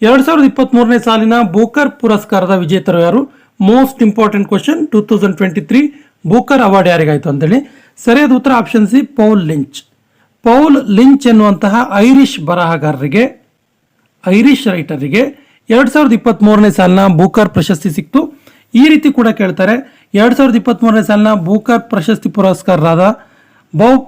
2023ನೇ ಸಾಲಿನ ಬೂಕರ್ ಪುರಸ್ಕಾರದ ವಿಜೇತರು ಯಾರು? Most important question. 2023 Booker award ಯಾರಿಗಾಯ್ತು ಅಂತೇಳಿ. ಸರಿಯಾದ ಉತ್ತರ option C, Paul Lynch. Paul Lynch ಎನ್ನುವಂತಹ ಐರಿಷ್ ಬರಹಗಾರರಿಗೆ, ಐರಿಷ್ ರೈಟರಿಗೆ 2023ನೇ ಸಾಲಿನ ಬೂಕರ್ ಪ್ರಶಸ್ತಿ ಸಿಕ್ತು. ಈ ರೀತಿ ಕೂಡ ಕೇಳ್ತಾರೆ, 2023ನೇ ಸಾಲಿನ ಬೂಕರ್ ಪ್ರಶಸ್ತಿ ಪುರಸ್ಕಾರರಾದ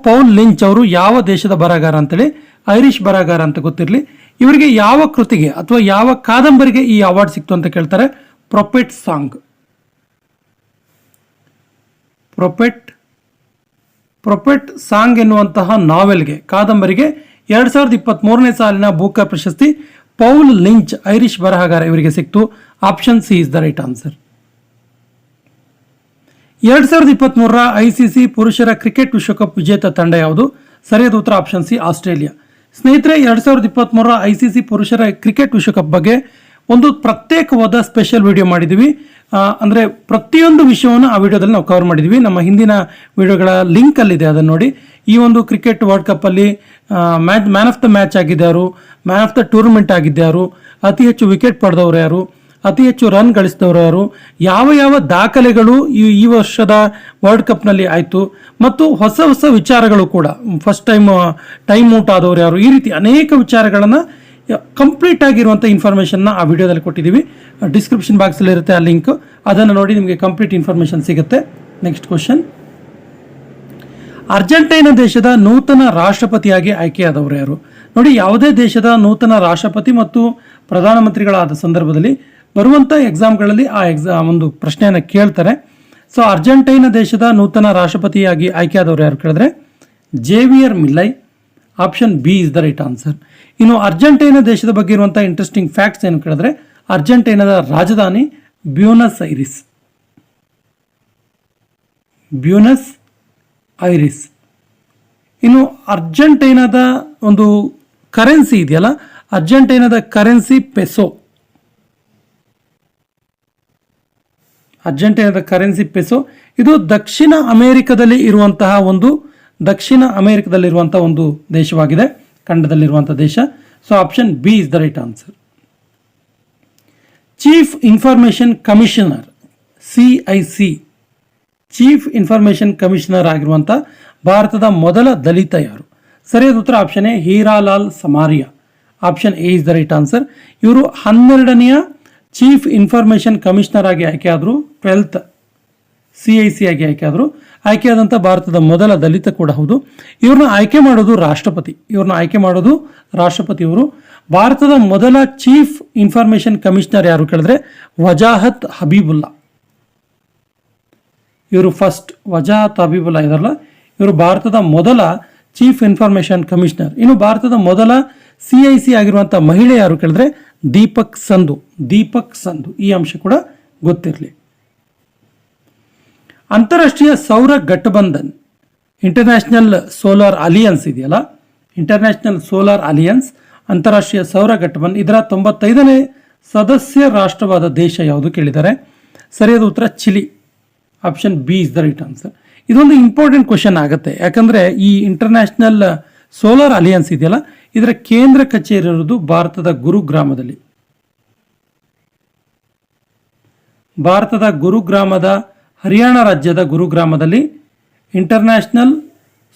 ಪೌಲ್ ಲಿಂಚ್ ಅವರು ಯಾವ ದೇಶದ ಬರಹಗಾರ ಅಂತೇಳಿ. ಐರಿಷ್ ಬರಹಗಾರ ಅಂತ ಗೊತ್ತಿರಲಿ. ಇವರಿಗೆ ಯಾವ ಕೃತಿಗೆ ಅಥವಾ ಯಾವ ಕಾದಂಬರಿಗೆ ಈ ಅವಾರ್ಡ್ ಸಿಕ್ತು ಅಂತ ಕೇಳ್ತಾರೆ. ಪ್ರೊಪೆಟ್ ಸಾಂಗ್. ಪ್ರೊಪೆಟ್ ಸಾಂಗ್ ಎನ್ನುವಂತಹ ನಾವೆಲ್ಗೆ, ಕಾದಂಬರಿಗೆ 2023ನೇ ಸಾಲಿನ ಬೂಕರ್ ಪ್ರಶಸ್ತಿ ಪೌಲ್ ಲಿಂಚ್, ಐರಿಷ್ ಬರಹಗಾರ, ಇವರಿಗೆ ಸಿಕ್ತು. Option C is the right answer. 2023ರ ICC ಪುರುಷರ ಕ್ರಿಕೆಟ್ ವಿಶ್ವಕಪ್ ವಿಜೇತ ತಂಡ ಯಾವುದು? ಸರಿಯಾದ ಉತ್ತರ ಆಪ್ಷನ್ ಸಿ, ಆಸ್ಟ್ರೇಲಿಯಾ. ಸ್ನೇಹಿತರೆ, 2023ರ ICC ಪುರುಷರ ಕ್ರಿಕೆಟ್ ವಿಶ್ವಕಪ್ ಬಗ್ಗೆ ಒಂದು ಪ್ರತ್ಯೇಕವಾದ ಸ್ಪೆಷಲ್ ವಿಡಿಯೋ ಮಾಡಿದ್ದೀವಿ. ಅಂದರೆ ಪ್ರತಿಯೊಂದು ವಿಷಯವನ್ನು ಆ ವಿಡಿಯೋದಲ್ಲಿ ನಾವು ಕವರ್ ಮಾಡಿದ್ದೀವಿ. ನಮ್ಮ ಹಿಂದಿನ ವಿಡಿಯೋಗಳ ಲಿಂಕ್ ಅಲ್ಲಿದೆ, ಅದನ್ನು ನೋಡಿ. ಈ ಒಂದು ಕ್ರಿಕೆಟ್ ವರ್ಲ್ಡ್ ಕಪ್ ಅಲ್ಲಿ ಮ್ಯಾನ್ ಆಫ್ ದ ಮ್ಯಾಚ್ ಆಗಿದ್ದರು, ಮ್ಯಾನ್ ಆಫ್ ದ ಟೂರ್ನಮೆಂಟ್ ಆಗಿದ್ದರು, ಅತಿ ಹೆಚ್ಚು ವಿಕೆಟ್ ಪಡೆದವರು ಯಾರು, ಅತಿ ಹೆಚ್ಚು ರನ್ ಗಳಿಸಿದವರು ಯಾರು, ಯಾವ ಯಾವ ದಾಖಲೆಗಳು ಈ ವರ್ಷದ ವರ್ಲ್ಡ್ ಕಪ್ನಲ್ಲಿ ಆಯಿತು, ಮತ್ತು ಹೊಸ ಹೊಸ ವಿಚಾರಗಳು ಕೂಡ, ಫಸ್ಟ್ ಟೈಮ್ ಔಟ್ ಆದವರು ಯಾರು, ಈ ರೀತಿ ಅನೇಕ ವಿಚಾರಗಳನ್ನು ಕಂಪ್ಲೀಟ್ ಆಗಿರುವಂಥ ಇನ್ಫಾರ್ಮೇಷನ್ನ ಆ ವಿಡಿಯೋದಲ್ಲಿ ಕೊಟ್ಟಿದ್ದೀವಿ. ಡಿಸ್ಕ್ರಿಪ್ಷನ್ ಬಾಕ್ಸಲ್ಲಿ ಇರುತ್ತೆ ಆ ಲಿಂಕ್, ಅದನ್ನು ನೋಡಿ ನಿಮಗೆ ಕಂಪ್ಲೀಟ್ ಇನ್ಫಾರ್ಮೇಷನ್ ಸಿಗುತ್ತೆ. Next question. ಅರ್ಜೆಂಟೈನಾ ದೇಶದ ನೂತನ ರಾಷ್ಟ್ರಪತಿಯಾಗಿ ಆಯ್ಕೆಯಾದವರು ಯಾರು? ನೋಡಿ, ಯಾವುದೇ ದೇಶದ ನೂತನ ರಾಷ್ಟ್ರಪತಿ ಮತ್ತು ಪ್ರಧಾನಮಂತ್ರಿಗಳಾದ ಸಂದರ್ಭದಲ್ಲಿ ಬರುವಂಥ ಎಕ್ಸಾಮ್ಗಳಲ್ಲಿ ಒಂದು ಪ್ರಶ್ನೆಯನ್ನು ಕೇಳ್ತಾರೆ. ಸೊ ಅರ್ಜೆಂಟೈನಾ ದೇಶದ ನೂತನ ರಾಷ್ಟ್ರಪತಿಯಾಗಿ ಆಯ್ಕೆಯಾದವರು ಯಾರು ಕೇಳಿದ್ರೆ Javier Milei. Option B is the right answer. ಇನ್ನು ಅರ್ಜೆಂಟೈನಾ ದೇಶದ ಬಗ್ಗೆ ಇರುವಂಥ ಇಂಟ್ರೆಸ್ಟಿಂಗ್ ಫ್ಯಾಕ್ಟ್ಸ್ ಏನು ಕೇಳಿದ್ರೆ ಅರ್ಜೆಂಟೈನಾದ ರಾಜಧಾನಿ ಬ್ಯೂನಸ್ ಐರಿಸ್. ಇನ್ನು ಅರ್ಜೆಂಟೈನಾದ ಒಂದು ಕರೆನ್ಸಿ ಇದೆಯಲ್ಲ, ಅರ್ಜೆಂಟೈನಾದ ಕರೆನ್ಸಿ ಪೆಸೋ. ಇದು ದಕ್ಷಿಣ ಅಮೆರಿಕದಲ್ಲಿ ಇರುವಂತಹ ಒಂದು ದೇಶವಾಗಿದೆ, ಖಂಡದಲ್ಲಿರುವಂತಹ ದೇಶ. So option B is the right answer. Chief information commissioner, CIC, chief information commissioner ಆಗಿರುವಂಥ ಭಾರತದ ಮೊದಲ ದಲಿತ ಯಾರು? ಸರಿಯಾದ ಉತ್ತರ option A, Hiralal Samariya. Option A is the right answer. ಇವರು 12ನೆಯ ಚೀಫ್ ಇನ್ಫಾರ್ಮೇಷನ್ ಕಮಿಷನರ್ ಆಗಿ ಆಯ್ಕೆಯಾದರು, 12th CIC ಆಗಿ ಆಯ್ಕೆಯಾದಂಥ ಭಾರತದ ಮೊದಲ ದಲಿತ ಕೂಡ ಹೌದು. ಇವ್ರನ್ನ ಆಯ್ಕೆ ಮಾಡೋದು ರಾಷ್ಟ್ರಪತಿ. ಇವರು ಭಾರತದ ಮೊದಲ ಚೀಫ್ ಇನ್ಫಾರ್ಮೇಷನ್ ಕಮಿಷನರ್ ಯಾರು ಕೇಳಿದ್ರೆ ವಜಾಹತ್ ಹಬೀಬುಲ್ಲಾ. ಇವರು ಫಸ್ಟ್ ವಜಾಹತ್ ಹಬೀಬುಲ್ಲಾ ಇದಾರಲ್ಲ, ಇವರು ಭಾರತದ ಮೊದಲ ಚೀಫ್ ಇನ್ಫಾರ್ಮೇಷನ್ ಕಮಿಷನರ್. ಇನ್ನು ಭಾರತದ ಮೊದಲ CIC ಆಗಿರುವಂಥ ಮಹಿಳೆ ಯಾರು ಕೇಳಿದ್ರೆ ದೀಪಕ್ ಸಂಧು. ಈ ಅಂಶ ಕೂಡ ಗೊತ್ತಿರಲಿ. ಅಂತಾರಾಷ್ಟ್ರೀಯ ಸೌರ ಗಠಬಂಧನ್, ಇಂಟರ್ನ್ಯಾಷನಲ್ ಸೋಲಾರ್ ಅಲಿಯನ್ಸ್ ಇದೆಯಲ್ಲ, ಅಂತಾರಾಷ್ಟ್ರೀಯ ಸೌರ ಗಠಬಂಧನ್, ಇದರ 95ನೇ ಸದಸ್ಯ ರಾಷ್ಟ್ರವಾದ ದೇಶ ಯಾವುದು ಕೇಳಿದ್ದಾರೆ. ಸರಿಯಾದ ಉತ್ತರ Chile. Option B is the right answer. ಇದೊಂದು ಇಂಪಾರ್ಟೆಂಟ್ ಕ್ವಶನ್ ಆಗುತ್ತೆ, ಯಾಕಂದ್ರೆ ಈ ಇಂಟರ್ನ್ಯಾಷನಲ್ ಸೋಲಾರ್ ಅಲಿಯನ್ಸ್ ಇದೆಯಲ್ಲ, ಇದರ ಕೇಂದ್ರ ಕಚೇರಿ ಇರುವುದು ಭಾರತದ ಗುರುಗ್ರಾಮದ ಹರಿಯಾಣ ರಾಜ್ಯದ ಗುರುಗ್ರಾಮದಲ್ಲಿ ಇಂಟರ್ನ್ಯಾಷನಲ್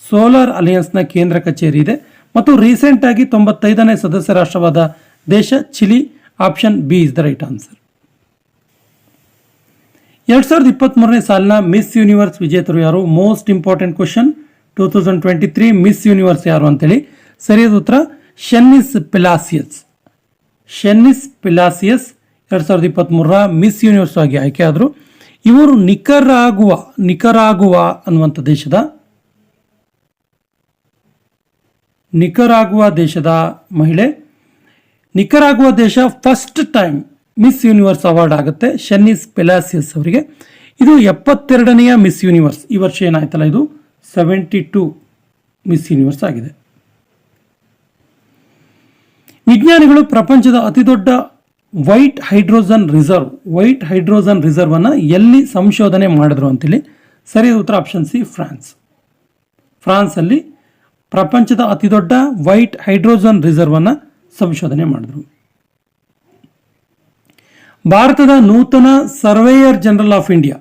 ಸೋಲಾರ್ ಅಲಿಯನ್ಸ್ನ ಕೇಂದ್ರ ಕಚೇರಿ ಇದೆ. ಮತ್ತು ರೀಸೆಂಟ್ ಆಗಿ 95ನೇ ಸದಸ್ಯ ರಾಷ್ಟ್ರವಾದ ದೇಶ Chile. Option B is the right answer. 2023ನೇ ಸಾಲಿನ ಮಿಸ್ ಯೂನಿವರ್ಸ್ ವಿಜೇತರು ಯಾರು? Most important question. 2023 Miss Universe ಯಾರು ಅಂತೇಳಿ. ಸರಿಯಾದ ಉತ್ತರ ಶೆನ್ನಿಸ್ ಪಿಲಾಸಿಯಸ್. 2023ರ ಮಿಸ್ ಯೂನಿವರ್ಸ್ ಆಗಿ ಆಯ್ಕೆಯಾದರು. ಇವರು ನಿಕರಾಗುವಾ ಅನ್ನುವಂಥ ದೇಶದ ಮಹಿಳೆ. ನಿಕರಾಗುವಾ ದೇಶ first time miss universe award ಆಗುತ್ತೆ ಶೆನ್ನಿಸ್ ಪಿಲಾಸಿಯಸ್ ಅವರಿಗೆ. ಇದು 72ನೆಯ ಮಿಸ್ ಯೂನಿವರ್ಸ್. ಈ ವರ್ಷ ಏನಾಯ್ತಲ್ಲ, ಇದು 72 ಮಿಸ್ ಯೂನಿವರ್ಸ್ ಆಗಿದೆ. ವಿಜ್ಞಾನಿಗಳು ಪ್ರಪಂಚದ ಅತಿದೊಡ್ಡ ವೈಟ್ ಹೈಡ್ರೋಜನ್ ರಿಸರ್ವ್ ಅನ್ನು ಎಲ್ಲಿ ಸಂಶೋಧನೆ ಮಾಡಿದ್ರು ಅಂತೇಳಿ. ಸರಿಯಾದ ಉತ್ತರ ಆಪ್ಷನ್ ಸಿ, ಫ್ರಾನ್ಸ್ ಅಲ್ಲಿ ಪ್ರಪಂಚದ ಅತಿದೊಡ್ಡ ವೈಟ್ ಹೈಡ್ರೋಜನ್ ರಿಸರ್ವ್ ಅನ್ನು ಸಂಶೋಧನೆ ಮಾಡಿದ್ರು. ಭಾರತದ ನೂತನ ಸರ್ವೇಯರ್ ಜನರಲ್ ಆಫ್ ಇಂಡಿಯಾ,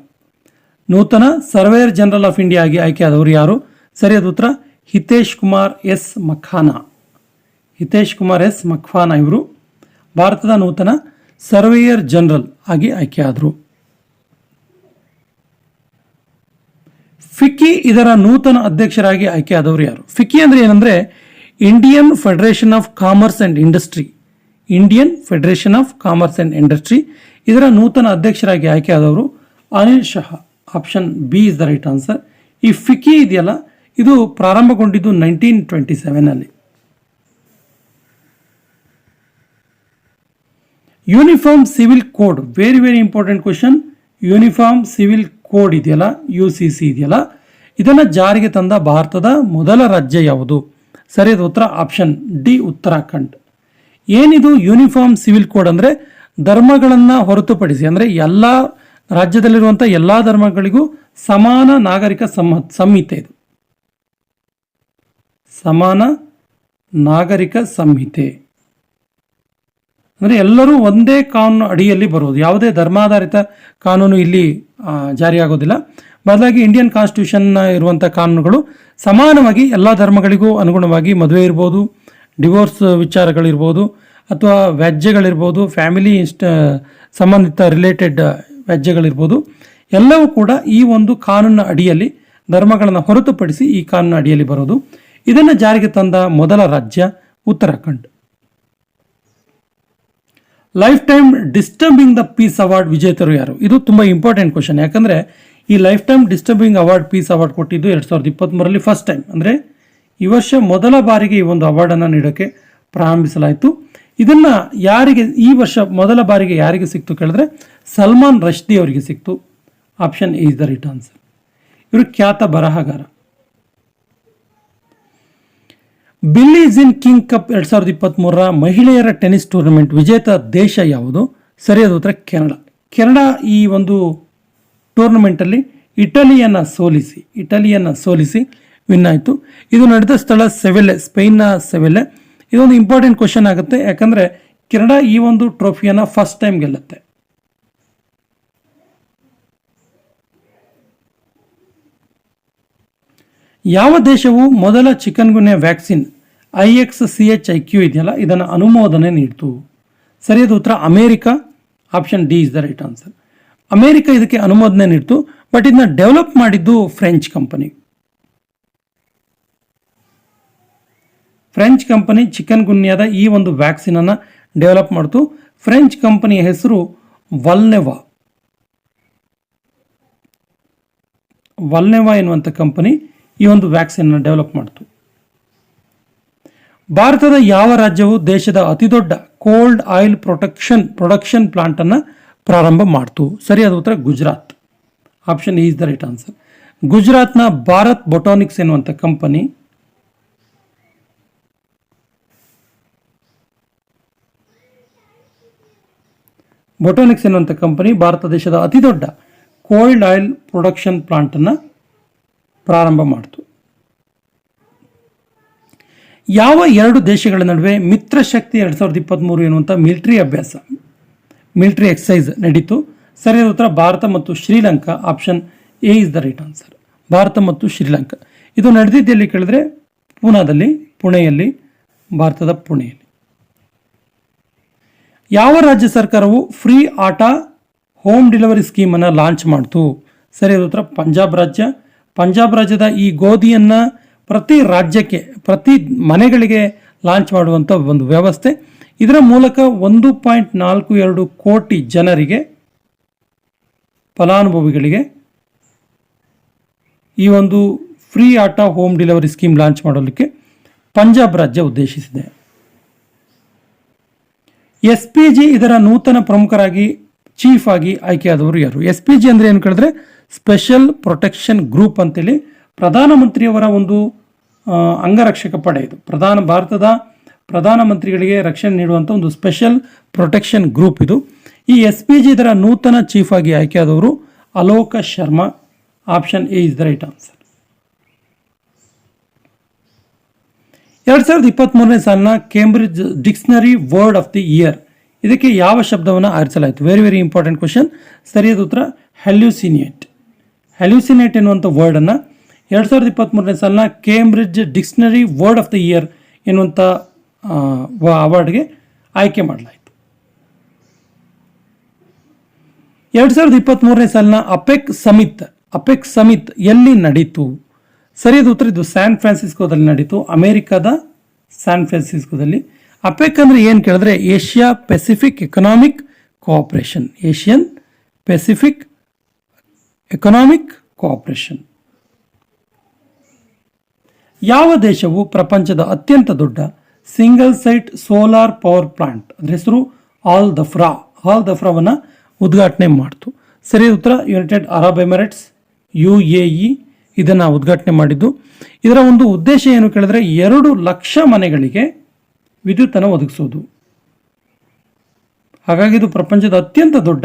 ನೂತನ ಸರ್ವೇಯರ್ ಜನರಲ್ ಆಫ್ ಇಂಡಿಯಾ ಆಗಿ ಆಯ್ಕೆಯಾದವರು ಯಾರು? ಸರಿಯಾದ ಉತ್ತರ ಹಿತೇಶ್ ಕುಮಾರ್ ಎಸ್ ಮಖಾನಾ. ಹಿತೇಶ್ ಕುಮಾರ್ ಎಸ್ ಮಖಾನಾ ಇವರು ಭಾರತದ ನೂತನ ಸರ್ವೇಯರ್ ಜನರಲ್ ಆಗಿ ಆಯ್ಕೆಯಾದರು. ಫಿಕ್ಕಿ ಇದರ ನೂತನ ಅಧ್ಯಕ್ಷರಾಗಿ ಆಯ್ಕೆಯಾದವರು ಯಾರು? ಫಿಕ್ಕಿ ಅಂದ್ರೆ ಏನಂದ್ರೆ Indian Federation of Commerce and Industry, Indian Federation of Commerce and Industry ಇದರ ನೂತನ ಅಧ್ಯಕ್ಷರಾಗಿ ಆಯ್ಕೆಯಾದವರು Anil Shah. Option B is the right answer. ಈ ಫಿಕ್ಕಿ ಇದೆಯಲ್ಲ, ಇದು ಪ್ರಾರಂಭಗೊಂಡಿದ್ದು 1927 uniform civil code, very very important question. Uniform civil code ಇದೆಯಲ್ಲ, UCC ಇದೆಯಲ್ಲ, ಇದನ್ನು ಜಾರಿಗೆ ತಂದ ಭಾರತದ ಮೊದಲ ರಾಜ್ಯ ಯಾವುದು? ಸರಿಯಾದ ಉತ್ತರ ಆಪ್ಷನ್ ಡಿ ಉತ್ತರಾಖಂಡ್. ಏನಿದು ಯೂನಿಫಾರ್ಮ್ ಸಿವಿಲ್ ಕೋಡ್ ಅಂದರೆ ಧರ್ಮಗಳನ್ನು ಹೊರತುಪಡಿಸಿ, ಅಂದರೆ ಎಲ್ಲ ರಾಜ್ಯದಲ್ಲಿರುವಂಥ ಎಲ್ಲ ಧರ್ಮಗಳಿಗೂ ಸಮಾನ ನಾಗರಿಕ ಸಂಹಿತೆ ಇದು. ಸಮಾನ ನಾಗರಿಕ ಸಂಹಿತೆ ಅಂದರೆ ಎಲ್ಲರೂ ಒಂದೇ ಕಾನೂನು ಅಡಿಯಲ್ಲಿ ಬರುವುದು, ಯಾವುದೇ ಧರ್ಮಾಧಾರಿತ ಕಾನೂನು ಇಲ್ಲಿ ಜಾರಿಯಾಗೋದಿಲ್ಲ. ಬದಲಾಗಿ ಇಂಡಿಯನ್ ಕಾನ್ಸ್ಟಿಟ್ಯೂಷನ್ ಇರುವಂಥ ಕಾನೂನುಗಳು ಸಮಾನವಾಗಿ ಎಲ್ಲ ಧರ್ಮಗಳಿಗೂ ಅನುಗುಣವಾಗಿ ಮದುವೆ ಇರ್ಬೋದು, ಡಿವೋರ್ಸ್ ವಿಚಾರಗಳಿರ್ಬೋದು, ಅಥವಾ ವ್ಯಾಜ್ಯಗಳಿರ್ಬೋದು, ಫ್ಯಾಮಿಲಿ ಸಂಬಂಧಿತ ರಿಲೇಟೆಡ್ ವ್ಯಾಜ್ಯಗಳಿರ್ಬೋದು, ಎಲ್ಲವೂ ಕೂಡ ಈ ಒಂದು ಕಾನೂನಿನ ಅಡಿಯಲ್ಲಿ ಧರ್ಮಗಳನ್ನು ಹೊರತುಪಡಿಸಿ ಈ ಕಾನೂನಿನ ಅಡಿಯಲ್ಲಿ ಬರೋದು. ಇದನ್ನು ಜಾರಿಗೆ ತಂದ ಮೊದಲ ರಾಜ್ಯ Uttarakhand. Lifetime disturbing the peace award ವಿಜೇತರು ಯಾರು? ಇದು ತುಂಬ ಇಂಪಾರ್ಟೆಂಟ್ ಕ್ವಶನ್. ಯಾಕಂದರೆ ಈ lifetime disturbing award peace award ಕೊಟ್ಟಿದ್ದು 2023 ಫಸ್ಟ್ ಟೈಮ್, ಅಂದರೆ ಈ ವರ್ಷ ಮೊದಲ ಬಾರಿಗೆ ಈ ಒಂದು ಅವಾರ್ಡನ್ನು ನೀಡೋಕ್ಕೆ ಪ್ರಾರಂಭಿಸಲಾಯಿತು. ಇದನ್ನು ಯಾರಿಗೆ ಈ ವರ್ಷ ಮೊದಲ ಬಾರಿಗೆ ಯಾರಿಗೆ ಸಿಕ್ತು ಕೇಳಿದ್ರೆ ಸಲ್ಮಾನ್ ರಶ್ದಿ ಅವರಿಗೆ ಸಿಕ್ತು. Option A is the right answer. ಇವರು ಖ್ಯಾತ ಬರಹಗಾರ. ಬಿಲ್ಲಿ ಜಿನ್ ಕಿಂಗ್ ಕಪ್ 2023 ಮಹಿಳೆಯರ ಟೆನ್ನಿಸ್ ಟೂರ್ನಮೆಂಟ್ ವಿಜೇತ ದೇಶ ಯಾವುದು? ಸರಿಯಾದ ಉತ್ತರ ಕೆನಡಾ. ಕೆನಡಾ ಈ ಒಂದು ಟೂರ್ನಮೆಂಟಲ್ಲಿ ಇಟಲಿಯನ್ನು ಸೋಲಿಸಿ ವಿನ್ ಆಯಿತು. ಇದು ನಡೆದ ಸ್ಥಳ ಸೆವೆಲ್ಲೆ, ಸ್ಪೇನ್ನ ಸೆವೆಲ್ಲೆ. ಇದೊಂದು ಇಂಪಾರ್ಟೆಂಟ್ ಕ್ವಶನ್ ಆಗುತ್ತೆ, ಯಾಕಂದರೆ ಕೆನಡಾ ಈ ಒಂದು ಟ್ರೋಫಿಯನ್ನು ಫಸ್ಟ್ ಟೈಮ್ ಗೆಲ್ಲುತ್ತೆ. ಯಾವ ದೇಶವು ಮೊದಲ ಚಿಕನ್ಗುನ್ಯಾ ವ್ಯಾಕ್ಸಿನ್ IXCHIQ ಇದೆಯಲ್ಲ ಇದನ್ನು ಅನುಮೋದನೆ ನೀಡಿತು? ಸರಿಯಾದ ಉತ್ತರ America. Option D is the right answer. America ಇದಕ್ಕೆ ಅನುಮೋದನೆ ನೀಡಿತು, ಬಟ್ ಇದನ್ನ ಡೆವಲಪ್ ಮಾಡಿದ್ದು ಫ್ರೆಂಚ್ ಕಂಪನಿ. ಫ್ರೆಂಚ್ ಕಂಪನಿ ಚಿಕನ್ ಗುನ್ಯಾದ ಈ ಒಂದು ವ್ಯಾಕ್ಸಿನ್ ಅನ್ನು ಡೆವಲಪ್ ಮಾಡಿತು. ಫ್ರೆಂಚ್ ಕಂಪನಿಯ ಹೆಸರು ವಲ್ನೆವಾ ಎನ್ನುವಂಥ ಕಂಪನಿ ಈ ಒಂದು ವ್ಯಾಕ್ಸಿನ್ ಅನ್ನು ಡೆವಲಪ್ ಮಾಡಿತು. ಭಾರತದ ಯಾವ ರಾಜ್ಯವು ದೇಶದ ಅತಿದೊಡ್ಡ ಕೋಲ್ಡ್ ಆಯಿಲ್ ಪ್ರೊಡಕ್ಷನ್ ಪ್ಲಾಂಟ್ ಅನ್ನು ಪ್ರಾರಂಭ ಮಾಡಿತು? ಸರಿಯಾದ ಉತ್ತರ Gujarat. Option is the right answer. ಗುಜರಾತ್ನ ಭಾರತ್ ಬೊಟಾನಿಕ್ಸ್ ಎನ್ನುವಂಥ ಕಂಪನಿ ಭಾರತ ದೇಶದ ಅತಿದೊಡ್ಡ ಕೋಲ್ಡ್ ಆಯಿಲ್ ಪ್ರೊಡಕ್ಷನ್ ಪ್ಲಾಂಟ್ ಅನ್ನು ಪ್ರಾರಂಭ ಮಾಡಿತು. ಯಾವ ಎರಡು ದೇಶಗಳ ನಡುವೆ ಮಿತ್ರಶಕ್ತಿ 2023 ಎನ್ನುವಂಥ ಮಿಲಿಟರಿ ಎಕ್ಸಸೈಸ್ ನಡೀತು? ಸರಿಯಾದ ಉತ್ತರ ಭಾರತ ಮತ್ತು Sri Lanka. Option A is the right answer. Bharat ಮತ್ತು ಶ್ರೀಲಂಕಾ. ಇದು ನಡೆದಿದ್ದೆಲ್ಲಿ ಕೇಳಿದ್ರೆ ಪುಣೆಯಲ್ಲಿ, ಭಾರತದ ಪುಣೆಯಲ್ಲಿ. ಯಾವ ರಾಜ್ಯ ಸರ್ಕಾರವು ಫ್ರೀ ಆಟ ಹೋಮ್ ಡೆಲಿವರಿ ಸ್ಕೀಮನ್ನು ಲಾಂಚ್ ಮಾಡಿತು? ಸರಿಯಾದ ಉತ್ತರ ಪಂಜಾಬ್ ರಾಜ್ಯದ ಈ ಗೋಧಿಯನ್ನು ಪ್ರತಿ ಮನೆಗಳಿಗೆ ಲಾಂಚ್ ಮಾಡುವಂಥ ಒಂದು ವ್ಯವಸ್ಥೆ. ಇದರ ಮೂಲಕ 1.42 ಕೋಟಿ ಜನರಿಗೆ, ಫಲಾನುಭವಿಗಳಿಗೆ ಈ ಒಂದು ಫ್ರೀ ಆಟ ಹೋಮ್ ಡೆಲಿವರಿ ಸ್ಕೀಮ್ ಲಾಂಚ್ ಮಾಡಲಿಕ್ಕೆ ಪಂಜಾಬ್ ರಾಜ್ಯ ಉದ್ದೇಶಿಸಿದೆ. SPG ಇದರ ನೂತನ ಪ್ರಮುಖರಾಗಿ ಚೀಫ್ ಆಗಿ ಆಯ್ಕೆಯಾದವರು ಯಾರು? SPG ಅಂದರೆ ಏನು ಕೇಳಿದ್ರೆ ಸ್ಪೆಷಲ್ ಪ್ರೊಟೆಕ್ಷನ್ ಗ್ರೂಪ್ ಅಂತೇಳಿ ಪ್ರಧಾನಮಂತ್ರಿಯವರ ಒಂದು ಅಂಗರಕ್ಷಕ ಪಡೆ. ಇದು ಭಾರತದ ಪ್ರಧಾನಮಂತ್ರಿಗಳಿಗೆ ರಕ್ಷಣೆ ನೀಡುವಂಥ ಒಂದು ಸ್ಪೆಷಲ್ ಪ್ರೊಟೆಕ್ಷನ್ ಗ್ರೂಪ್ ಇದು. ಈ SPG ಇದರ ನೂತನ ಚೀಫ್ ಆಗಿ ಆಯ್ಕೆಯಾದವರು Alok Sharma. Option A is the right answer. 2023 ಸಾಲಿನ Cambridge dictionary word of the year ಇದಕ್ಕೆ ಯಾವ ಶಬ್ದವನ್ನು ಆರಿಸಲಾಯಿತು? Very very important question. ಸರಿಯಾದ ಉತ್ತರ ಹ್ಯಾಲ್ಯೂಸಿನೇಟ್. ಹ್ಯಾಲ್ಯೂಸಿನೇಟ್ ಎನ್ನುವಂಥ ವರ್ಡನ್ನು 2023ನೇ ಸಾಲಿನ Cambridge dictionary word of the year ಎನ್ನುವಂಥ ಅವಾರ್ಡ್ಗೆ ಆಯ್ಕೆ ಮಾಡಲಾಯಿತು. 2023ನೇ ಸಾಲಿನ ಅಪೆಕ್ ಸಮಿತ್ ಎಲ್ಲಿ ನಡೀತು? ಸರಿಯಾದ ಉತ್ತರ ಇದು ಸ್ಯಾನ್ ಫ್ರಾನ್ಸಿಸ್ಕೋದಲ್ಲಿ ನಡೀತು, ಅಮೆರಿಕದ ಸ್ಯಾನ್ ಫ್ರಾನ್ಸಿಸ್ಕೋದಲ್ಲಿ. ಅಪೆಕ್ ಅಂದರೆ ಏನು ಕೇಳಿದ್ರೆ Asia Pacific economic cooperation. Asian Pacific economic cooperation. ಯಾವ ದೇಶವು ಪ್ರಪಂಚದ ಅತ್ಯಂತ ದೊಡ್ಡ single site solar power plant, ಅದರ ಹೆಸರು ಆಲ್ ದಫ್ರಾವನ್ನು ಉದ್ಘಾಟನೆ ಮಾಡಿತು? ಸರಿಯಾದ ಉತ್ತರ ಯುನೈಟೆಡ್ ಅರಬ್ ಎಮಿರೇಟ್ಸ್, UAE ಇದನ್ನು ಉದ್ಘಾಟನೆ ಮಾಡಿದ್ದು. ಇದರ ಒಂದು ಉದ್ದೇಶ ಏನು ಕೇಳಿದ್ರೆ 2 ಲಕ್ಷ ಮನೆಗಳಿಗೆ ವಿದ್ಯುತ್ತನ್ನು ಒದಗಿಸೋದು. ಹಾಗಾಗಿ ಇದು ಪ್ರಪಂಚದ ಅತ್ಯಂತ ದೊಡ್ಡ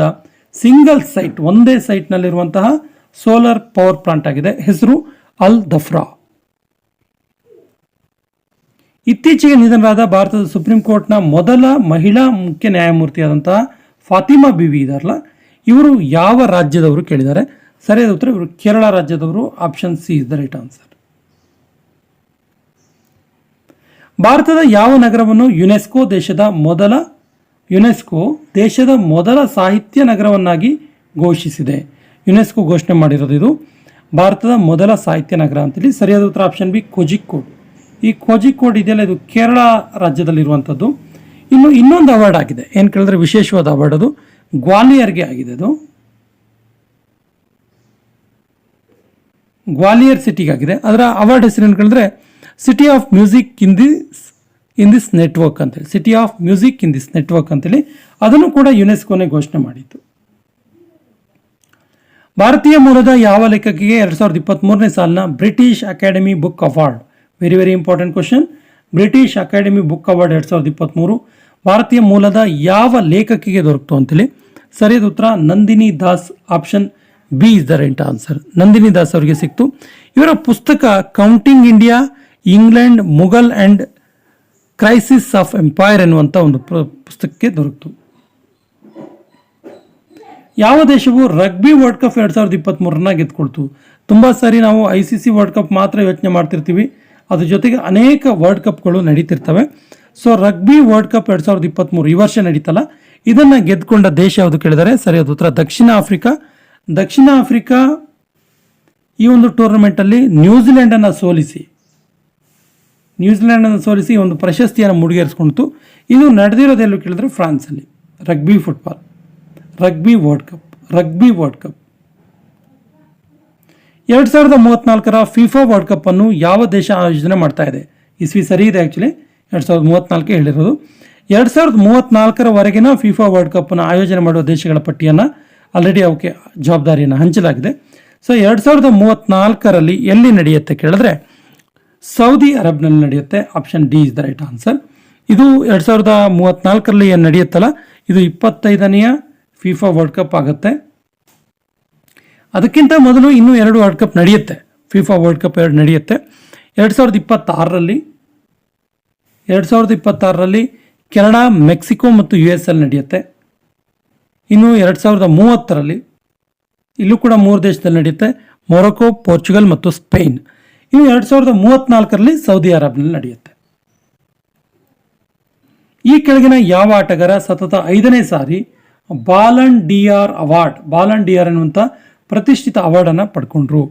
ಸಿಂಗಲ್ ಸೈಟ್, ಒಂದೇ ಸೈಟ್ನಲ್ಲಿರುವಂತಹ ಸೋಲಾರ್ ಪವರ್ ಪ್ಲಾಂಟ್ ಆಗಿದೆ. ಹೆಸರು ಅಲ್ ದಫ್ರಾ. ಇತ್ತೀಚೆಗೆ ನಿಧನರಾದ ಭಾರತದ ಸುಪ್ರೀಂ ಕೋರ್ಟ್ನ ಮೊದಲ ಮಹಿಳಾ ಮುಖ್ಯ ನ್ಯಾಯಮೂರ್ತಿಯಾದಂತಹ ಫಾತಿಮಾ ಬಿವಿ ಇದಾರಲ್ಲ, ಇವರು ಯಾವ ರಾಜ್ಯದವರು ಕೇಳಿದ್ದಾರೆ? ಸರಿಯಾದ ಉತ್ತರ ಇವರು ಕೇರಳ ರಾಜ್ಯದವರು. Option C is the right answer. ಭಾರತದ ಯಾವ ನಗರವನ್ನು ಯುನೆಸ್ಕೋ ದೇಶದ ಮೊದಲ ಸಾಹಿತ್ಯ ನಗರವನ್ನಾಗಿ ಘೋಷಿಸಿದೆ? ಯುನೆಸ್ಕೋ ಘೋಷಣೆ ಮಾಡಿರೋದು ಇದು ಭಾರತದ ಮೊದಲ ಸಾಹಿತ್ಯ ನಗರ ಅಂತೇಳಿ. ಸರಿಯಾದ ಉತ್ತರ ಆಪ್ಷನ್ ಬಿ ಕೋಜಿಕೋಡ್. ಈ ಕೋಜಿಕೋಡ್ ಇದೆಯಲ್ಲ, ಇದು ಕೇರಳ ರಾಜ್ಯದಲ್ಲಿರುವಂಥದ್ದು. ಇನ್ನೊಂದು ಅವಾರ್ಡ್ ಆಗಿದೆ, ಏನು ಕೇಳಿದ್ರೆ ವಿಶೇಷವಾದ ಅವಾರ್ಡ್, ಅದು ಗ್ವಾಲಿಯರ್ಗೆ ಆಗಿದೆ. ಅದು ಗ್ವಾಲಿಯರ್ ಸಿಟಿಗೆ ಆಗಿದೆ. ಅದರ ಅವಾರ್ಡ್ ಹೆಸರು ಏನು ಕೇಳಿದ್ರೆ city of music in this network ಅಂತೇಳಿ. City of music in this network ಅಂತೇಳಿ ಅದನ್ನು ಕೂಡ ಯುನೆಸ್ಕೋನೇ ಘೋಷಣೆ ಮಾಡಿತ್ತು. ಭಾರತೀಯ ಮೂಲದ ಯಾವ ಲೇಖಕಿಗೆ 2023ನೇ ಸಾಲಿನ British academy book award? Very very important question. British academy book award 2023 ಭಾರತೀಯ ಮೂಲದ ಯಾವ ಲೇಖಕಿಗೆ ದೊರಕಿತು ಅಂತೇಳಿ? ಸರಿಯಾದ ಉತ್ತರ Nandini Das. Option B is the right answer. Nandini Das ಅವರಿಗೆ ಸಿಕ್ತು. ಇವರ ಪುಸ್ತಕ counting India, England, Mughal and crisis of empire ಎನ್ನುವಂಥ ಒಂದು ಪುಸ್ತಕಕ್ಕೆ ದೊರಕಿತು. ಯಾವ ದೇಶವು ರಗ್ಬಿ ವರ್ಲ್ಡ್ ಕಪ್ 2023 ಗೆದ್ಕೊಳ್ತು? ತುಂಬ ಸಾರಿ ನಾವು ICC ವರ್ಲ್ಡ್ ಕಪ್ ಮಾತ್ರ ಯೋಚನೆ ಮಾಡ್ತಿರ್ತೀವಿ, ಅದ್ರ ಜೊತೆಗೆ ಅನೇಕ ವರ್ಲ್ಡ್ ಕಪ್ಗಳು ನಡೀತಿರ್ತವೆ. ಸೊ ರಗ್ಬಿ ವರ್ಲ್ಡ್ ಕಪ್ 2023 ಈ ವರ್ಷ ನಡೀತಲ್ಲ, ಇದನ್ನು ಗೆದ್ದುಕೊಂಡ ದೇಶ ಯಾವುದು ಕೇಳಿದರೆ? ಸರಿಯಾದ ಉತ್ತರ ದಕ್ಷಿಣ ಆಫ್ರಿಕಾ. ದಕ್ಷಿಣ ಆಫ್ರಿಕಾ ಈ ಒಂದು ಟೂರ್ನಮೆಂಟಲ್ಲಿ ನ್ಯೂಜಿಲೆಂಡನ್ನು ಸೋಲಿಸಿ ಒಂದು ಪ್ರಶಸ್ತಿಯನ್ನು ಮುಡಿಗೇರಿಸ್ಕೊಂಡಿತು. ಇದು ನಡೆದಿರೋದೆಲ್ಲೂ ಕೇಳಿದ್ರೆ ಫ್ರಾನ್ಸಲ್ಲಿ. ರಗ್ಬಿ ವರ್ಲ್ಡ್ ಕಪ್ 2034ರ ಫಿಫಾ ವರ್ಲ್ಡ್ ಕಪ್ ಅನ್ನು ಯಾವ ದೇಶ ಆಯೋಜನೆ ಮಾಡ್ತಾ ಇದೆ? ಇಸ್ವಿ ಸರಿ ಇದೆ, ಆ್ಯಕ್ಚುಲಿ 2034 ಹೇಳಿರೋದು. 2034ರವರೆಗಿನ ಫಿಫಾ ವರ್ಲ್ಡ್ ಕಪ್ನ ಆಯೋಜನೆ ಮಾಡುವ ದೇಶಗಳ ಪಟ್ಟಿಯನ್ನು ಆಲ್ರೆಡಿ ಅವಕ್ಕೆ ಜವಾಬ್ದಾರಿಯನ್ನು ಹಂಚಲಾಗಿದೆ. ಸೊ 2034ರಲ್ಲಿ ಎಲ್ಲಿ ನಡೆಯುತ್ತೆ ಕೇಳಿದ್ರೆ ಸೌದಿ ಅರಬ್ನಲ್ಲಿ ನಡೆಯುತ್ತೆ. Option D is the right answer. ಇದು 2034ರಲ್ಲಿ ಏನು ನಡೆಯುತ್ತಲ್ಲ, ಇದು 25ನೆಯ ಫಿಫಾ ವರ್ಲ್ಡ್ ಕಪ್ ಆಗುತ್ತೆ. ಅದಕ್ಕಿಂತ ಮೊದಲು ಇನ್ನೂ 2 ವರ್ಲ್ಡ್ ಕಪ್ ನಡೆಯುತ್ತೆ. ಫಿಫಾ ವರ್ಲ್ಡ್ ಕಪ್ 2 ನಡೆಯುತ್ತೆ. 2026ರಲ್ಲಿ ಕೆನಡಾ, ಮೆಕ್ಸಿಕೋ ಮತ್ತು US ಅಲ್ಲಿ ನಡೆಯುತ್ತೆ. ಇನ್ನು 2030ರಲ್ಲಿ ಇಲ್ಲೂ ಕೂಡ 3 ದೇಶದಲ್ಲಿ ನಡೆಯುತ್ತೆ, ಮೊರೊಕೊ, ಪೋರ್ಚುಗಲ್ ಮತ್ತು ಸ್ಪೇನ್. ಇನ್ನು 2034ರಲ್ಲಿ ಸೌದಿ ಅರಬ್ನಲ್ಲಿ ನಡೆಯುತ್ತೆ. ಈ ಕೆಳಗಿನ ಯಾವ ಆಟಗಾರ ಸತತ 5ನೇ ಸಾರಿ ಬಾಲನ್ ಡಿಆರ್ ಎನ್ನುವಂಥ ಪ್ರತಿಷ್ಠಿತ ಅವಾರ್ಡನ್ನು ಪಡ್ಕೊಂಡ್ರು?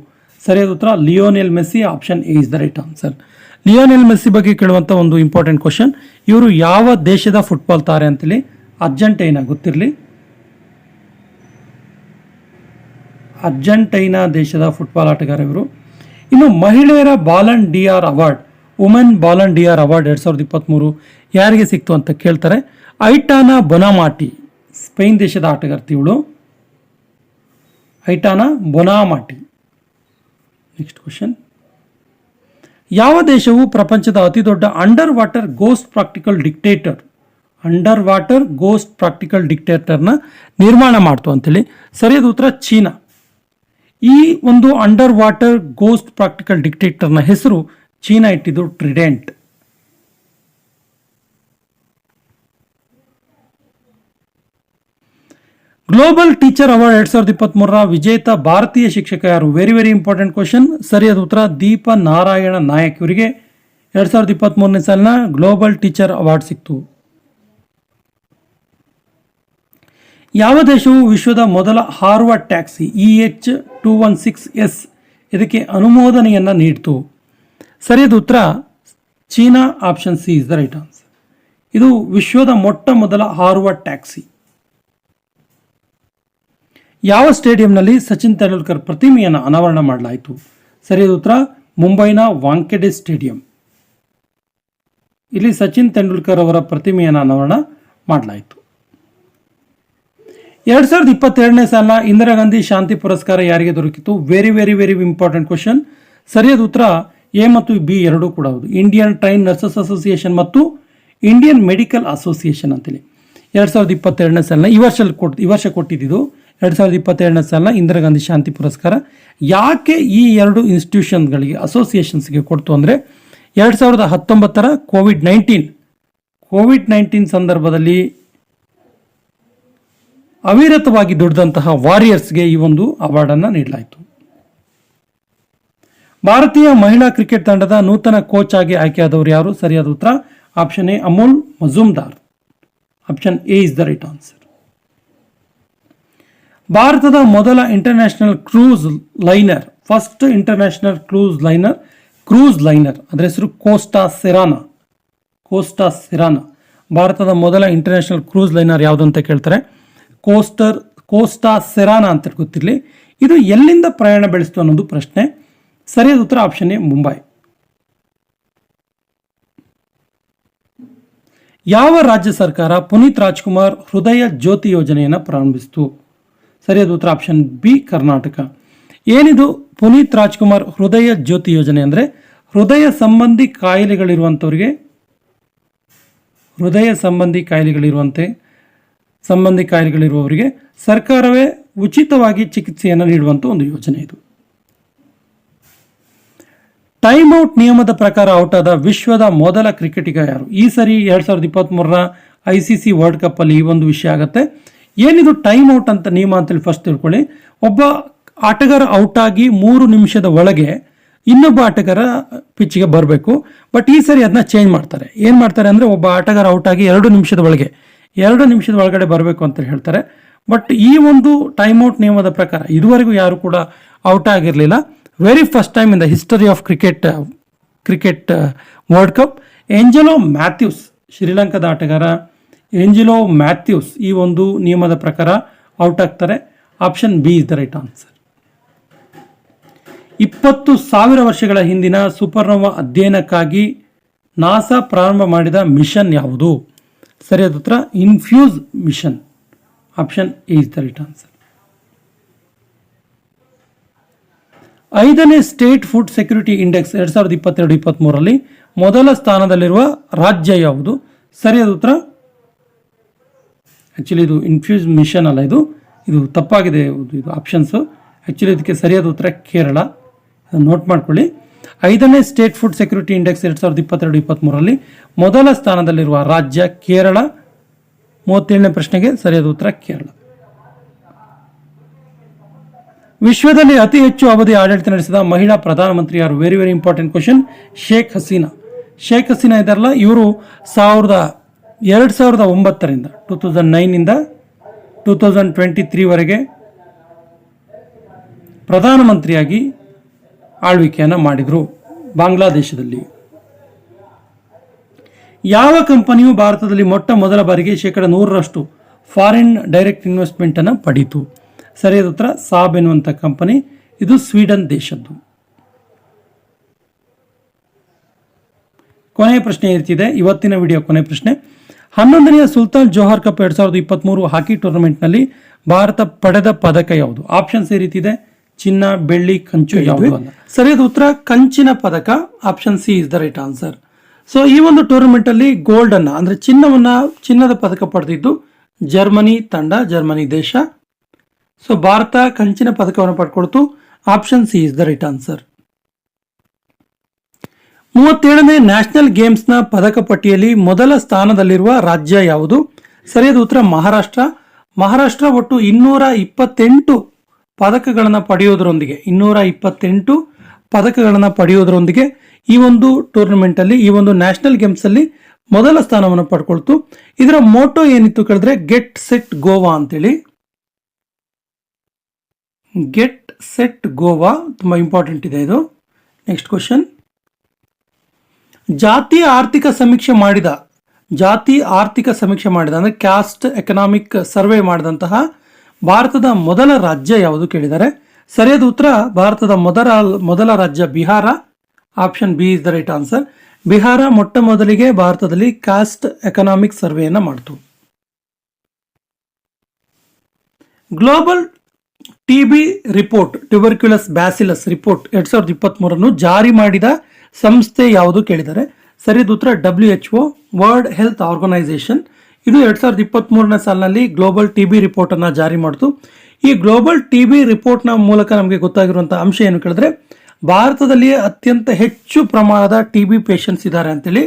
ಸರಿಯಾದ ಉತ್ತರ Lionel Messi. Option A is the right answer. Lionel Messi ಬಗ್ಗೆ ಕೇಳುವಂಥ ಒಂದು ಇಂಪಾರ್ಟೆಂಟ್ ಕ್ವಶನ್, ಇವರು ಯಾವ ದೇಶದ ಫುಟ್ಬಾಲ್ ತಾರೆ ಅಂತೇಳಿ? ಅರ್ಜೆಂಟೈನಾ, ಗೊತ್ತಿರಲಿ. ಅರ್ಜೆಂಟೈನಾ ದೇಶದ ಫುಟ್ಬಾಲ್ ಆಟಗಾರ ಇವರು. ಇನ್ನು ಮಹಿಳೆಯರ Ballon d'Or award, women Ballon d'Or award 2023 ಯಾರಿಗೆ ಸಿಕ್ತು ಅಂತ ಕೇಳ್ತಾರೆ? ಐಟಾನಾ ಬೊನಾಮಾಟಿ, ಸ್ಪೇನ್ ದೇಶದ ಆಟಗಾರ್ತಿ ಇವಳು. ಐಟಾನಾ ಬೊನಾಮಾಟಿ. ನೆಕ್ಸ್ಟ್ ಕ್ವಶನ್, ಯಾವ ದೇಶವು ಪ್ರಪಂಚದ ಅತಿ ದೊಡ್ಡ ಅಂಡರ್ ವಾಟರ್ ಗೋಸ್ಟ್ ಪ್ರಾಕ್ಟಿಕಲ್ ಡಿಕ್ಟೇಟರ್ನ ನಿರ್ಮಾಣ ಮಾಡ್ತು ಅಂತೇಳಿ? ಸರಿಯಾದ ಉತ್ತರ ಚೀನಾ. ಈ ಒಂದು ಅಂಡರ್ ವಾಟರ್ ಗೋಸ್ಟ್ ಪ್ರಾಕ್ಟಿಕಲ್ ಡಿಕ್ಟೇಟರ್ನ ಹೆಸರು ಚೀನಾ ಇಟ್ಟಿದ್ದು ಟ್ರಿಡೆಂಟ್. ಗ್ಲೋಬಲ್ ಟೀಚರ್ ಅವಾರ್ಡ್ 2023ರ ವಿಜೇತ ಭಾರತೀಯ ಶಿಕ್ಷಕ ಯಾರು? Very important question. ಸರಿಯಾದ ಉತ್ತರ ದೀಪ ನಾರಾಯಣ ನಾಯಕ್. ಇವರಿಗೆ 2023ನೇ ಸಾಲಿನ ಗ್ಲೋಬಲ್ ಟೀಚರ್ ಅವಾರ್ಡ್ ಸಿಕ್ತು. ಯಾವ ದೇಶವು ವಿಶ್ವದ ಮೊದಲ ಹಾರುವ ಟ್ಯಾಕ್ಸಿ EH216S ಇದಕ್ಕೆ ಅನುಮೋದನೆಯನ್ನ ನೀಡಿತು? ಸರಿಯಾದ ಉತ್ತರ China. Option C is the right answer. ಇದು ವಿಶ್ವದ ಮೊಟ್ಟ ಮೊದಲ ಹಾರುವ ಟ್ಯಾಕ್ಸಿ. ಯಾವ ಸ್ಟೇಡಿಯಂನಲ್ಲಿ ಸಚಿನ್ ತೆಂಡೂಲ್ಕರ್ ಪ್ರತಿಮೆಯನ್ನು ಅನಾವರಣ ಮಾಡಲಾಯಿತು? ಸರಿಯಾದ ಉತ್ತರ ಮುಂಬೈನ ವಾಂಖೆಡೆ ಸ್ಟೇಡಿಯಂ. ಇಲ್ಲಿ ಸಚಿನ್ ತೆಂಡೂಲ್ಕರ್ ಅವರ ಪ್ರತಿಮೆಯನ್ನು ಅನಾವರಣ ಮಾಡಲಾಯಿತು. 2022ನೇ ಸಾಲಿನ ಇಂದಿರಾ ಗಾಂಧಿ ಶಾಂತಿ ಪುರಸ್ಕಾರ ಯಾರಿಗೆ ದೊರಕಿತು? Very important question. ಸರಿಯಾದ ಉತ್ತರ ಎ ಮತ್ತು ಬಿ ಎರಡೂ ಕೂಡ ಹೌದು. ಇಂಡಿಯನ್ ಟ್ರೈನ್ ನರ್ಸಸ್ ಅಸೋಸಿಯೇಷನ್ ಮತ್ತು ಇಂಡಿಯನ್ ಮೆಡಿಕಲ್ ಅಸೋಸಿಯೇಷನ್ ಅಂತೇಳಿ 2022ನೇ ಸಾಲಿನ ಈ ವರ್ಷ ಕೊಟ್ಟಿದ್ದು 2022ನೇ ಸಾಲಿನ ಇಂದಿರಾ ಗಾಂಧಿ ಶಾಂತಿ ಪುರಸ್ಕಾರ. ಯಾಕೆ ಈ ಎರಡು ಇನ್ಸ್ಟಿಟ್ಯೂಷನ್ಗಳಿಗೆ ಅಸೋಸಿಯೇಷನ್ಸ್ಗೆ ಕೊಡ್ತು ಅಂದರೆ 2019ರ ಕೋವಿಡ್-19 ಸಂದರ್ಭದಲ್ಲಿ ಅವಿರತವಾಗಿ ದುಡಿದಂತಹ ವಾರಿಯರ್ಸ್ಗೆ ಈ ಒಂದು ಅವಾರ್ಡನ್ನು ನೀಡಲಾಯಿತು. ಭಾರತೀಯ ಮಹಿಳಾ ಕ್ರಿಕೆಟ್ ತಂಡದ ನೂತನ ಕೋಚ್ ಆಗಿ ಆಯ್ಕೆಯಾದವರು ಯಾರು? ಸರಿಯಾದ ಉತ್ತರ option A Amul Majumdar. Option A is the right answer. ಭಾರತದ ಮೊದಲ international first international cruise liner ಅದರ ಹೆಸರು ಕೋಸ್ಟಾ ಸೆರಾನಾ. ಭಾರತದ ಮೊದಲ ಇಂಟರ್ನ್ಯಾಷನಲ್ ಕ್ರೂಸ್ ಲೈನರ್ ಯಾವುದು ಅಂತ ಕೇಳ್ತಾರೆ. ಕೋಸ್ಟಾ ಸೆರಾನಾ ಅಂತ ಗೊತ್ತಿರಲಿ. ಇದು ಎಲ್ಲಿಂದ ಪ್ರಯಾಣ ಬೆಳೆಸಿತು ಅನ್ನೋದು ಪ್ರಶ್ನೆ. ಸರಿಯಾದ ಉತ್ತರ ಆಪ್ಷನ್ ಎ ಮುಂಬೈ. ಯಾವ ರಾಜ್ಯ ಸರ್ಕಾರ ಪುನೀತ್ ರಾಜ್ಕುಮಾರ್ ಹೃದಯ ಜ್ಯೋತಿ ಯೋಜನೆಯನ್ನು ಪ್ರಾರಂಭಿಸಿತು? ಸರಿಯಾದ ಉತ್ತರ ಆಪ್ಷನ್ ಬಿ ಕರ್ನಾಟಕ. ಏನಿದು ಪುನೀತ್ ರಾಜ್ಕುಮಾರ್ ಹೃದಯ ಜ್ಯೋತಿ ಯೋಜನೆ ಅಂದರೆ ಹೃದಯ ಸಂಬಂಧಿ ಕಾಯಿಲೆಗಳಿರುವವರಿಗೆ ಸರ್ಕಾರವೇ ಉಚಿತವಾಗಿ ಚಿಕಿತ್ಸೆಯನ್ನು ನೀಡುವಂಥ ಒಂದು ಯೋಜನೆ ಇದು. ಟೈಮ್ ಔಟ್ ನಿಯಮದ ಪ್ರಕಾರ ಔಟ್ ಆದ ವಿಶ್ವದ ಮೊದಲ ಕ್ರಿಕೆಟಿಗ ಯಾರು? ಈ ಸರಿ 2023ರ ICC ವರ್ಲ್ಡ್ ಕಪ್ ಅಲ್ಲಿ ಈ ಒಂದು ವಿಷಯ ಆಗುತ್ತೆ. ಏನಿದು ಟೈಮ್ ಔಟ್ ಅಂತ ನಿಯಮ ಅಂತೇಳಿ ಫಸ್ಟ್ ತಿಳ್ಕೊಳ್ಳಿ. ಒಬ್ಬ ಆಟಗಾರ ಔಟ್ ಆಗಿ 3 ನಿಮಿಷದ ಒಳಗೆ ಇನ್ನೊಬ್ಬ ಆಟಗಾರ ಪಿಚ್ಗೆ ಬರಬೇಕು. ಬಟ್ ಈ ಸರಿ ಅದನ್ನ ಚೇಂಜ್ ಮಾಡ್ತಾರೆ. ಏನು ಮಾಡ್ತಾರೆ ಅಂದರೆ ಒಬ್ಬ ಆಟಗಾರ ಔಟ್ ಆಗಿ 2 ನಿಮಿಷದ ಒಳಗಡೆ ಬರಬೇಕು ಅಂತ ಹೇಳ್ತಾರೆ. ಬಟ್ ಈ ಒಂದು ಟೈಮ್ ಔಟ್ ನಿಯಮದ ಪ್ರಕಾರ ಇದುವರೆಗೂ ಯಾರು ಕೂಡ ಔಟ್ ಆಗಿರಲಿಲ್ಲ. Very first time in the history of cricket world cup Angelo Mathews, ಶ್ರೀಲಂಕಾದ ಆಟಗಾರ ಏಂಜೆಲೋ ಮ್ಯಾಥ್ಯೂಸ್ ಈ ಒಂದು ನಿಯಮದ ಪ್ರಕಾರ ಔಟ್ ಆಗ್ತಾರೆ. Option B is the right answer. 20,000 ವರ್ಷಗಳ ಹಿಂದಿನ ಸೂಪರ್ನೋವಾ ಅಧ್ಯಯನಕ್ಕಾಗಿ ನಾಸಾ ಪ್ರಾರಂಭ ಮಾಡಿದ ಮಿಷನ್ ಯಾವುದು? ಸರಿಯಾದ ಉತ್ತರ infuse mission. Option A is the right answer. 5ನೇ ಸ್ಟೇಟ್ ಫುಡ್ ಸೆಕ್ಯೂರಿಟಿ ಇಂಡೆಕ್ಸ್ 2022-23ರಲ್ಲಿ ಮೊದಲ ಸ್ಥಾನದಲ್ಲಿರುವ ರಾಜ್ಯ ಯಾವುದು? ಸರಿಯಾದ ಉತ್ತರ ಆ್ಯಕ್ಚುಲಿ ಇದು ಇನ್ಫ್ಯೂಸ್ ಮಿಷನ್ ಅಲ್ಲ, ಇದು ತಪ್ಪಾಗಿದೆ. ಇದು ಆಪ್ಷನ್ಸು ಆ್ಯಕ್ಚುಲಿ ಇದಕ್ಕೆ ಸರಿಯಾದ ಉತ್ತರ ಕೇರಳ. ನೋಟ್ ಮಾಡ್ಕೊಳ್ಳಿ. 5ನೇ ಸ್ಟೇಟ್ ಫುಡ್ ಸೆಕ್ಯೂರಿಟಿ ಇಂಡೆಕ್ಸ್ 2022-23ರಲ್ಲಿ ಮೊದಲ ಸ್ಥಾನದಲ್ಲಿರುವ ರಾಜ್ಯ ಕೇರಳ. 37ನೇ ಪ್ರಶ್ನೆಗೆ ಸರಿಯಾದ ಉತ್ತರ ಕೇರಳ. ವಿಶ್ವದಲ್ಲಿ ಅತಿ ಹೆಚ್ಚು ಅವಧಿ ಆಡಳಿತ ನಡೆಸಿದ ಮಹಿಳಾ ಪ್ರಧಾನಮಂತ್ರಿ ಯಾರು? Very important question. Sheikh Hasina ಇದ್ದಾರಲ್ಲ, ಇವರು 2009ರಿಂದ 2009 2023ವರೆಗೆ ಪ್ರಧಾನಮಂತ್ರಿಯಾಗಿ ಆಳ್ವಿಕೆಯನ್ನು ಮಾಡಿದರು ಬಾಂಗ್ಲಾದೇಶದಲ್ಲಿ. ಯಾವ ಕಂಪನಿಯು ಭಾರತದಲ್ಲಿ ಮೊಟ್ಟ ಮೊದಲ ಬಾರಿಗೆ 100% ಫಾರಿನ್ ಡೈರೆಕ್ಟ್ ಇನ್ವೆಸ್ಟ್ಮೆಂಟ್ ಅನ್ನು ಪಡೀತು? ಸರಿಯಾದ ಉತ್ತರ ಸಾಬ್ ಎನ್ನುವಂಥ ಕಂಪನಿ. ಇದು ಸ್ವೀಡನ್ ದೇಶದ್ದು. ಕೊನೆಯ ಪ್ರಶ್ನೆ ಇರ್ತಿದೆ, ಇವತ್ತಿನ ವಿಡಿಯೋ ಕೊನೆಯ ಪ್ರಶ್ನೆ. 11ನೇ ಸುಲ್ತಾನ್ ಜೋಹರ್ ಕಪ್ 2023 ಹಾಕಿ ಟೂರ್ನಮೆಂಟ್ನಲ್ಲಿ ಭಾರತ ಪಡೆದ ಪದಕ ಯಾವುದು? ಆಪ್ಷನ್ಸ್ ಈ ರೀತಿ ಇದೆ: ಚಿನ್ನ, ಬೆಳ್ಳಿ, ಕಂಚು, ಯಾವುದು? ಸರಿಯಾದ ಉತ್ತರ ಕಂಚಿನ ಪದಕ. Option C is the right answer. So ಈ ಒಂದು ಟೂರ್ನಮೆಂಟ್ ಅಲ್ಲಿ ಗೋಲ್ಡ್ ಅನ್ನ ಅಂದ್ರೆ ಚಿನ್ನದ ಪದಕ ಪಡೆದಿದ್ದು ಜರ್ಮನಿ ದೇಶ. ಸೊ ಭಾರತ ಕಂಚಿನ ಪದಕವನ್ನು ಪಡ್ಕೊಳ್ತು. Option C is the right answer. 37ನೇ ನ್ಯಾಷನಲ್ ಗೇಮ್ಸ್ನ ಪದಕ ಪಟ್ಟಿಯಲ್ಲಿ ಮೊದಲ ಸ್ಥಾನದಲ್ಲಿರುವ ರಾಜ್ಯ ಯಾವುದು? ಸರಿಯಾದ ಉತ್ತರ ಮಹಾರಾಷ್ಟ್ರ. ಮಹಾರಾಷ್ಟ್ರ ಒಟ್ಟು 228 ಪದಕಗಳನ್ನು ಪಡೆಯೋದರೊಂದಿಗೆ 228 ಪದಕಗಳನ್ನು ಪಡೆಯೋದರೊಂದಿಗೆ ಈ ಒಂದು ಟೂರ್ನಮೆಂಟ್ ಅಲ್ಲಿ, ಈ ಒಂದು ನ್ಯಾಷನಲ್ ಗೇಮ್ಸ್ ಅಲ್ಲಿ ಮೊದಲ ಸ್ಥಾನವನ್ನು ಪಡ್ಕೊಳ್ತು. ಇದರ ಮೋಟೋ ಏನಿತ್ತು ಕೇಳಿದ್ರೆ ಗೆಟ್ ಸೆಟ್ ಗೋವಾ ಅಂತೇಳಿ. ಗೆಟ್ ಸೆಟ್ ಗೋವಾ ತುಂಬಾ ಇಂಪಾರ್ಟೆಂಟ್ ಇದೆ ಇದು. ನೆಕ್ಸ್ಟ್ ಕ್ವಶನ್, ಜಾತಿ ಆರ್ಥಿಕ ಸಮೀಕ್ಷೆ ಮಾಡಿದ ಅಂದ್ರೆ ಕ್ಯಾಸ್ಟ್ ಎಕನಾಮಿಕ್ ಸರ್ವೆ ಮಾಡಿದಂತಹ ಭಾರತದ ಮೊದಲ ರಾಜ್ಯ ಯಾವುದು ಕೇಳಿದ್ದಾರೆ. ಸರಿಯಾದ ಉತ್ತರ ಭಾರತದ ಮೊದಲ ರಾಜ್ಯ Bihar. Option B is the right answer. Bihar ಮೊಟ್ಟ ಮೊದಲಿಗೆ ಭಾರತದಲ್ಲಿ ಕಾಸ್ಟ್ ಎಕನಾಮಿಕ್ ಸರ್ವೆಯನ್ನು ಮಾಡಿತು. Global TB report, tuberculosis bacillus report 2023 ಜಾರಿ ಮಾಡಿದ ಸಂಸ್ಥೆ ಯಾವುದು ಕೇಳಿದ್ದಾರೆ. ಸರಿಯಾದ ಉತ್ತರ WHO, ವರ್ಲ್ಡ್ ಹೆಲ್ತ್ ಆರ್ಗನೈಸೇಷನ್. ಇದು 2023 ಸಾಲಿನಲ್ಲಿ ಗ್ಲೋಬಲ್ ಟಿಬಿ ರಿಪೋರ್ಟ್ ಅನ್ನ ಜಾರಿ ಮಾಡಿತು. ಈ ಗ್ಲೋಬಲ್ ಟಿಬಿ ರಿಪೋರ್ಟ್ನ ಮೂಲಕ ನಮಗೆ ಗೊತ್ತಾಗಿರುವಂತಹ ಅಂಶ ಏನು ಕೇಳಿದ್ರೆ, ಭಾರತದಲ್ಲಿಯೇ ಅತ್ಯಂತ ಹೆಚ್ಚು ಪ್ರಮಾಣದ ಟಿಬಿ ಪೇಷಂಟ್ಸ್ ಇದ್ದಾರೆ ಅಂತೇಳಿ.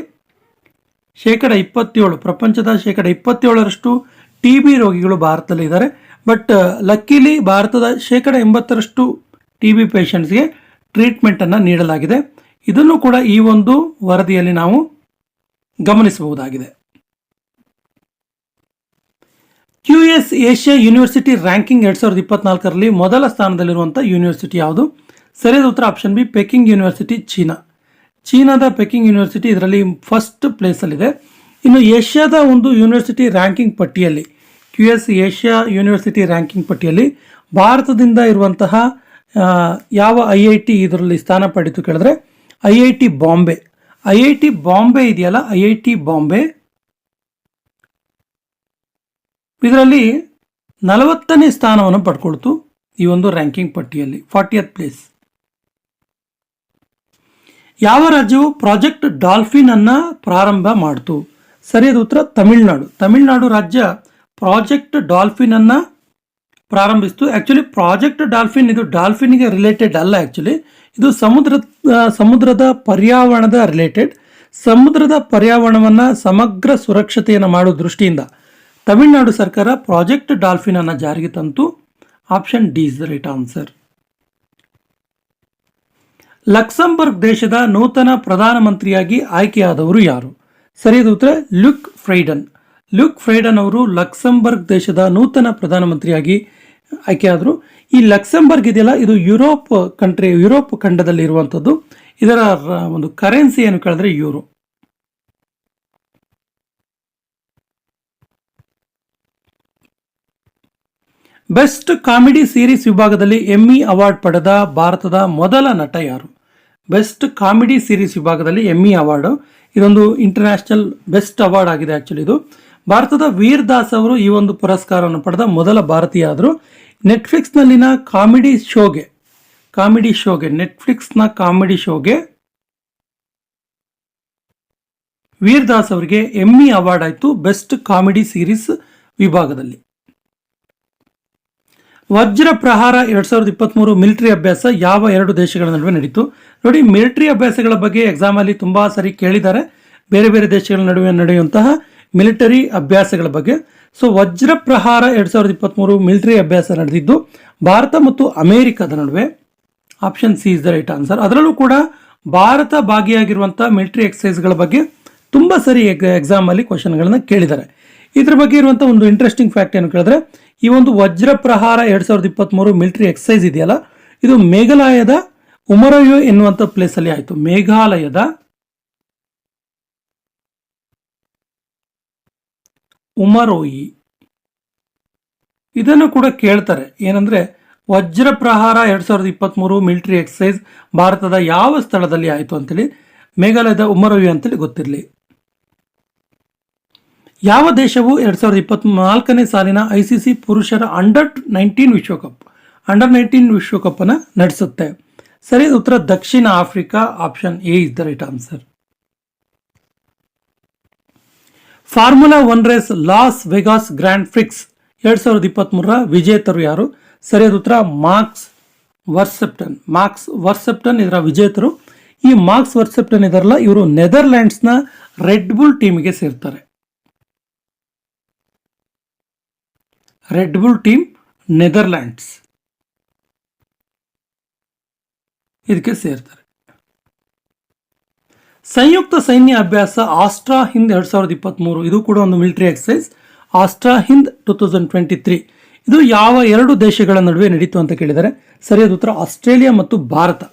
27%, ಪ್ರಪಂಚದ 27% ಟಿಬಿ ರೋಗಿಗಳು ಭಾರತದಲ್ಲಿ ಇದ್ದಾರೆ. ಬಟ್ ಲಕ್ಕಿಲಿ ಭಾರತದ 80% ಟಿಬಿ ಪೇಷಂಟ್ಸ್ಗೆ ಟ್ರೀಟ್ಮೆಂಟ್ ಅನ್ನು ನೀಡಲಾಗಿದೆ. ಇದನ್ನು ಕೂಡ ಈ ಒಂದು ವರದಿಯಲ್ಲಿ ನಾವು ಗಮನಿಸಬಹುದಾಗಿದೆ. QS ಏಷ್ಯಾ ಯೂನಿವರ್ಸಿಟಿ ರ್ಯಾಂಕಿಂಗ್ 2024ರಲ್ಲಿ ಮೊದಲ ಸ್ಥಾನದಲ್ಲಿರುವಂತಹ ಯೂನಿವರ್ಸಿಟಿ ಯಾವುದು. ಸರಿಯಾದ ಉತ್ತರ ಆಪ್ಷನ್ ಬಿ, ಪೆಕಿಂಗ್ ಯೂನಿವರ್ಸಿಟಿ, ಚೀನಾದ ಪೆಕಿಂಗ್ ಯೂನಿವರ್ಸಿಟಿ ಇದರಲ್ಲಿ ಫಸ್ಟ್ ಪ್ಲೇಸ್ ಅಲ್ಲಿದೆ. ಇನ್ನು ಏಷ್ಯಾದ ಒಂದು ಯೂನಿವರ್ಸಿಟಿ ರ್ಯಾಂಕಿಂಗ್ ಪಟ್ಟಿಯಲ್ಲಿ, QS ಏಷ್ಯಾ ಯೂನಿವರ್ಸಿಟಿ ರ್ಯಾಂಕಿಂಗ್ ಪಟ್ಟಿಯಲ್ಲಿ ಭಾರತದಿಂದ ಇರುವಂತಹ ಯಾವ IIT ಇದರಲ್ಲಿ ಸ್ಥಾನ ಪಡೆಯಿತು ಕೇಳಿದ್ರೆ IIT ಬಾಂಬೆ. IIT ಬಾಂಬೆ ಇದೆಯಲ್ಲ, IIT ಬಾಂಬೆ ಇದರಲ್ಲಿ 40ನೇ ಸ್ಥಾನವನ್ನು ಪಡ್ಕೊಳ್ತು ಈ ಒಂದು ರ್ಯಾಂಕಿಂಗ್ ಪಟ್ಟಿಯಲ್ಲಿ, 40th ಪ್ಲೇಸ್. ಯಾವ ರಾಜ್ಯವು ಪ್ರಾಜೆಕ್ಟ್ ಡಾಲ್ಫಿನ್ ಅನ್ನ ಪ್ರಾರಂಭ ಮಾಡಿತು. ಸರಿಯಾದ ಉತ್ತರ ತಮಿಳುನಾಡು ರಾಜ್ಯ ಪ್ರಾಜೆಕ್ಟ್ ಡಾಲ್ಫಿನ್ ಅನ್ನ ಪ್ರಾರಂಭಿಸಿತು. ಆಕ್ಚುಲಿ ಪ್ರಾಜೆಕ್ಟ್ ಡಾಲ್ಫಿನ್ ಇದು ಡಾಲ್ಫಿನ್ಗೆ ರಿಲೇಟೆಡ್ ಅಲ್ಲ. ಆಕ್ಚುಲಿ ಇದು ಸಮುದ್ರದ ಪರ್ಯಾವರಣದ ರಿಲೇಟೆಡ್. ಸಮುದ್ರದ ಪರ್ಯಾವರಣವನ್ನ ಸಮಗ್ರ ಸುರಕ್ಷತೆಯನ್ನು ಮಾಡುವ ದೃಷ್ಟಿಯಿಂದ ತಮಿಳುನಾಡು ಸರ್ಕಾರ ಪ್ರಾಜೆಕ್ಟ್ ಡಾಲ್ಫಿನ್ ಅನ್ನ ಜಾರಿಗೆ ತಂತು. Option D is the right answer. Luxembourg ದೇಶದ ನೂತನ ಪ್ರಧಾನಮಂತ್ರಿಯಾಗಿ ಆಯ್ಕೆಯಾದವರು ಯಾರು. ಸರಿಯಾದ ಉತ್ತರ ಲ್ಯೂಕ್ ಫ್ರೈಡನ್ ಅವರು ಲಕ್ಸಂಬರ್ಗ್ ದೇಶದ ನೂತನ ಪ್ರಧಾನಮಂತ್ರಿಯಾಗಿ ಆಯ್ಕೆಯಾದರು. ಈ ಲಕ್ಸಂಬರ್ಗ್ ಇದೆಯಲ್ಲ, ಇದು ಯುರೋಪ್ ಖಂಡದಲ್ಲಿ ಇರುವಂಥದ್ದು. ಇದರ ಒಂದು ಕರೆನ್ಸಿ ಏನು ಕೇಳಿದ್ರೆ ಯೂರೋ. ಬೆಸ್ಟ್ ಕಾಮಿಡಿ ಸೀರೀಸ್ ವಿಭಾಗದಲ್ಲಿ ಎಮ್ಮಿ ಅವಾರ್ಡ್ ಪಡೆದ ಭಾರತದ ಮೊದಲ ನಟ ಯಾರು. ಬೆಸ್ಟ್ ಕಾಮಿಡಿ ಸೀರೀಸ್ ವಿಭಾಗದಲ್ಲಿ ಎಮ್ಮಿ ಅವಾರ್ಡ್, ಇದೊಂದು ಇಂಟರ್ನ್ಯಾಷನಲ್ ಬೆಸ್ಟ್ ಅವಾರ್ಡ್ ಆಗಿದೆ. ಆಕ್ಚುಲಿ ಇದು ಭಾರತದ ವೀರ್ ದಾಸ್ ಅವರು ಈ ಒಂದು ಪುರಸ್ಕಾರವನ್ನು ಪಡೆದ ಮೊದಲ ಭಾರತೀಯ ಆದರು. ನೆಟ್ಫ್ಲಿಕ್ಸ್ನಲ್ಲಿನ ಕಾಮಿಡಿ ಶೋಗೆ ವೀರ್ ದಾಸ್ ಅವರಿಗೆ ಎಮ್ಮಿ ಅವಾರ್ಡ್ ಆಯಿತು ಬೆಸ್ಟ್ ಕಾಮಿಡಿ ಸೀರೀಸ್ ವಿಭಾಗದಲ್ಲಿ. ವಜ್ರ ಪ್ರಹಾರ 2023 ಮಿಲಿಟರಿ ಅಭ್ಯಾಸ ಯಾವ ಎರಡು ದೇಶಗಳ ನಡುವೆ ನಡೀತು. ನೋಡಿ, ಮಿಲಿಟರಿ ಅಭ್ಯಾಸಗಳ ಬಗ್ಗೆ ಎಕ್ಸಾಮ್ ಅಲ್ಲಿ ತುಂಬಾ ಸರಿ ಕೇಳಿದ್ದಾರೆ, ಬೇರೆ ಬೇರೆ ದೇಶಗಳ ನಡುವೆ ನಡೆಯುವಂತಹ ಮಿಲಿಟರಿ ಅಭ್ಯಾಸಗಳ ಬಗ್ಗೆ. ಸೊ ವಜ್ರ ಪ್ರಹಾರ 2023 ಮಿಲಿಟರಿ ಅಭ್ಯಾಸ ನಡೆದಿದ್ದು ಭಾರತ ಮತ್ತು ಅಮೆರಿಕದ ನಡುವೆ. Option C is the right answer. ಅದರಲ್ಲೂ ಕೂಡ ಭಾರತ ಭಾಗಿಯಾಗಿರುವಂತಹ ಮಿಲಿಟರಿ ಎಕ್ಸಸೈಸ್ಗಳ ಬಗ್ಗೆ ತುಂಬಾ ಸರಿ ಎಕ್ಸಾಮ್ ಅಲ್ಲಿ ಕ್ವಶನ್ಗಳನ್ನ ಕೇಳಿದ್ದಾರೆ. ಇದ್ರ ಬಗ್ಗೆ ಇರುವಂತಹ ಒಂದು ಇಂಟ್ರೆಸ್ಟಿಂಗ್ ಫ್ಯಾಕ್ಟ್ ಏನು ಕೇಳಿದ್ರೆ, ಈ ಒಂದು ವಜ್ರ ಪ್ರಹಾರ 2023 ಮಿಲಿಟರಿ ಎಕ್ಸಸೈಸ್ ಇದೆಯಲ್ಲ, ಇದು ಮೇಘಾಲಯದ ಉಮರೊಯಿ ಎನ್ನುವಂತ ಪ್ಲೇಸ್ ಅಲ್ಲಿ ಆಯಿತು. ಮೇಘಾಲಯದ ಉಮರೊಯಿ. ಇದನ್ನು ಕೂಡ ಕೇಳ್ತಾರೆ, ಏನಂದ್ರೆ ವಜ್ರ ಪ್ರಹಾರ 2023 ಮಿಲಿಟರಿ ಎಕ್ಸಸೈಸ್ ಭಾರತದ ಯಾವ ಸ್ಥಳದಲ್ಲಿ ಆಯಿತು ಅಂತೇಳಿ. ಮೇಘಾಲಯದ ಉಮರೊಯಿ ಅಂತೇಳಿ ಗೊತ್ತಿರಲಿ. ಯಾವ ದೇಶವು 2024ನೇ ಸಾಲಿನ ICC ಪುರುಷರ ಅಂಡರ್ 19 ವಿಶ್ವಕಪ್ ಅನ್ನು ನಡೆಸುತ್ತೆ. ಸರಿಯಾದ ಉತ್ತರ ದಕ್ಷಿಣ Africa. Option A is the right answer. Formula 1 race Las Vegas grand prix 2023 ವಿಜೇತರು ಯಾರು. ಸರಿಯಾದ ಉತ್ತರ ಮಾರ್ಕ್ಸ್ ವರ್ಸೆಪ್ಟನ್ ಇದರ ವಿಜೇತರು. ಈ ಮಾರ್ಕ್ಸ್ ವರ್ಸೆಪ್ಟನ್ ಇದರಲ್ಲ, ಇವರು ನೆದರ್ಲ್ಯಾಂಡ್ಸ್ನ ರೆಡ್ ಬುಲ್ ಟೀಮಿಗೆ ಸೇರ್ತಾರೆ. ರೆಡ್ ಬುಲ್ ಟೀಮ್ ನೆದರ್ಲ್ಯಾಂಡ್ಸ್ ಇದಕ್ಕೆ ಸೇರ್ತಾರೆ. ಸಂಯುಕ್ತ ಸೈನ್ಯ ಅಭ್ಯಾಸ ಆಸ್ಟ್ರಾ ಹಿಂದ್ 2023 ಇದು ಕೂಡ ಒಂದು ಮಿಲಿಟರಿ ಎಕ್ಸರ್ಸೈಸ್. ಆಸ್ಟ್ರಾ ಹಿಂದ್ 2023 ಇದು ಯಾವ ಎರಡು ದೇಶಗಳ ನಡುವೆ ನಡೀತು ಅಂತ ಕೇಳಿದರೆ ಸರಿಯಾದ ಉತ್ತರ ಆಸ್ಟ್ರೇಲಿಯಾ ಮತ್ತು ಭಾರತ.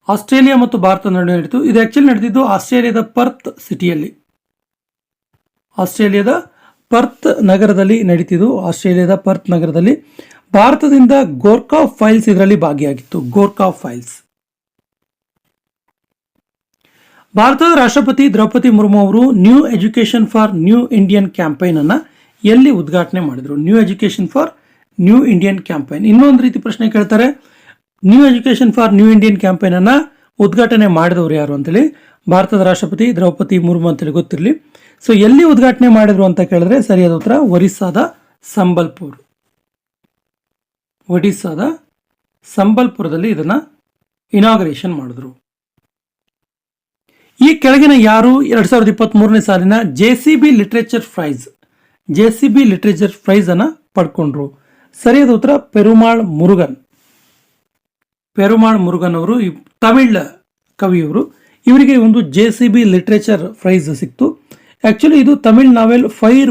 ಆಸ್ಟ್ರೇಲಿಯಾ ಮತ್ತು ಭಾರತ ನಡುವೆ ನಡೀತು. ಇದು ಆಕ್ಚುಲಿ ನಡೆದಿದ್ದು ಆಸ್ಟ್ರೇಲಿಯಾದ ಪರ್ತ್ ಸಿಟಿಯಲ್ಲಿ, ಆಸ್ಟ್ರೇಲಿಯಾದ ಪರ್ತ್ ನಗರದಲ್ಲಿ ನಡೀತಿದ್ದು. ಆಸ್ಟ್ರೇಲಿಯಾದ ಪರ್ತ್ ನಗರದಲ್ಲಿ ಭಾರತದಿಂದ ಗೋರ್ಖಾ ಫೈಲ್ಸ್ ಇದರಲ್ಲಿ ಭಾಗಿಯಾಗಿತ್ತು. ಗೋರ್ಖಾ ಫೈಲ್ಸ್. ಭಾರತದ ರಾಷ್ಟ್ರಪತಿ ದ್ರೌಪದಿ ಮುರ್ಮು ಅವರು new education for new Indian campaign ಅನ್ನ ಎಲ್ಲಿ ಉದ್ಘಾಟನೆ ಮಾಡಿದ್ರು? New education for new Indian campaign. ಇನ್ನೊಂದು ರೀತಿ ಪ್ರಶ್ನೆ ಕೇಳ್ತಾರೆ, new education for new Indian campaign ಅನ್ನ ಉದ್ಘಾಟನೆ ಮಾಡಿದವರು ಯಾರು ಅಂತೇಳಿ ಭಾರತದ ರಾಷ್ಟ್ರಪತಿ ದ್ರೌಪದಿ ಮುರ್ಮು ಅಂತೇಳಿ ಗೊತ್ತಿರಲಿ. ಸೊ ಎಲ್ಲಿ ಉದ್ಘಾಟನೆ ಮಾಡಿದ್ರು ಅಂತ ಕೇಳಿದ್ರೆ ಸರಿಯಾದ ಉತ್ತರ ಒರಿಸ್ಸಾದ ಸಂಬಲ್ಪುರ್. ಒಡಿಸ್ಸಾದ ಸಂಬಲ್ಪುರದಲ್ಲಿ ಇದನ್ನ ಇನಾಗ್ರೇಷನ್ ಮಾಡಿದ್ರು. ಈ ಕೆಳಗಿನ ಯಾರು 2023ನೇ ಸಾಲಿನ JCB ಲಿಟರೇಚರ್ ಪ್ರೈಸ್ ಅನ್ನ ಪಡ್ಕೊಂಡ್ರು? ಸರಿಯಾದ ಉತ್ತರ ಪೆರುಮಾಳ್ ಮುರುಗನ್. ಪೆರುಮಾಳ್ ಮುರುಗನ್ ಅವರು ತಮಿಳ್ ಕವಿಯವರು. ಇವರಿಗೆ ಒಂದು JCB ಲಿಟರೇಚರ್ ಪ್ರೈಸ್ ಸಿಕ್ತು. ಆಕ್ಚುಲಿ ಇದು ತಮಿಳ್ ನಾವೆಲ್ ಫೈರ್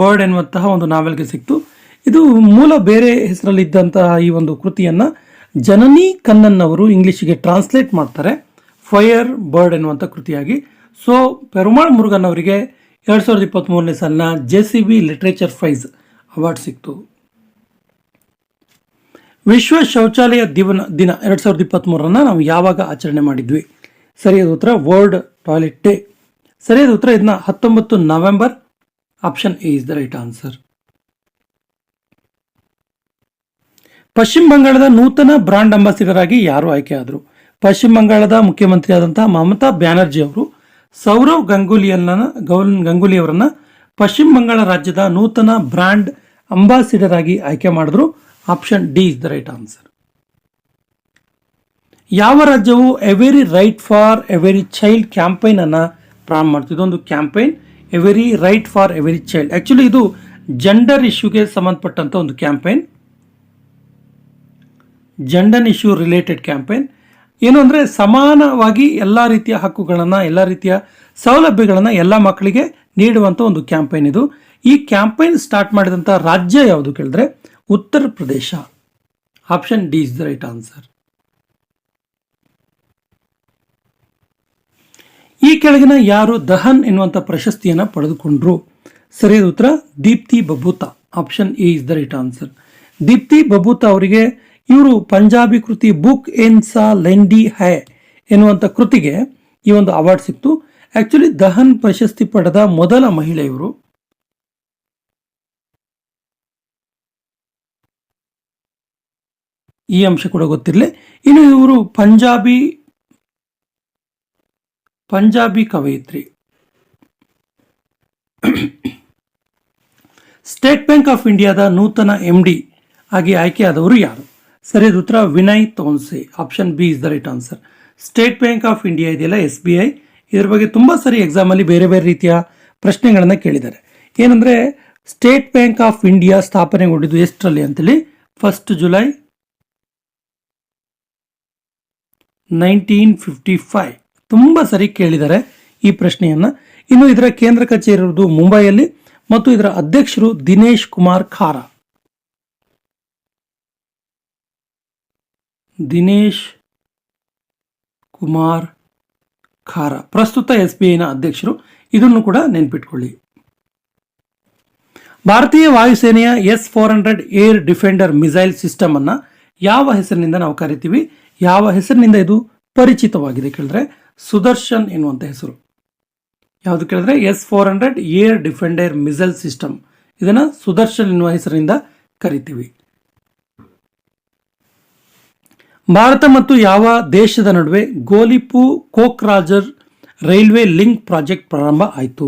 ಬರ್ಡ್ ಎನ್ನುವಂತಹ ಒಂದು ನಾವೆಲ್ಗೆ ಸಿಕ್ತು. ಇದು ಮೂಲ ಬೇರೆ ಹೆಸರಲ್ಲಿ ಇದ್ದಂತಹ ಈ ಒಂದು ಕೃತಿಯನ್ನ ಜನನಿ ಕಣ್ಣನ್ ಅವರು ಇಂಗ್ಲಿಷ್ಗೆ ಟ್ರಾನ್ಸ್ಲೇಟ್ ಮಾಡ್ತಾರೆ ಫೈರ್ ಬರ್ಡ್ ಎನ್ನುವಂಥ ಕೃತಿಯಾಗಿ. ಸೊ ಪೆರುಮಾಳ್ ಮುರುಗನ್ ಅವರಿಗೆ 2023ನೇ ಸಾಲಿನ JCB ಲಿಟರೇಚರ್ ಪ್ರೈಸ್ ಅವಾರ್ಡ್ ಸಿಕ್ತು. ವಿಶ್ವ ಶೌಚಾಲಯ ದಿನ 2023 ನಾವು ಯಾವಾಗ ಆಚರಣೆ ಮಾಡಿದ್ವಿ? ಸರಿಯಾದ ಉತ್ತರ ವರ್ಲ್ಡ್ ಟಾಯ್ಲೆಟ್ ಡೇ. ಸರಿಯಾದ ಉತ್ತರ ಇದನ್ನ 19 November. Option A is the right answer. ಪಶ್ಚಿಮ ಬಂಗಾಳದ ನೂತನ ಬ್ರಾಂಡ್ ಅಂಬಾಸಿಡರ್ ಆಗಿ ಯಾರು ಆಯ್ಕೆ ಆದರು? ಪಶ್ಚಿಮ ಬಂಗಾಳದ ಮುಖ್ಯಮಂತ್ರಿ ಆದಂತಹ ಮಮತಾ ಬ್ಯಾನರ್ಜಿ ಅವರು ಸೌರವ್ ಗಂಗೂಲಿ ಅವರನ್ನ ಪಶ್ಚಿಮ ಬಂಗಾಳ ರಾಜ್ಯದ ನೂತನ ಬ್ರಾಂಡ್ ಅಂಬಾಸಿಡರ್ ಆಗಿ ಆಯ್ಕೆ ಮಾಡಿದ್ರು. Option D is the right answer. ಯಾವ ರಾಜ್ಯವು every right for every child campaign ಅನ್ನ ಪ್ರಾರಂಭ ಮಾಡ್ತಿದ್ದು? ಇದೊಂದು campaign every right for every child. Actually ಇದು ಜೆಂಡರ್ ಇಶ್ಯೂಗೆ ಸಂಬಂಧಪಟ್ಟಂತ ಒಂದು campaign, gender issue related campaign. ಏನು ಅಂದರೆ ಸಮಾನವಾಗಿ ಎಲ್ಲ ರೀತಿಯ ಹಕ್ಕುಗಳನ್ನು, ಎಲ್ಲ ರೀತಿಯ ಸೌಲಭ್ಯಗಳನ್ನು ಎಲ್ಲ ಮಕ್ಕಳಿಗೆ ನೀಡುವಂಥ ಒಂದು ಕ್ಯಾಂಪೈನ್ ಇದು. ಈ ಕ್ಯಾಂಪೈನ್ ಸ್ಟಾರ್ಟ್ ಮಾಡಿದಂಥ ರಾಜ್ಯ ಯಾವುದು ಕೇಳಿದ್ರೆ Uttar Pradesh. Option D is the right answer. ಈ ಕೆಳಗಿನ ಯಾರು ದಹನ್ ಎನ್ನುವಂಥ ಪ್ರಶಸ್ತಿಯನ್ನು ಪಡೆದುಕೊಂಡ್ರು? ಸರಿಯಾದ ಉತ್ತರ Deepti Babuta. Option A is the right answer. Deepti Babuta ಅವರಿಗೆ ಇವರು ಪಂಜಾಬಿ ಕೃತಿ ಬುಕ್ ಎನ್ ಸಾ ಲೆಂಡಿ ಹೈ ಎನ್ನುವಂಥ ಕೃತಿಗೆ ಈ ಒಂದು ಅವಾರ್ಡ್ ಸಿಕ್ತು. ಆಕ್ಚುಲಿ ದಹನ್ ಪ್ರಶಸ್ತಿ ಪಡೆದ ಮೊದಲ ಮಹಿಳೆ ಇವರು. ಈ ಅಂಶ ಕೂಡ ಗೊತ್ತಿರಲಿ. ಇನ್ನು ಇವರು ಪಂಜಾಬಿ ಕವಯಿತ್ರಿ. ಸ್ಟೇಟ್ ಬ್ಯಾಂಕ್ ಆಫ್ ಇಂಡಿಯಾದ ನೂತನ MD ಆಗಿ ಆಯ್ಕೆಯಾದವರು ಯಾರು? ಸರಿಯಾದ ಉತ್ತರ Vinay Thonse. Option B is the right answer. State bank of India ಇದೆಯಲ್ಲ, SBI, ಇದರ ಬಗ್ಗೆ ತುಂಬ ಸರಿ ಎಕ್ಸಾಮಲ್ಲಿ ಬೇರೆ ಬೇರೆ ರೀತಿಯ ಪ್ರಶ್ನೆಗಳನ್ನು ಕೇಳಿದ್ದಾರೆ. ಏನಂದರೆ ಸ್ಟೇಟ್ ಬ್ಯಾಂಕ್ ಆಫ್ ಇಂಡಿಯಾ ಸ್ಥಾಪನೆಗೊಂಡಿದ್ದು ಎಷ್ಟರಲ್ಲಿ ಅಂತೇಳಿ? 1 ಜುಲೈ 1955. ತುಂಬ ಸರಿ ಕೇಳಿದ್ದಾರೆ ಈ ಪ್ರಶ್ನೆಯನ್ನು. ಇನ್ನು ಇದರ ಕೇಂದ್ರ ಕಚೇರಿ ಇರುವುದು ಮುಂಬೈಯಲ್ಲಿ ಮತ್ತು ಇದರ ಅಧ್ಯಕ್ಷರು ದಿನೇಶ್ ಕುಮಾರ್ ಖಾರಾ. ದಿನೇಶ್ ಕುಮಾರ್ ಖಾರಾ ಪ್ರಸ್ತುತ SBIನ ಅಧ್ಯಕ್ಷರು. ಇದನ್ನು ಕೂಡ ನೆನ್ಪಿಟ್ಕೊಳ್ಳಿ. ಭಾರತೀಯ ವಾಯುಸೇನೆಯ S-400 air defender missile system ಅನ್ನ ಯಾವ ಹೆಸರಿನಿಂದ ನಾವು ಕರಿತೀವಿ? ಯಾವ ಹೆಸರಿನಿಂದ ಇದು ಪರಿಚಿತವಾಗಿದೆ ಕೇಳಿದ್ರೆ ಸುದರ್ಶನ್ ಎನ್ನುವಂಥ ಹೆಸರು. ಯಾವುದು ಕೇಳಿದ್ರೆ S-400 air defender missile system, ಇದನ್ನ ಸುದರ್ಶನ್ ಎನ್ನುವ ಹೆಸರಿನಿಂದ ಕರಿತೀವಿ. ಭಾರತ ಮತ್ತು ಯಾವ ದೇಶದ ನಡುವೆ ಗೋಲಿಪು ಕೋಕ್ರಾಜರ್ ರೈಲ್ವೆ ಲಿಂಕ್ ಪ್ರಾಜೆಕ್ಟ್ ಪ್ರಾರಂಭ ಆಯಿತು?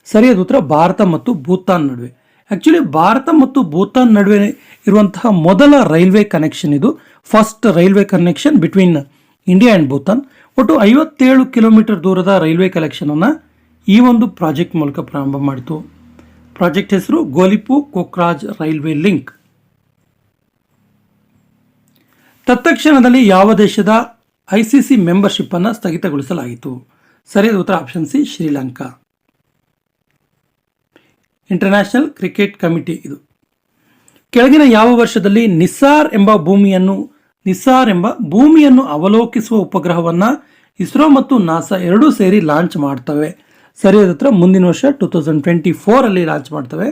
ಸರಿಯಾದ ಉತ್ತರ ಭಾರತ ಮತ್ತು ಭೂತಾನ್ ನಡುವೆ. ಆಕ್ಚುಲಿ ಭಾರತ ಮತ್ತು ಭೂತಾನ್ ನಡುವೆ ಇರುವಂತಹ ಮೊದಲ ರೈಲ್ವೆ ಕನೆಕ್ಷನ್ ಇದು. First railway connection between India and Bhutan. ಒಟ್ಟು 57 ಕಿಲೋಮೀಟರ್ ದೂರದ ರೈಲ್ವೆ ಕನೆಕ್ಷನ್ ಅನ್ನು ಈ ಒಂದು ಪ್ರಾಜೆಕ್ಟ್ ಮೂಲಕ ಪ್ರಾರಂಭ ಮಾಡಿತು. ಪ್ರಾಜೆಕ್ಟ್ ಹೆಸರು ಗೋಲಿಪು ಕೊಕ್ರಾಜ್ ರೈಲ್ವೆ ಲಿಂಕ್. ತತ್ಕ್ಷಣದಲ್ಲಿ ಯಾವ ದೇಶದ ಐಸಿಸಿ ಮೆಂಬರ್ಶಿಪ್ ಅನ್ನು ಸ್ಥಗಿತಗೊಳಿಸಲಾಯಿತು? ಸರಿಯಾದ ಉತ್ತರ option C, Sri Lanka. International cricket committee ಇದು. ಕೆಳಗಿನ ಯಾವ ವರ್ಷದಲ್ಲಿ ನಿಸಾರ್ ಎಂಬ ಭೂಮಿಯನ್ನು ಅವಲೋಕಿಸುವ ಉಪಗ್ರಹವನ್ನು ಇಸ್ರೋ ಮತ್ತು ನಾಸಾ ಎರಡೂ ಸೇರಿ ಲಾಂಚ್ ಮಾಡ್ತವೆ? ಸರಿಯಾದ ಉತ್ತರ ಮುಂದಿನ ವರ್ಷ 2024 ಅಲ್ಲಿ ಲಾಂಚ್ ಮಾಡ್ತವೆ.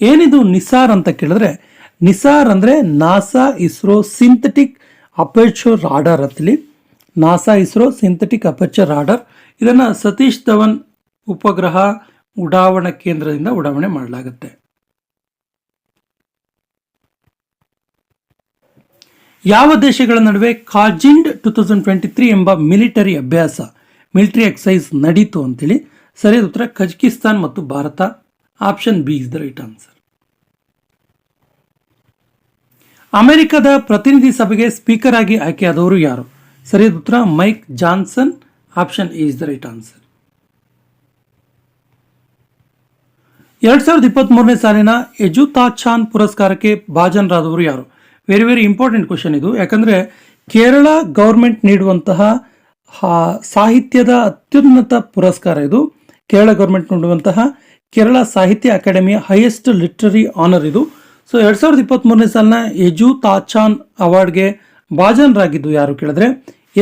ಏನಿದು ನಿಸಾರ್ ಅಂತ ಕೇಳಿದ್ರೆ, ನಿಸಾರ್ ಅಂದರೆ NASA ISRO synthetic aperture radar ಅಂತೇಳಿ. NASA ISRO synthetic aperture radar ಇದನ್ನು ಸತೀಶ್ ಧವನ್ ಉಪಗ್ರಹ ಉಡಾವಣಾ ಕೇಂದ್ರದಿಂದ ಉಡಾವಣೆ ಮಾಡಲಾಗುತ್ತೆ. ಯಾವ ದೇಶಗಳ ನಡುವೆ ಕಾಜಿಂಡ್ 2023 ಎಂಬ ಮಿಲಿಟರಿ ಎಕ್ಸೈಸ್ ನಡೀತು ಅಂತೇಳಿ? ಸರಿಯಾದ ಉತ್ತರ ಕಜಕಿಸ್ತಾನ್ ಮತ್ತು Bharat. Option B is the right answer. ಅಮೆರಿಕದ ಪ್ರತಿನಿಧಿ ಸಭೆಗೆ ಸ್ಪೀಕರ್ ಆಗಿ ಆಯ್ಕೆಯಾದವರು ಯಾರು? ಸರಿಯಾದ ಉತ್ತರ Mike Johnson. Option A is the right answer. 2023ನೇ ಸಾಲಿನ ಎಜುತಾಚಾನ್ ಪುರಸ್ಕಾರಕ್ಕೆ ಭಾಜನರಾದವರು ಯಾರು? ವೆರಿ ವೆರಿ ಇಂಪಾರ್ಟೆಂಟ್ ಕ್ವಶನ್ ಇದು. ಯಾಕಂದರೆ ಕೇರಳ ಗೌರ್ಮೆಂಟ್ ನೀಡುವಂತಹ ಸಾಹಿತ್ಯದ ಅತ್ಯುನ್ನತ ಪುರಸ್ಕಾರ ಇದು. ಕೇರಳ ಗೌರ್ಮೆಂಟ್ ನೀಡುವಂತಹ ಕೇರಳ ಸಾಹಿತ್ಯ ಅಕಾಡೆಮಿಯ ಹೈಯೆಸ್ಟ್ ಲಿಟ್ರರಿ ಆನರ್ ಇದು. ಸೊ 2023ನೇ ಸಾಲಿನ ಎಜುತಾಚಾನ್ ಅವಾರ್ಡ್ಗೆ ಭಾಜನರಾಗಿದ್ದು ಯಾರು ಕೇಳಿದ್ರೆ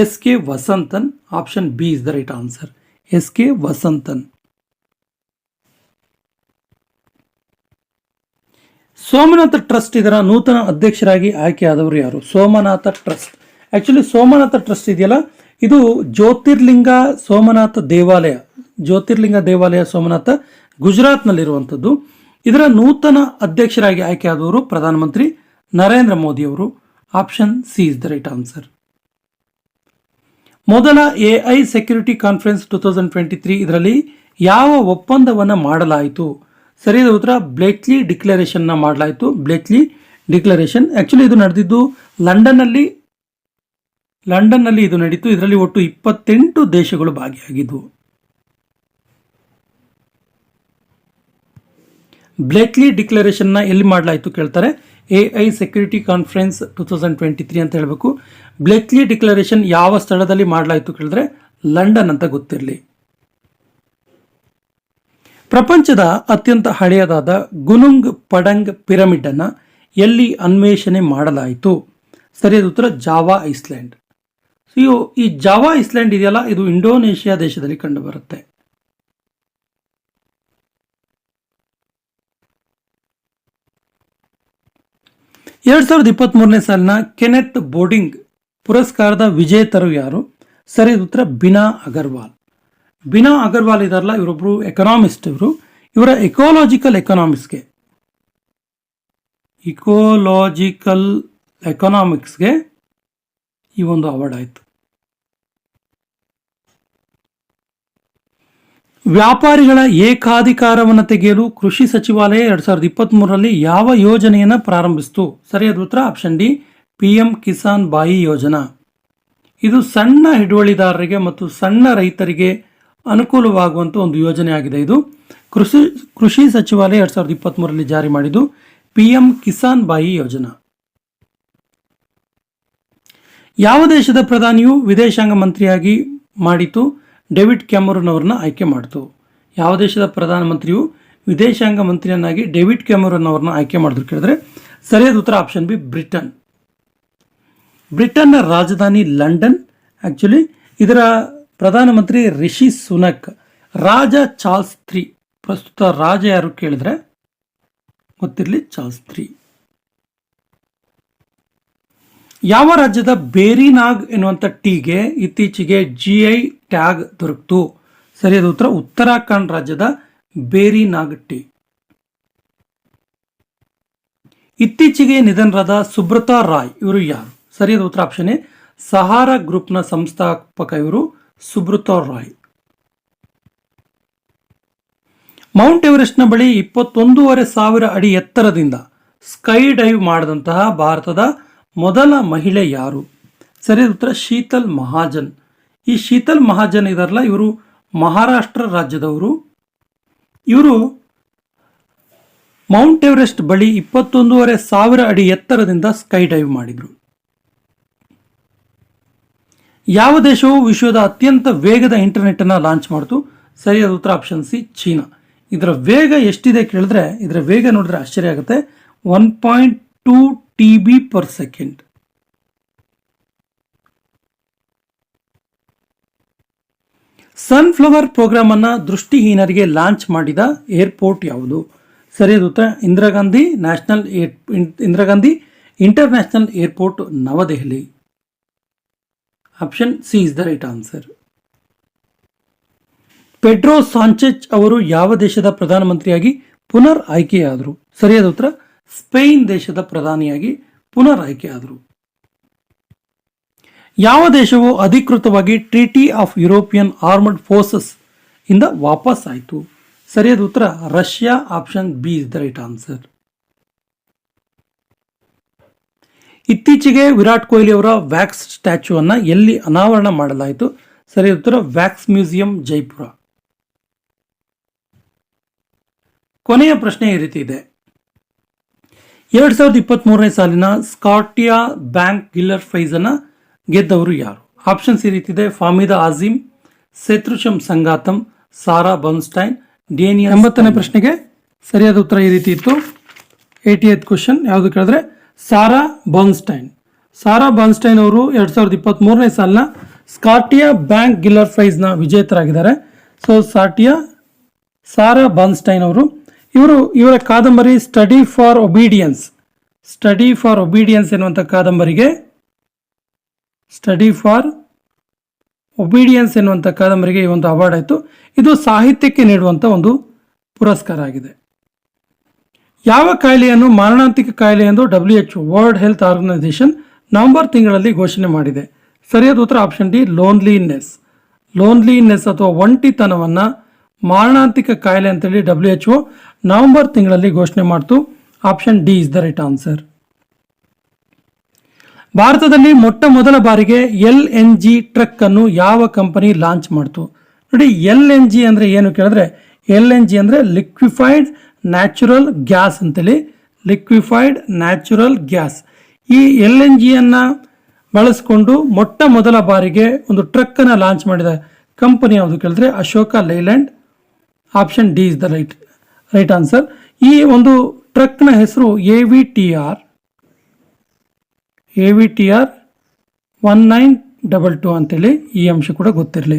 SK Vasanthan. Option B is the right answer, SK Vasanthan. Somnath trust ಇದರ ನೂತನ ಅಧ್ಯಕ್ಷರಾಗಿ ಆಯ್ಕೆಯಾದವರು ಯಾರು? Somnath trust. Actually Somnath trust ಇದೆಯಲ್ಲ, ಇದು ಜ್ಯೋತಿರ್ಲಿಂಗ ದೇವಾಲಯ ಸೋಮನಾಥ ಗುಜರಾತ್ನಲ್ಲಿರುವಂಥದ್ದು. ಇದರ ನೂತನ ಅಧ್ಯಕ್ಷರಾಗಿ ಆಯ್ಕೆಯಾದವರು ಪ್ರಧಾನಮಂತ್ರಿ ನರೇಂದ್ರ ಮೋದಿ ಅವರು. Option C is the right answer. ಮೊದಲ AI ಸೆಕ್ಯೂರಿಟಿ ಕಾನ್ಫರೆನ್ಸ್ 2023 ಇದರಲ್ಲಿ ಯಾವ ಒಪ್ಪಂದವನ್ನು ಮಾಡಲಾಯಿತು? ಸರಿಯಾದ ಉತ್ತರ ಬ್ಲೆಕ್ಲಿ ಡಿಕ್ಲರೇಷನ್ ಮಾಡಲಾಯಿತು. ಬ್ಲೆಕ್ಲಿ ಡಿಕ್ಲರೇಷನ್ ಆಕ್ಚುಲಿ ಇದು ನಡೆದಿದ್ದು ಲಂಡನ್ನಲ್ಲಿ ಇದು ನಡೀತು. ಇದರಲ್ಲಿ ಒಟ್ಟು 28 ದೇಶಗಳು ಭಾಗಿಯಾಗಿದ್ದವು. ಬ್ಲೆಕ್ಲಿ ಡಿಕ್ಲರೇಷನ್ನ ಎಲ್ಲಿ ಮಾಡಲಾಯಿತು ಕೇಳ್ತಾರೆ? AI ಸೆಕ್ಯೂರಿಟಿ ಕಾನ್ಫರೆನ್ಸ್ 2023 ಅಂತ ಹೇಳಬೇಕು. ಬ್ಲೆಕ್ಲಿ ಡಿಕ್ಲರೇಷನ್ ಯಾವ ಸ್ಥಳದಲ್ಲಿ ಮಾಡಲಾಯಿತು ಕೇಳಿದ್ರೆ ಲಂಡನ್ ಅಂತ ಗೊತ್ತಿರಲಿ. ಪ್ರಪಂಚದ ಅತ್ಯಂತ ಹಳೆಯದಾದ ಗುನುಂಗ್ ಪಡಂಗ್ ಪಿರಮಿಡ್ ಅನ್ನು ಎಲ್ಲಿ ಅನ್ವೇಷಣೆ ಮಾಡಲಾಯಿತು? ಸರಿಯಾದ ಉತ್ತರ ಜಾವಾ ಐಸ್ಲ್ಯಾಂಡ್. ಈ ಜಾವಾ ಐಸ್ಲ್ಯಾಂಡ್ ಇದೆಯಲ್ಲ, ಇದು ಇಂಡೋನೇಷ್ಯಾ ದೇಶದಲ್ಲಿ ಕಂಡು ಬರುತ್ತೆ. ಎರಡ್ 2023ನೇ ಸಾಲಿನ ಕೆನೆತ್ ಬೋರ್ಡಿಂಗ್ ಪುರಸ್ಕಾರದ ವಿಜೇತರು ಯಾರು? ಸರಿಯಾದ ಉತ್ತರ ಬಿನಾ ಅಗರ್ವಾಲ್. ಬಿನಾ ಅಗರ್ವಾಲ್ ಇದಾರಲ್ಲ, ಇವರೊಬ್ಬರು ಎಕನಾಮಿಸ್ಟ್. ಇವರ ಇಕೋಲಾಜಿಕಲ್ ಎಕನಾಮಿಕ್ಸ್ಗೆ ಈ ಒಂದು ಅವಾರ್ಡ್ ಆಯಿತು. ವ್ಯಾಪಾರಿಗಳ ಏಕಾಧಿಕಾರವನ್ನು ತೆಗೆಯಲು ಕೃಷಿ ಸಚಿವಾಲಯ 2023ರಲ್ಲಿ ಯಾವ ಯೋಜನೆಯನ್ನು ಪ್ರಾರಂಭಿಸಿತು? ಸರಿಯಾದ ಉತ್ತರ ಆಪ್ಷನ್ ಡಿ, PM ಕಿಸಾನ್ ಬಾಯಿ ಯೋಜನಾ. ಇದು ಸಣ್ಣ ಹಿಡುವಳಿದಾರರಿಗೆ ಮತ್ತು ಸಣ್ಣ ರೈತರಿಗೆ ಅನುಕೂಲವಾಗುವಂಥ ಒಂದು ಯೋಜನೆ ಆಗಿದೆ. ಇದು ಕೃಷಿ ಸಚಿವಾಲಯ 2023ರಲ್ಲಿ ಜಾರಿ ಮಾಡಿದ್ದು PM ಕಿಸಾನ್ ಬಾಯಿ ಯೋಜನಾ. ಯಾವ ದೇಶದ ಪ್ರಧಾನಿಯು ವಿದೇಶಾಂಗ ಮಂತ್ರಿಯಾಗಿ ಮಾಡಿತು? ಡೇವಿಡ್ ಕ್ಯಾಮರೂನ್ ಅವರನ್ನ ಆಯ್ಕೆ ಮಾಡಿತು. ಯಾವ ದೇಶದ ಪ್ರಧಾನಮಂತ್ರಿಯು ವಿದೇಶಾಂಗ ಮಂತ್ರಿಯನ್ನಾಗಿ ಡೇವಿಡ್ ಕ್ಯಾಮರೂನ್ ಅವರನ್ನ ಆಯ್ಕೆ ಮಾಡಿದ್ರು ಕೇಳಿದ್ರೆ ಸರಿಯಾದ ಉತ್ತರ ಆಪ್ಷನ್ ಬಿ, ಬ್ರಿಟನ್. ಬ್ರಿಟನ್ನ ರಾಜಧಾನಿ ಲಂಡನ್. ಆಕ್ಚುಲಿ ಇದರ ಪ್ರಧಾನಮಂತ್ರಿ ರಿಷಿ ಸುನಕ್. ರಾಜ ಚಾರ್ಲ್ಸ್ III, ಪ್ರಸ್ತುತ ರಾಜ ಯಾರು ಕೇಳಿದ್ರೆ ಗೊತ್ತಿರಲಿ, ಚಾರ್ಲ್ಸ್ III. ಯಾವ ರಾಜ್ಯದ ಬೇರಿನಾಗ್ ಎನ್ನುವಂಥ ಟೀಗೆ ಇತ್ತೀಚೆಗೆ GI ಟ್ಯಾಗ್ ದೊರಕಿತು? ಸರಿಯಾದ ಉತ್ತರ ಉತ್ತರಾಖಂಡ್ ರಾಜ್ಯದ ಬೇರಿನಾಗ್ ಟೀ. ಇತ್ತೀಚೆಗೆ ನಿಧನರಾದ ಸುಬ್ರತಾ ರಾಯ್ ಇವರು ಯಾರು? ಸರಿಯಾದ ಉತ್ತರ ಆಪ್ಷನ್ ಎ, ಸಹಾರಾ ಗ್ರೂಪ್ನ ಸಂಸ್ಥಾಪಕ ಇವರು ಸುಬ್ರತಾ ರಾಯ್. ಮೌಂಟ್ ಎವರೆಸ್ಟ್ನ ಬಳಿ 21,500 ಅಡಿ ಎತ್ತರದಿಂದ ಸ್ಕೈ ಡೈವ್ ಮಾಡಿದಂತಹ ಭಾರತದ ಮೊದಲ ಮಹಿಳೆ ಯಾರು? ಸರಿಯಾದ ಉತ್ತರ ಶೀತಲ್ ಮಹಾಜನ್. ಈ ಶೀತಲ್ ಮಹಾಜನ್ ಇದಾರಲ್ಲ, ಇವರು ಮಹಾರಾಷ್ಟ್ರ ರಾಜ್ಯದವರು. ಇವರು ಮೌಂಟ್ ಎವರೆಸ್ಟ್ ಬಳಿ 21,500 ಅಡಿ ಎತ್ತರದಿಂದ ಸ್ಕೈ ಡೈವ್ ಮಾಡಿದರು. ಯಾವ ದೇಶವು ವಿಶ್ವದ ಅತ್ಯಂತ ವೇಗದ ಇಂಟರ್ನೆಟ್ ಅನ್ನು ಲಾಂಚ್ ಮಾಡಿತು? ಸರಿಯಾದ ಉತ್ತರ ಆಪ್ಷನ್ ಸಿ, ಚೀನಾ. ಇದರ ವೇಗ ಎಷ್ಟಿದೆ ಕೇಳಿದ್ರೆ, ಇದರ ವೇಗ ನೋಡಿದ್ರೆ ಆಶ್ಚರ್ಯ ಆಗುತ್ತೆ. 1.2 TB/s. ಸನ್ಫ್ಲವರ್ ಪ್ರೋಗ್ರಾಮ್ ಅನ್ನ ದೃಷ್ಟಿಹೀನರಿಗೆ ಲಾಂಚ್ ಮಾಡಿದ ಏರ್ಪೋರ್ಟ್ ಯಾವುದು? ಸರಿಯಾದ ಉತ್ತರ Indira Gandhi international airport, New Delhi. Option C is the right answer. Pedro Sanchez ಅವರು ಯಾವ ದೇಶದ ಪ್ರಧಾನಮಂತ್ರಿಯಾಗಿ ಪುನರ್ ಆಯ್ಕೆಯಾದರು? ಸರಿಯಾದ ಉತ್ತರ ಸ್ಪೇನ್ ದೇಶದ ಪ್ರಧಾನಿಯಾಗಿ ಪುನರ್ ಆಯ್ಕೆಯಾದರು. ಯಾವ ದೇಶವು ಅಧಿಕೃತವಾಗಿ treaty of European armed forces ಇಂದ ವಾಪಸ್ ಆಯಿತು? ಸರಿಯಾದ ಉತ್ತರ Russia. Option B is the right answer. ಇತ್ತೀಚೆಗೆ ವಿರಾಟ್ ಕೊಹ್ಲಿ ಅವರ ವ್ಯಾಕ್ಸ್ ಸ್ಟ್ಯಾಚ್ಯೂ ಅನ್ನು ಎಲ್ಲಿ ಅನಾವರಣ ಮಾಡಲಾಯಿತು? ಸರಿಯಾದ ಉತ್ತರ ವ್ಯಾಕ್ಸ್ ಮ್ಯೂಸಿಯಂ, ಜೈಪುರ. ಕೊನೆಯ ಪ್ರಶ್ನೆ ಈ ರೀತಿ ಇದೆ. 2023ನೇ ಸಾಲಿನ ಸ್ಕಾಟಿಯಾ ಬ್ಯಾಂಕ್ ಗಿಲ್ಲರ್ ಪ್ರೈಸ್ ಅನ್ನು ಗೆದ್ದವರು ಯಾರು? ಆಪ್ಷನ್ಸ್ ಈ ರೀತಿ ಇದೆ. ಫಾಮಿದಾ ಆಜಿಮ್, ಸೆತ್ರುಶಮ್ ಸಂಗಾತಂ, ಸಾರಾ ಬರ್ನ್ಸ್ಟೈನ್, ಡೇನಿಯಲ್. 80ನೇ ಪ್ರಶ್ನೆಗೆ ಸರಿಯಾದ ಉತ್ತರ ಈ ರೀತಿ ಇತ್ತು. 88th ಕ್ವಶನ್ ಯಾವುದು ಕೇಳಿದ್ರೆ ಸಾರಾ ಬರ್ನ್ಸ್ಟೈನ್. ಸಾರಾ ಬರ್ನ್ಸ್ಟೈನ್ ಅವರು 2023ನೇ ಸಾಲಿನ ಸ್ಕಾಟಿಯಾ ಬ್ಯಾಂಕ್ ಗಿಲ್ಲರ್ ಪ್ರೈಸ್ನ ವಿಜೇತರಾಗಿದ್ದಾರೆ. ಸೊ ಸಾರಾ ಬರ್ನ್ಸ್ಟೈನ್ ಅವರು ಇವರ ಕಾದಂಬರಿ ಸ್ಟಡಿ ಫಾರ್ ಒಬೀಡಿಯನ್ಸ್ ಎನ್ನುವಂಥ ಕಾದಂಬರಿಗೆ ಈ ಒಂದು ಅವಾರ್ಡ್ ಆಯಿತು. ಇದು ಸಾಹಿತ್ಯಕ್ಕೆ ನೀಡುವಂಥ ಒಂದು ಪುರಸ್ಕಾರ ಆಗಿದೆ. ಯಾವ ಕಾಯಿಲೆಯನ್ನು ಮಾರಣಾಂತಿಕ ಕಾಯಿಲೆ ಎಂದು WHO world health organisation November ತಿಂಗಳಲ್ಲಿ ಘೋಷಣೆ ಮಾಡಿದೆ? ಸರಿಯಾದ ಉತ್ತರ ಆಪ್ಷನ್ ಡಿ, ಲೋನ್ಲಿನೆಸ್ ಅಥವಾ ಒಂಟಿತನವನ್ನು ಮಾರಣಾಂತಿಕ ಕಾಯಿಲೆ ಅಂತೇಳಿ WHO ನವೆಂಬರ್ ತಿಂಗಳಲ್ಲಿ ಘೋಷಣೆ ಮಾಡಿತು. Option D is the right answer. ಭಾರತದಲ್ಲಿ ಮೊಟ್ಟ ಮೊದಲ ಬಾರಿಗೆ LNG ಟ್ರಕ್ ಅನ್ನು ಯಾವ ಕಂಪನಿ ಲಾಂಚ್ ಮಾಡಿತು? ನೋಡಿ, LNG ಅಂದ್ರೆ ಏನು ಕೇಳಿದ್ರೆ, LNG ಅಂದ್ರೆ ಲಿಕ್ವಿಫೈಡ್ ನ್ಯಾಚುರಲ್ ಗ್ಯಾಸ್ ಅಂತೇಳಿ, ಈ LNG ಅನ್ನು ಬಳಸಿಕೊಂಡು ಮೊಟ್ಟ ಮೊದಲ ಬಾರಿಗೆ ಒಂದು ಟ್ರಕ್ ಅನ್ನು ಲಾಂಚ್ ಮಾಡಿದ ಕಂಪನಿ ಯಾವುದು ಕೇಳಿದ್ರೆ Ashoka Leyland. Option D is the right answer. ಈ ಒಂದು ಟ್ರಕ್ನ ಹೆಸರು AVTR 1922 ಅಂತೇಳಿ. ಈ ಅಂಶ ಕೂಡ ಗೊತ್ತಿರಲಿ.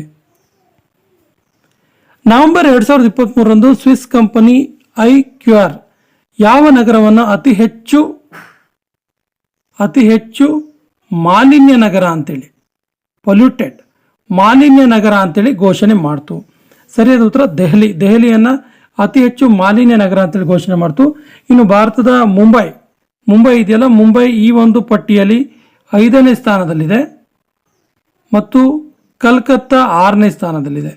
ನವೆಂಬರ್ 2023ರಂದು ಸ್ವಿಸ್ ಕಂಪನಿ IQR ಯಾವ ನಗರವನ್ನು ಅತಿ ಹೆಚ್ಚು ಮಾಲಿನ್ಯ ನಗರ ಅಂತೇಳಿ, ಮಾಲಿನ್ಯ ನಗರ ಅಂತೇಳಿ ಘೋಷಣೆ ಮಾಡ್ತು? ಸರಿಯಾದ ಉತ್ತರ ದೆಹಲಿಯನ್ನು ಅತಿ ಹೆಚ್ಚು ಮಾಲಿನ್ಯ ನಗರ ಅಂತೇಳಿ ಘೋಷಣೆ ಮಾಡ್ತು. ಇನ್ನು ಭಾರತದ ಮುಂಬೈ ಇದೆಯಲ್ಲ, ಮುಂಬೈ ಈ ಒಂದು ಪಟ್ಟಿಯಲ್ಲಿ 5ನೇ ಸ್ಥಾನದಲ್ಲಿದೆ ಮತ್ತು ಕಲ್ಕತ್ತಾ 6ನೇ ಸ್ಥಾನದಲ್ಲಿದೆ.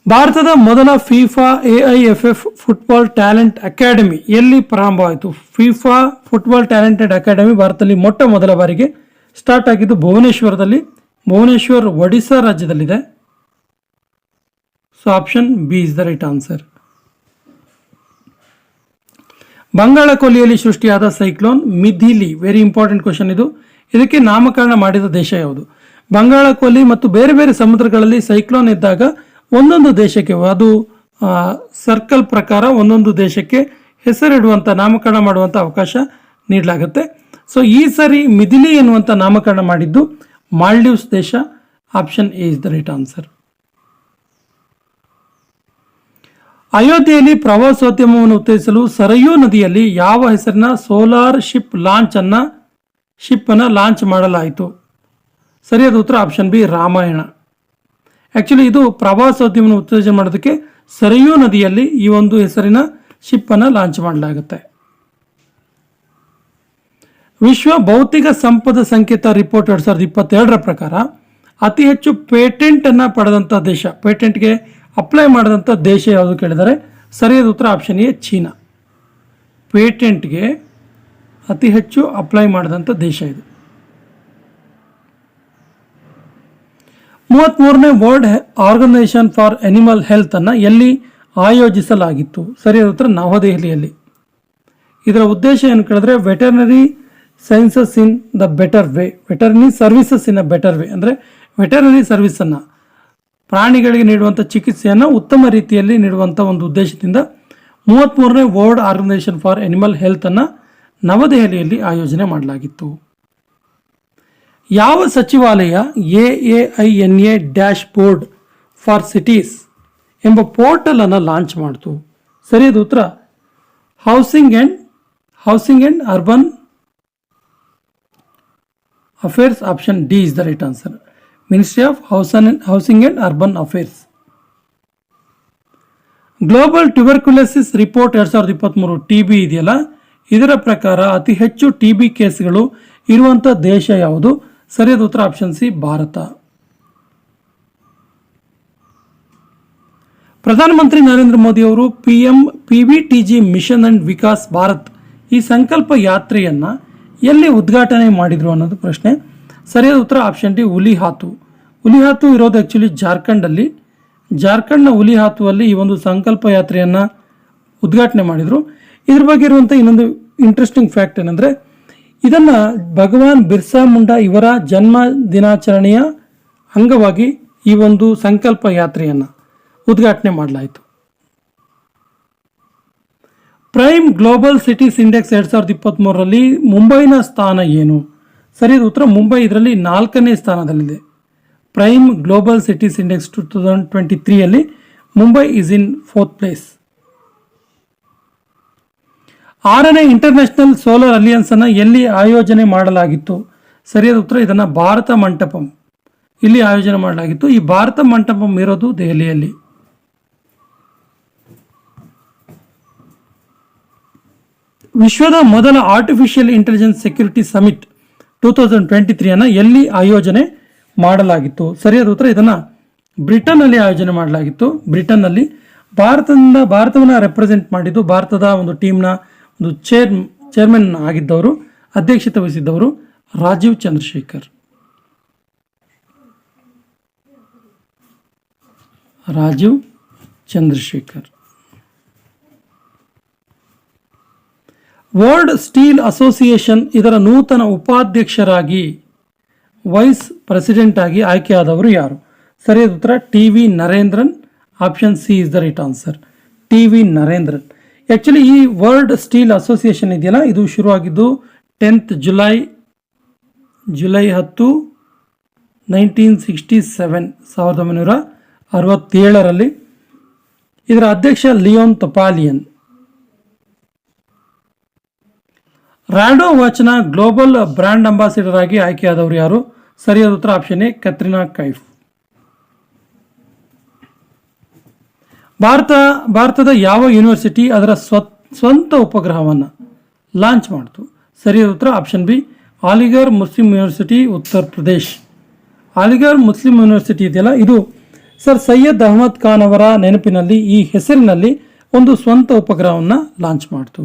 ಭಾರತದ ಮೊದಲ FIFA AIFF football talent academy ಎಲ್ಲಿ ಪ್ರಾರಂಭವಾಯಿತು? ಫಿಫಾ ಫುಟ್ಬಾಲ್ ಟ್ಯಾಲೆಂಟೆಡ್ ಅಕಾಡೆಮಿ ಭಾರತದಲ್ಲಿ ಮೊಟ್ಟ ಮೊದಲ ಬಾರಿಗೆ ಸ್ಟಾರ್ಟ್ ಆಗಿದ್ದು ಭುವನೇಶ್ವರ್ ಒಡಿಶಾ ರಾಜ್ಯದಲ್ಲಿದೆ. So option B is the right answer. Bengal ಕೊಲ್ಲಿಯಲ್ಲಿ ಸೃಷ್ಟಿಯಾದ cyclone Mithili, very important question ಇದು. ಇದಕ್ಕೆ ನಾಮಕರಣ ಮಾಡಿದ ದೇಶ ಯಾವುದು? ಬಂಗಾಳ ಕೊಲ್ಲಿ ಮತ್ತು ಬೇರೆ ಬೇರೆ ಸಮುದ್ರಗಳಲ್ಲಿ ಸೈಕ್ಲೋನ್ ಇದ್ದಾಗ ಒಂದೊಂದು ದೇಶಕ್ಕೆ, ಅದು ಸರ್ಕಲ್ ಪ್ರಕಾರ ಒಂದೊಂದು ದೇಶಕ್ಕೆ ಹೆಸರಿಡುವಂಥ, ನಾಮಕರಣ ಮಾಡುವಂಥ ಅವಕಾಶ ನೀಡಲಾಗುತ್ತೆ. ಸೊ ಈ ಸರಿ ಮಿಥಿಲಿ ಎನ್ನುವಂಥ ನಾಮಕರಣ ಮಾಡಿದ್ದು ಮಾಲ್ಡೀವ್ಸ್ ದೇಶ. Option A is the right answer. ಅಯೋಧ್ಯೆಯಲ್ಲಿ ಪ್ರವಾಸೋದ್ಯಮವನ್ನು ಉತ್ತೇಜಿಸಲು ಸರಯೂ ನದಿಯಲ್ಲಿ ಯಾವ ಹೆಸರಿನ ಸೋಲಾರ್ ಶಿಪ್ ಅನ್ನು ಲಾಂಚ್ ಮಾಡಲಾಯಿತು? ಸರಿಯಾದ ಉತ್ತರ ಆಪ್ಷನ್ ಬಿ, ರಾಮಾಯಣ. ಆಕ್ಚುಲಿ ಇದು ಪ್ರವಾಸೋದ್ಯಮವನ್ನು ಉತ್ತೇಜನ ಮಾಡೋದಕ್ಕೆ ಸರಯೂ ನದಿಯಲ್ಲಿ ಈ ಒಂದು ಹೆಸರಿನ ಶಿಪ್ ಅನ್ನು ಲಾಂಚ್ ಮಾಡಲಾಗುತ್ತೆ. ವಿಶ್ವ ಬೌದ್ಧಿಕ ಸಂಪದ ಸಂಕೇತ ರಿಪೋರ್ಟ್ 2022ರ ಪ್ರಕಾರ ಅತಿ ಹೆಚ್ಚು ಪೇಟೆಂಟ್ ಅನ್ನು ಪಡೆದಂಥ ದೇಶ, ಪೇಟೆಂಟ್ಗೆ ಅಪ್ಲೈ ಮಾಡಿದಂಥ ದೇಶ ಯಾವುದು ಕೇಳಿದರೆ ಸರಿಯಾದ ಉತ್ತರ ಆಪ್ಷನ್ ಎ, ಚೀನಾ. ಪೇಟೆಂಟ್ಗೆ ಅತಿ ಹೆಚ್ಚು ಅಪ್ಲೈ ಮಾಡಿದಂಥ ದೇಶ ಇದು. 33ನೇ world organisation for animal health ಅನ್ನು ಎಲ್ಲಿ ಆಯೋಜಿಸಲಾಗಿತ್ತು? ಸರಿಯಾದ ಉತ್ತರ ನವದೆಹಲಿಯಲ್ಲಿ. ಇದರ ಉದ್ದೇಶ ಏನು ಕೇಳಿದ್ರೆ veterinary sciences in the better way, veterinary services in a better way, ಅಂದರೆ ವೆಟರ್ನರಿ ಸರ್ವಿಸನ್ನು ಪ್ರಾಣಿಗಳಿಗೆ ನೀಡುವಂಥ ಚಿಕಿತ್ಸೆಯನ್ನು ಉತ್ತಮ ರೀತಿಯಲ್ಲಿ ನೀಡುವಂಥ ಒಂದು ಉದ್ದೇಶದಿಂದ 33ನೇ ವರ್ಲ್ಡ್ ಆರ್ಗನೈಸೇಷನ್ ಫಾರ್ ಅನಿಮಲ್ ಹೆಲ್ತನ್ನು ನವದೆಹಲಿಯಲ್ಲಿ ಆಯೋಜನೆ ಮಾಡಲಾಗಿತ್ತು. ಯಾವ ಸಚಿವಾಲಯ AAINA dash board for cities ಎಂಬ ಪೋರ್ಟಲ್ ಅನ್ನು ಲಾಂಚ್ ಮಾಡಿತು? ಸರಿಯಾದ ಉತ್ತರ housing and urban affairs. Option D is the right answer. Ministry of housing and urban affairs. Global tuberculosis report 2023 TB ಇದೆಯಲ್ಲ, ಇದರ ಪ್ರಕಾರ ಅತಿ ಹೆಚ್ಚು TB ಕೇಸ್ಗಳು ಇರುವಂಥ ದೇಶ ಯಾವುದು? ಸರಿಯಾದ ಉತ್ತರ ಆಪ್ಷನ್ ಸಿ ಭಾರತ. ಪ್ರಧಾನಮಂತ್ರಿ ನರೇಂದ್ರ ಮೋದಿ ಅವರು PBTG mission and Vikas Bharat ಈ ಸಂಕಲ್ಪ ಯಾತ್ರೆಯನ್ನು ಎಲ್ಲಿ ಉದ್ಘಾಟನೆ ಮಾಡಿದ್ರು ಅನ್ನೋದು ಪ್ರಶ್ನೆ. ಸರಿಯಾದ ಉತ್ತರ ಆಪ್ಷನ್ ಡಿ ಹುಲಿಹಾತು. ಹುಲಿಹಾತು ಇರೋದು ಆ್ಯಕ್ಚುಲಿ ಜಾರ್ಖಂಡಲ್ಲಿ. ಜಾರ್ಖಂಡ್ನ ಹುಲಿಹಾತುವಲ್ಲಿ ಈ ಒಂದು ಸಂಕಲ್ಪ ಯಾತ್ರೆಯನ್ನು ಉದ್ಘಾಟನೆ ಮಾಡಿದರು. ಇದ್ರ ಬಗ್ಗೆ ಇರುವಂಥ ಇನ್ನೊಂದು ಇಂಟ್ರೆಸ್ಟಿಂಗ್ ಫ್ಯಾಕ್ಟ್ ಏನಂದರೆ ಇದನ್ನು ಭಗವಾನ್ ಬಿರ್ಸಾ ಮುಂಡಾ ಇವರ ಜನ್ಮ ದಿನಾಚರಣೆಯ ಅಂಗವಾಗಿ ಈ ಒಂದು ಸಂಕಲ್ಪ ಯಾತ್ರೆಯನ್ನು ಉದ್ಘಾಟನೆ ಮಾಡಲಾಯಿತು. ಪ್ರೈಮ್ ಗ್ಲೋಬಲ್ ಸಿಟೀಸ್ ಇಂಡೆಕ್ಸ್ 2023ರಲ್ಲಿ ಮುಂಬೈನ ಸ್ಥಾನ ಏನು? ಸರಿಯಾದ ಉತ್ತರ ಮುಂಬೈ ಇದರಲ್ಲಿ 4ನೇ ಸ್ಥಾನದಲ್ಲಿದೆ. ಪ್ರೈಮ್ ಗ್ಲೋಬಲ್ ಸಿಟೀಸ್ ಇಂಡೆಕ್ಸ್ 2023ಯಲ್ಲಿ Mumbai is in 4th place. 6ನೇ ಇಂಟರ್ನ್ಯಾಷನಲ್ ಸೋಲಾರ್ ಅಲಿಯನ್ಸ್ ಅನ್ನು ಎಲ್ಲಿ ಆಯೋಜನೆ ಮಾಡಲಾಗಿತ್ತು? ಸರಿಯಾದ ಉತ್ತರ ಇದನ್ನು ಭಾರತ ಮಂಟಪಂ ಇಲ್ಲಿ ಆಯೋಜನೆ ಮಾಡಲಾಗಿತ್ತು. ಈ ಭಾರತ ಮಂಟಪಂ ಇರೋದು ದೆಹಲಿಯಲ್ಲಿ. ವಿಶ್ವದ ಮೊದಲ ಆರ್ಟಿಫಿಷಿಯಲ್ ಇಂಟೆಲಿಜೆನ್ಸ್ ಸೆಕ್ಯೂರಿಟಿ ಸಮಿಟ್ 2023 ಎಲ್ಲಿ ಆಯೋಜನೆ ಮಾಡಲಾಗಿತ್ತು? ಸರಿಯಾದ ಉತ್ತರ ಇದನ್ನು ಬ್ರಿಟನ್ನಲ್ಲಿ ಆಯೋಜನೆ ಮಾಡಲಾಗಿತ್ತು. ಬ್ರಿಟನ್ನಲ್ಲಿ ಭಾರತವನ್ನು ರೆಪ್ರೆಸೆಂಟ್ ಮಾಡಿದ್ದು ಭಾರತದ ಒಂದು ಟೀಮ್ನ ಒಂದು ಚೇರ್ಮನ್ ಆಗಿದ್ದವರು, ಅಧ್ಯಕ್ಷತೆ ವಹಿಸಿದ್ದವರು Rajeev Chandrasekhar. World steel association ಇದರ ನೂತನ ಉಪಾಧ್ಯಕ್ಷರಾಗಿ ವೈಸ್ ಪ್ರೆಸಿಡೆಂಟ್ ಆಗಿ ಆಯ್ಕೆಯಾದವರು ಯಾರು? ಸರಿಯಾದ ಉತ್ತರ TV Narendran. Option C is the right answer. TV Narendran. Actually ಈ ವರ್ಲ್ಡ್ ಸ್ಟೀಲ್ ಅಸೋಸಿಯೇಷನ್ ಇದೆಯಲ್ಲ, ಇದು ಶುರುವಾಗಿದ್ದು 10th ಜುಲೈ 10 1967 1967ರಲ್ಲಿ. ಇದರ ಅಧ್ಯಕ್ಷ ಲಿಯೋನ್ ತೊಪಾಲಿಯನ್. ರ್ಯಾಡೋ ವಾಚ್ನ ಗ್ಲೋಬಲ್ ಬ್ರ್ಯಾಂಡ್ ಅಂಬಾಸಿಡರ್ ಆಗಿ ಆಯ್ಕೆಯಾದವರು ಯಾರು? ಸರಿಯಾದ ಉತ್ತರ ಆಪ್ಷನ್ ಎ ಕತ್ರಿನಾ ಕೈಫ್. ಭಾರತದ ಯಾವ ಯೂನಿವರ್ಸಿಟಿ ಅದರ ಸ್ವಂತ ಉಪಗ್ರಹವನ್ನು ಲಾಂಚ್ ಮಾಡಿತು? ಸರಿಯಾದ ಉತ್ತರ option B Aligarh Muslim university, Uttar Pradesh. Aligarh Muslim university ಇದೆಯಲ್ಲ, ಇದು ಸರ್ ಸೈಯದ್ ಅಹಮದ್ ಖಾನ್ ಅವರ ನೆನಪಿನಲ್ಲಿ ಈ ಹೆಸರಿನಲ್ಲಿ ಒಂದು ಸ್ವಂತ ಉಪಗ್ರಹವನ್ನು ಲಾಂಚ್ ಮಾಡಿತು.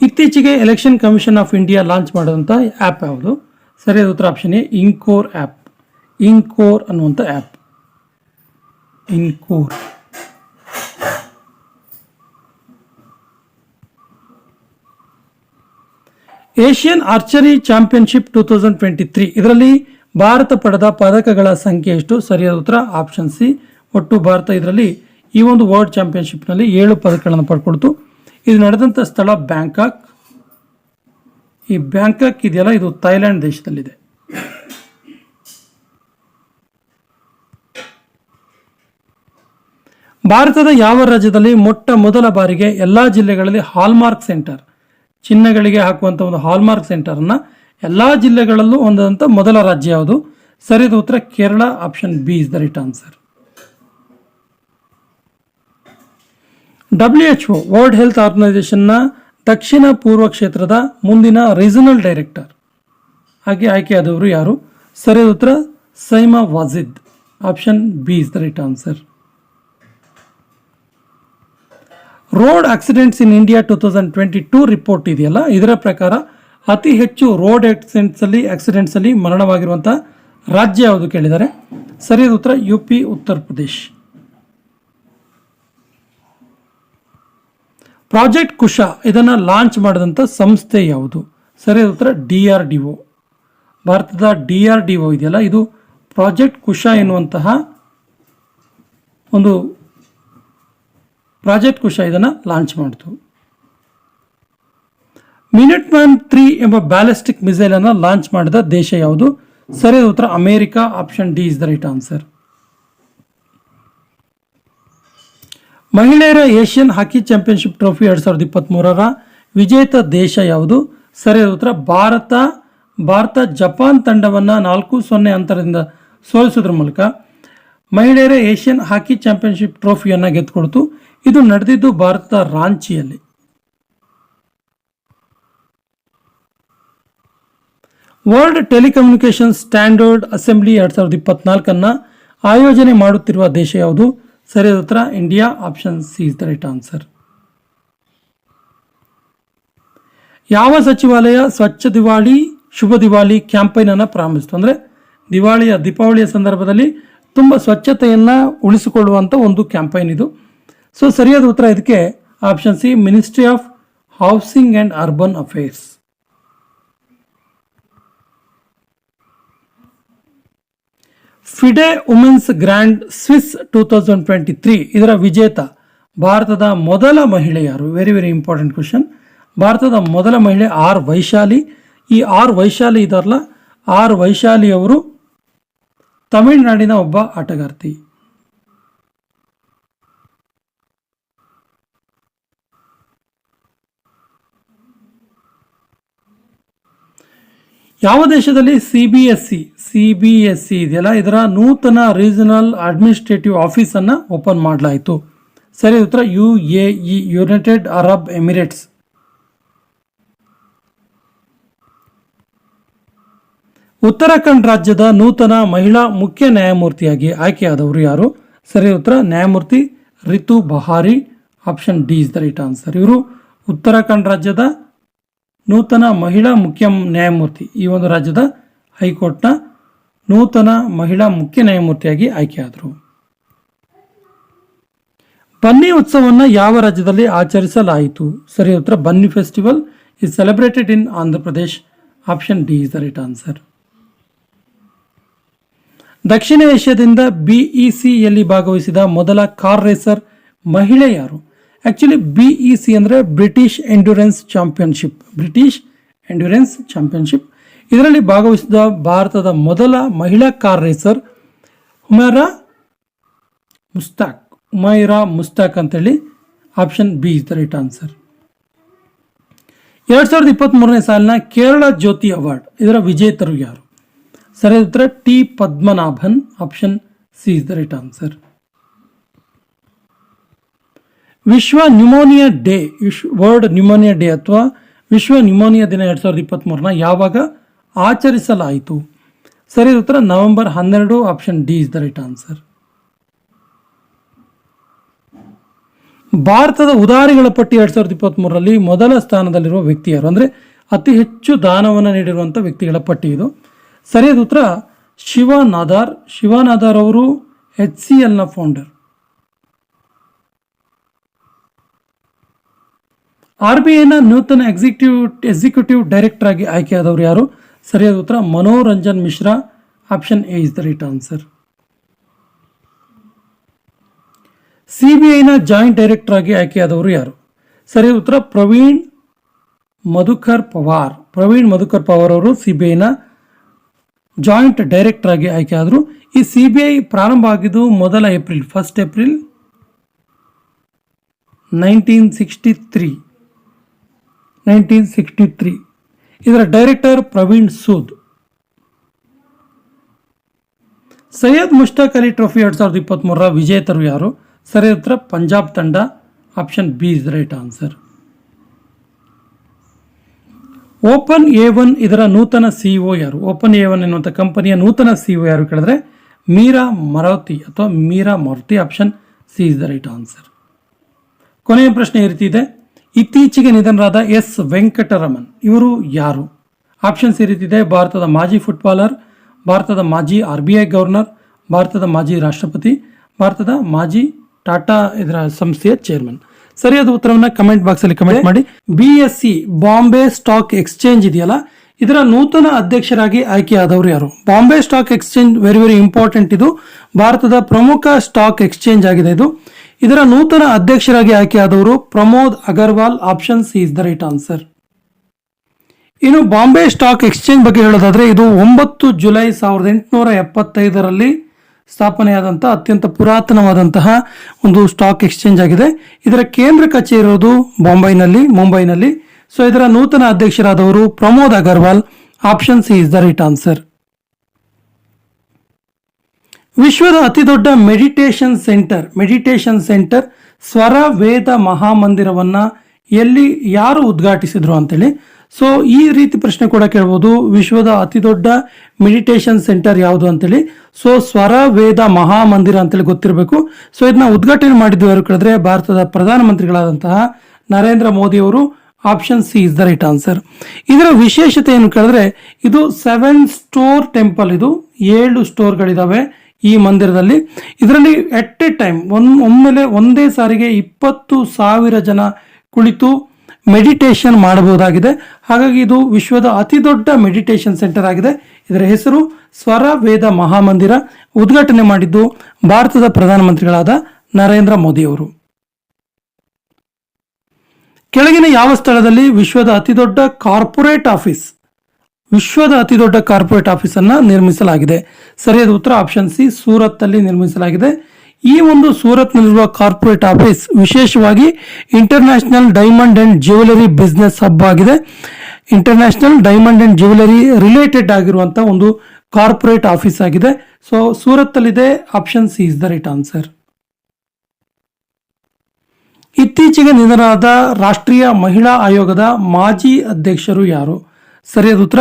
ಇತ್ತೀಚೆಗೆ election commission of India launch ಮಾಡಿದಂಥ ಆ್ಯಪ್ ಯಾವುದು? ಸರಿಯಾದ ಉತ್ತರ ಆಪ್ಷನ್ ಎ ಇನ್ಕೋರ್ ಆ್ಯಪ್. ಇನ್ಕೋರ್ ಅನ್ನುವಂಥ ಆ್ಯಪ್. ಇನ್ಕೋರ್. ಏಷ್ಯನ್ ಆರ್ಚರಿ ಚಾಂಪಿಯನ್ಶಿಪ್ 2023 ಇದರಲ್ಲಿ ಭಾರತ ಪಡೆದ ಪದಕಗಳ ಸಂಖ್ಯೆ ಎಷ್ಟು? ಸರಿಯಾದ ಉತ್ತರ ಆಪ್ಷನ್ ಸಿ. ಒಟ್ಟು ಭಾರತ ಇದರಲ್ಲಿ ಈ ಒಂದು ವರ್ಲ್ಡ್ ಚಾಂಪಿಯನ್ಶಿಪ್ನಲ್ಲಿ 7 ಪದಕಗಳನ್ನು ಪಡ್ಕೊಳ್ತು. ಇದು ನಡೆದಂಥ ಸ್ಥಳ ಬ್ಯಾಂಕಾಕ್. ಈ ಬ್ಯಾಂಕಾಕ್ ಇದೆಯಲ್ಲ, ಇದು ಥೈಲ್ಯಾಂಡ್ ದೇಶದಲ್ಲಿದೆ. ಭಾರತದ ಯಾವ ರಾಜ್ಯದಲ್ಲಿ ಮೊಟ್ಟ ಮೊದಲ ಬಾರಿಗೆ ಎಲ್ಲ ಜಿಲ್ಲೆಗಳಲ್ಲಿ ಹಾಲ್ಮಾರ್ಕ್ ಸೆಂಟರ್, ಚಿನ್ನಗಳಿಗೆ ಹಾಕುವಂಥ ಒಂದು ಹಾಲ್ಮಾರ್ಕ್ ಸೆಂಟರನ್ನು ಎಲ್ಲ ಜಿಲ್ಲೆಗಳಲ್ಲೂ ಹೊಂದಿದಂಥ ಮೊದಲ ರಾಜ್ಯ ಯಾವುದು? ಸರಿಯಾದ ಉತ್ತರ Kerala. Option B is the right answer. WHO world health ಆರ್ಗನೈಸೇಷನ್ನ ದಕ್ಷಿಣ ಪೂರ್ವ ಕ್ಷೇತ್ರದ ಮುಂದಿನ ರೀಜನಲ್ ಡೈರೆಕ್ಟರ್ ಆಗಿ ಆಯ್ಕೆಯಾದವರು ಯಾರು? ಸರಿಯಾದ ಉತ್ತರ SIIMA Wajid. Option B is the right answer. Road accidents in India 2022 report ಇದೆಯಲ್ಲ, ಇದರ ಪ್ರಕಾರ ಅತಿ ಹೆಚ್ಚು ರೋಡ್ ಆಕ್ಸಿಡೆಂಟ್ಸಲ್ಲಿ ಮರಣವಾಗಿರುವಂಥ ರಾಜ್ಯ ಯಾವುದು ಕೇಳಿದ್ದಾರೆ. ಸರಿಯಾದ ಉತ್ತರ UP, ಉತ್ತರ ಪ್ರದೇಶ್. ಪ್ರಾಜೆಕ್ಟ್ ಕುಶ ಇದನ್ನು ಲಾಂಚ್ ಮಾಡಿದಂಥ ಸಂಸ್ಥೆ ಯಾವುದು? ಸರಿಯಾದ ಉತ್ತರ DRDO. ಭಾರತದ DRDO ಇದೆಯಲ್ಲ, ಇದು ಪ್ರಾಜೆಕ್ಟ್ ಕುಶ ಎನ್ನುವಂತಹ ಒಂದು ಪ್ರಾಜೆಕ್ಟ್ ಕುಶ ಇದನ್ನು ಲಾಂಚ್ ಮಾಡಿತು. ಮಿನಿಟ್ಮ್ಯಾನ್ 3 ಎಂಬ ಬ್ಯಾಲಿಸ್ಟಿಕ್ ಮಿಸೈಲ್ ಅನ್ನು ಲಾಂಚ್ ಮಾಡಿದ ದೇಶ ಯಾವುದು? ಸರಿಯಾದ ಉತ್ತರ America. Option D is the right answer. ಮಹಿಳೆಯರ ಏಷ್ಯನ್ ಹಾಕಿ ಚಾಂಪಿಯನ್ಶಿಪ್ ಟ್ರೋಫಿ 2023ರ ವಿಜೇತ ದೇಶ ಯಾವುದು? ಸರಿಯಾದ ಉತ್ತರ ಭಾರತ. ಭಾರತ ಜಪಾನ್ ತಂಡವನ್ನು 4-0 ಅಂತರದಿಂದ ಸೋಲಿಸುವುದರ ಮೂಲಕ ಮಹಿಳೆಯರ ಏಷ್ಯನ್ ಹಾಕಿ ಚಾಂಪಿಯನ್ಶಿಪ್ ಟ್ರೋಫಿಯನ್ನು ಗೆದ್ದುಕೊಳ್ತು. ಇದು ನಡೆದಿದ್ದು ಭಾರತದ ರಾಂಚಿಯಲ್ಲಿ. ವರ್ಲ್ಡ್ ಟೆಲಿಕಮ್ಯುನಿಕೇಶನ್ ಸ್ಟ್ಯಾಂಡರ್ಡ್ ಅಸೆಂಬ್ಲಿ 2024 ಆಯೋಜನೆ ಮಾಡುತ್ತಿರುವ ದೇಶ ಯಾವುದು? ಸರಿಯಾದ ಉತ್ತರ India. Option C is the right answer. ಯಾವ ಸಚಿವಾಲಯ ಸ್ವಚ್ಛ ದಿವಾಳಿ ಶುಭ ದಿವಾಳಿ ಕ್ಯಾಂಪೈನ್ ಅನ್ನು ಪ್ರಾರಂಭಿಸಿತು? ಅಂದರೆ ದೀಪಾವಳಿಯ ಸಂದರ್ಭದಲ್ಲಿ ತುಂಬ ಸ್ವಚ್ಛತೆಯನ್ನು ಉಳಿಸಿಕೊಳ್ಳುವಂಥ ಒಂದು ಕ್ಯಾಂಪೈನ್ ಇದು. ಸೊ ಸರಿಯಾದ ಉತ್ತರ ಇದಕ್ಕೆ option C, ministry of housing and urban affairs. FIDE women's grand Swiss 2023 ಇದರ ವಿಜೇತ ಭಾರತದ ಮೊದಲ ಮಹಿಳೆ ಯಾರು? Very very important question. ಭಾರತದ ಮೊದಲ ಮಹಿಳೆ ಆರ್ ವೈಶಾಲಿ. ಈ ಆರ್ ವೈಶಾಲಿ ಇದಾರಲ್ಲ, ಆರ್ ವೈಶಾಲಿ ಅವರು ತಮಿಳುನಾಡಿನ ಒಬ್ಬ ಆಟಗಾರ್ತಿ. ಯಾವ ದೇಶದಲ್ಲಿ CBSE ಇದೆಯಲ್ಲ, ಇದರ ನೂತನ ರೀಜನಲ್ ಅಡ್ಮಿನಿಸ್ಟ್ರೇಟಿವ್ ಆಫೀಸ್ ಅನ್ನು ಓಪನ್ ಮಾಡಲಾಯಿತು? ಸರಿ ಉತ್ತರ UAE, United Arab Emirates. Uttarakhand ರಾಜ್ಯದ ನೂತನ ಮಹಿಳಾ ಮುಖ್ಯ ನ್ಯಾಯಮೂರ್ತಿಯಾಗಿ ಆಯ್ಕೆಯಾದವರು ಯಾರು? ಸರಿ ಉತ್ತರ ನ್ಯಾಯಮೂರ್ತಿ Ritu Bahri. Option D is the right answer. ಇವರು ಉತ್ತರಾಖಂಡ್ ರಾಜ್ಯದ ನೂತನ ಮಹಿಳಾ ಮುಖ್ಯ ನ್ಯಾಯಮೂರ್ತಿ, ಈ ಒಂದು ರಾಜ್ಯದ ಹೈಕೋರ್ಟ್ನ ನೂತನ ಮಹಿಳಾ ಮುಖ್ಯ ನ್ಯಾಯಮೂರ್ತಿಯಾಗಿ ಆಯ್ಕೆಯಾದರು. ಬನ್ನಿ ಉತ್ಸವವನ್ನು ಯಾವ ರಾಜ್ಯದಲ್ಲಿ ಆಚರಿಸಲಾಯಿತು? ಸರಿ ಉತ್ತರ ಬನ್ನಿ festival is celebrated in Andhra Pradesh. Option D is the right answer. ದಕ್ಷಿಣ ಏಷ್ಯಾದಿಂದ BECಯಲ್ಲಿ ಭಾಗವಹಿಸಿದ ಮೊದಲ ಕಾರ್ ರೇಸರ್ ಮಹಿಳೆ ಯಾರು? ಆಕ್ಚುಲಿ BEC ಅಂದರೆ ಬ್ರಿಟಿಷ್ ಎಂಡ್ಯೂರೆನ್ಸ್ ಚಾಂಪಿಯನ್ಶಿಪ್. ಇದರಲ್ಲಿ ಭಾಗವಹಿಸಿದ ಭಾರತದ ಮೊದಲ ಮಹಿಳಾ ಕಾರ್ ರೇಸರ್ ಹುಮೈರಾ ಮುಸ್ತಾಕ್ ಅಂತೇಳಿ. Option B is the right answer. 2023ನೇ ಸಾಲಿನ ಕೇರಳ ಜ್ಯೋತಿ ಅವಾರ್ಡ್ ಇದರ ವಿಜೇತರು ಯಾರು? ಸರಿಯಾದ ಉತ್ತರ T. Padmanabhan. Option C is the right answer. ವಿಶ್ವ pneumonia day, world pneumonia day ಅಥವಾ ವಿಶ್ವ ನ್ಯೂಮೋನಿಯಾ ದಿನ 2023 ಯಾವಾಗ ಆಚರಿಸಲಾಯಿತು? ಸರಿಯಾದ ಉತ್ತರ November 12. Option D is the right answer. ಭಾರತದ ಉದಾರಿಗಳ ಪಟ್ಟಿ 2023ರಲ್ಲಿ ಮೊದಲ ಸ್ಥಾನದಲ್ಲಿರುವ ವ್ಯಕ್ತಿ ಯಾರು? ಅಂದರೆ ಅತಿ ಹೆಚ್ಚು ದಾನವನ್ನು ನೀಡಿರುವಂಥ ವ್ಯಕ್ತಿಗಳ ಪಟ್ಟಿ ಇದು. ಸರಿಯಾದ ಉತ್ತರ ಶಿವನಾದಾರ್ ಅವರು HCLನ ಫೌಂಡರ್. RBIನ ನೂತನ ಎಕ್ಸಿಕ್ಯೂಟಿವ್ ಡೈರೆಕ್ಟರ್ ಆಗಿ ಆಯ್ಕೆಯಾದವರು ಯಾರು? ಸರಿಯಾದ ಉತ್ತರ Manoranjan Mishra. Option A is the right answer. CBIನ ಜಾಯಿಂಟ್ ಡೈರೆಕ್ಟರ್ ಆಗಿ ಆಯ್ಕೆಯಾದವರು ಯಾರು? ಸರಿಯಾದ ಉತ್ತರ ಪ್ರವೀಣ್ ಮಧುಕರ್ ಪವಾರ್ ಅವರು CBIನ ಜಾಯಿಂಟ್ ಡೈರೆಕ್ಟರ್ ಆಗಿ ಆಯ್ಕೆಯಾದರು. ಈ CBI ಪ್ರಾರಂಭ ಆಗಿದ್ದು ಮೊದಲ ಏಪ್ರಿಲ್ 1963. ಇದರ ಡೈರೆಕ್ಟರ್ ಪ್ರವೀಣ್ ಸೂದ್. ಸೈಯದ್ ಮುಷ್ತಾಕ್ ಅಲಿ ಟ್ರೋಫಿ 2023 ವಿಜೇತರು ಯಾರು? ಸರಿಯಾದ ಉತ್ತರ ಪಂಜಾಬ್ ತಂಡ. Option B is the right answer. Open A1 ಇದರ ನೂತನ CEO ಯಾರು? ಓಪನ್ A1 ಎನ್ನುವಂಥ ಕಂಪನಿಯ ನೂತನ CEO ಯಾರು ಕೇಳಿದ್ರೆ Meera Maruti. Option C is the right answer. ಕೊನೆಯ ಪ್ರಶ್ನೆ ಈ ರೀತಿ ಇದೆ, ಇತ್ತೀಚೆಗೆ ನಿಧನರಾದ S. ವೆಂಕಟರಮಣ್ ಇವರು ಯಾರು? ಆಪ್ಷನ್ಸ್ ಈ ರೀತಿ ಇದೆ, ಭಾರತದ ಮಾಜಿ ಫುಟ್ಬಾಲರ್, ಭಾರತದ ಮಾಜಿ RBI ಗವರ್ನರ್, ಭಾರತದ ಮಾಜಿ ರಾಷ್ಟ್ರಪತಿ, ಭಾರತದ ಮಾಜಿ ಟಾಟಾ ಇದರ ಸಂಸ್ಥೆಯ ಚೇರ್ಮನ್. ಸರಿಯಾದ ಉತ್ತರವನ್ನ ಕಮೆಂಟ್ ಬಾಕ್ಸ್ ಅಲ್ಲಿ ಕಮೆಂಟ್ ಮಾಡಿ. BSE ಬಾಂಬೆ ಸ್ಟಾಕ್ ಎಕ್ಸ್ಚೇಂಜ್ ಇದೆಯಲ್ಲ, ಇದರ ನೂತನ ಅಧ್ಯಕ್ಷರಾಗಿ ಆಯ್ಕೆಯಾದವರು ಯಾರು? Bombay stock exchange very very important. ಇದು ಭಾರತದ ಪ್ರಮುಖ ಸ್ಟಾಕ್ ಎಕ್ಸ್ಚೇಂಜ್ ಆಗಿದೆ. ಇದರ ನೂತನ ಅಧ್ಯಕ್ಷರಾಗಿ ಆಯ್ಕೆಯಾದವರು Pramod Agarwal. Option C is the right answer. ಇನ್ನು ಬಾಂಬೆ ಸ್ಟಾಕ್ ಎಕ್ಸ್ಚೇಂಜ್ ಬಗ್ಗೆ ಹೇಳೋದಾದ್ರೆ, ಇದು 9 ಜುಲೈ 1875ರಲ್ಲಿ ಸ್ಥಾಪನೆಯಾದಂತಹ ಅತ್ಯಂತ ಪುರಾತನವಾದಂತಹ ಒಂದು ಸ್ಟಾಕ್ ಎಕ್ಸ್ಚೇಂಜ್ ಆಗಿದೆ. ಇದರ ಕೇಂದ್ರ ಕಚೇರಿ ಇರೋದು ಮುಂಬೈನಲ್ಲಿ. ಸೊ ಇದರ ನೂತನ ಅಧ್ಯಕ್ಷರಾದವರು Pramod Agarwal. Option C is the right answer. ವಿಶ್ವದ ಅತಿ ದೊಡ್ಡ ಮೆಡಿಟೇಷನ್ ಸೆಂಟರ್ ಸ್ವರ ವೇದ ಮಹಾಮಂದಿರವನ್ನ ಎಲ್ಲಿ ಯಾರು ಉದ್ಘಾಟಿಸಿದ್ರು ಅಂತೇಳಿ. ಸೊ ಈ ರೀತಿ ಪ್ರಶ್ನೆ ಕೂಡ ಕೇಳ್ಬೋದು, ವಿಶ್ವದ ಅತಿ ದೊಡ್ಡ ಮೆಡಿಟೇಷನ್ ಸೆಂಟರ್ ಯಾವುದು ಅಂತೇಳಿ. ಸೊ ಸ್ವರ ವೇದ ಮಹಾಮಂದಿರ ಅಂತೇಳಿ ಗೊತ್ತಿರಬೇಕು. ಸೊ ಇದನ್ನ ಉದ್ಘಾಟನೆ ಮಾಡಿದ್ದು ಯಾರು ಕೇಳಿದ್ರೆ ಭಾರತದ ಪ್ರಧಾನಮಂತ್ರಿಗಳಾದಂತಹ ನರೇಂದ್ರ ಮೋದಿ ಅವರು. Option C is the right answer. ಇದರ ವಿಶೇಷತೆ ಏನು ಕೇಳಿದ್ರೆ, ಇದು 7 ಸ್ಟೋರ್ ಟೆಂಪಲ್. ಇದು 7 ಸ್ಟೋರ್ಗಳಿದಾವೆ ಈ ಮಂದಿರದಲ್ಲಿ. ಇದರಲ್ಲಿ ಎಟ್ ಎ ಟೈಮ್ ಒಮ್ಮೆಲೆ ಒಂದೇ ಸಾರಿಗೆ 20,000 ಜನ ಕುಳಿತು ಮೆಡಿಟೇಷನ್ ಮಾಡಬಹುದಾಗಿದೆ. ಹಾಗಾಗಿ ಇದು ವಿಶ್ವದ ಅತಿ ದೊಡ್ಡ ಮೆಡಿಟೇಷನ್ ಸೆಂಟರ್ ಆಗಿದೆ. ಇದರ ಹೆಸರು ಸ್ವರ ವೇದ ಮಹಾಮಂದಿರ. ಉದ್ಘಾಟನೆ ಮಾಡಿದ್ದು ಭಾರತದ ಪ್ರಧಾನಮಂತ್ರಿಗಳಾದ ನರೇಂದ್ರ ಮೋದಿ ಅವರು. ಕೆಳಗಿನ ಯಾವ ಸ್ಥಳದಲ್ಲಿ ವಿಶ್ವದ ಅತಿ ದೊಡ್ಡ ಕಾರ್ಪೊರೇಟ್ ಆಫೀಸ್ ಅನ್ನ ನಿರ್ಮಿಸಲಾಗಿದೆ? ಸರಿಯಾದ ಉತ್ತರ ಆಪ್ಷನ್ ಸಿ, ಸೂರತ್ ಅಲ್ಲಿ ನಿರ್ಮಿಸಲಾಗಿದೆ. ಈ ಒಂದು ಸೂರತ್ನಲ್ಲಿರುವ ಕಾರ್ಪೊರೇಟ್ ಆಫೀಸ್ ವಿಶೇಷವಾಗಿ international diamond and jewellery business hub ಆಗಿದೆ. International diamond and jewellery related ಆಗಿರುವಂತಹ ಒಂದು ಕಾರ್ಪೊರೇಟ್ ಆಫೀಸ್ ಆಗಿದೆ. ಸೊ ಸೂರತ್ ಅಲ್ಲಿದೆ. Option C is the right answer. ಇತ್ತೀಚೆಗೆ ನಿಧನರಾದ ರಾಷ್ಟ್ರೀಯ ಮಹಿಳಾ ಆಯೋಗದ ಮಾಜಿ ಅಧ್ಯಕ್ಷರು ಯಾರು? ಸರಿಯಾದ ಉತ್ತರ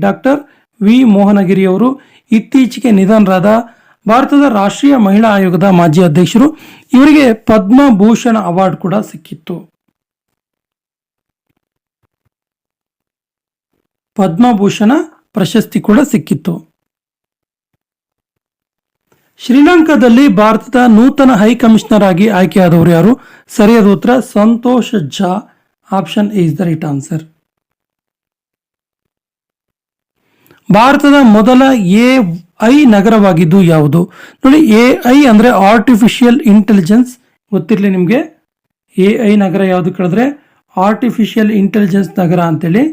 ಡಾಕ್ಟರ್ ವಿ ಮೋಹನಗಿರಿ ಅವರು ಇತ್ತೀಚೆಗೆ ನಿಧನರಾದ ಭಾರತದ ರಾಷ್ಟ್ರೀಯ ಮಹಿಳಾ ಆಯೋಗದ ಮಾಜಿ ಅಧ್ಯಕ್ಷರು. ಇವರಿಗೆ ಪದ್ಮಭೂಷಣ ಅವಾರ್ಡ್ ಕೂಡ ಸಿಕ್ಕಿತ್ತು. ಪದ್ಮಭೂಷಣ ಪ್ರಶಸ್ತಿ ಕೂಡ ಸಿಕ್ಕಿತ್ತು. ಶ್ರೀಲಂಕಾದಲ್ಲಿ ಭಾರತದ ನೂತನ ಹೈ ಕಮಿಷನರ್ ಆಗಿ ಆಯ್ಕೆಯಾದವರು ಯಾರು? ಸರಿಯಾದ ಉತ್ತರ Santosh Jha. Option A is the right answer. ಭಾರತದ ಮೊದಲ AI ನಗರವಾಗಿದ್ದು ಯಾವುದು? ನೋಡಿ, AI ಅಂದ್ರೆ ಆರ್ಟಿಫಿಷಿಯಲ್ ಇಂಟೆಲಿಜೆನ್ಸ್. ಗೊತ್ತಿರಲಿ ನಿಮಗೆ. AI ನಗರ ಯಾವುದು ಕೇಳಿದ್ರೆ ಆರ್ಟಿಫಿಷಿಯಲ್ ಇಂಟೆಲಿಜೆನ್ಸ್ ನಗರ ಅಂತೇಳಿ.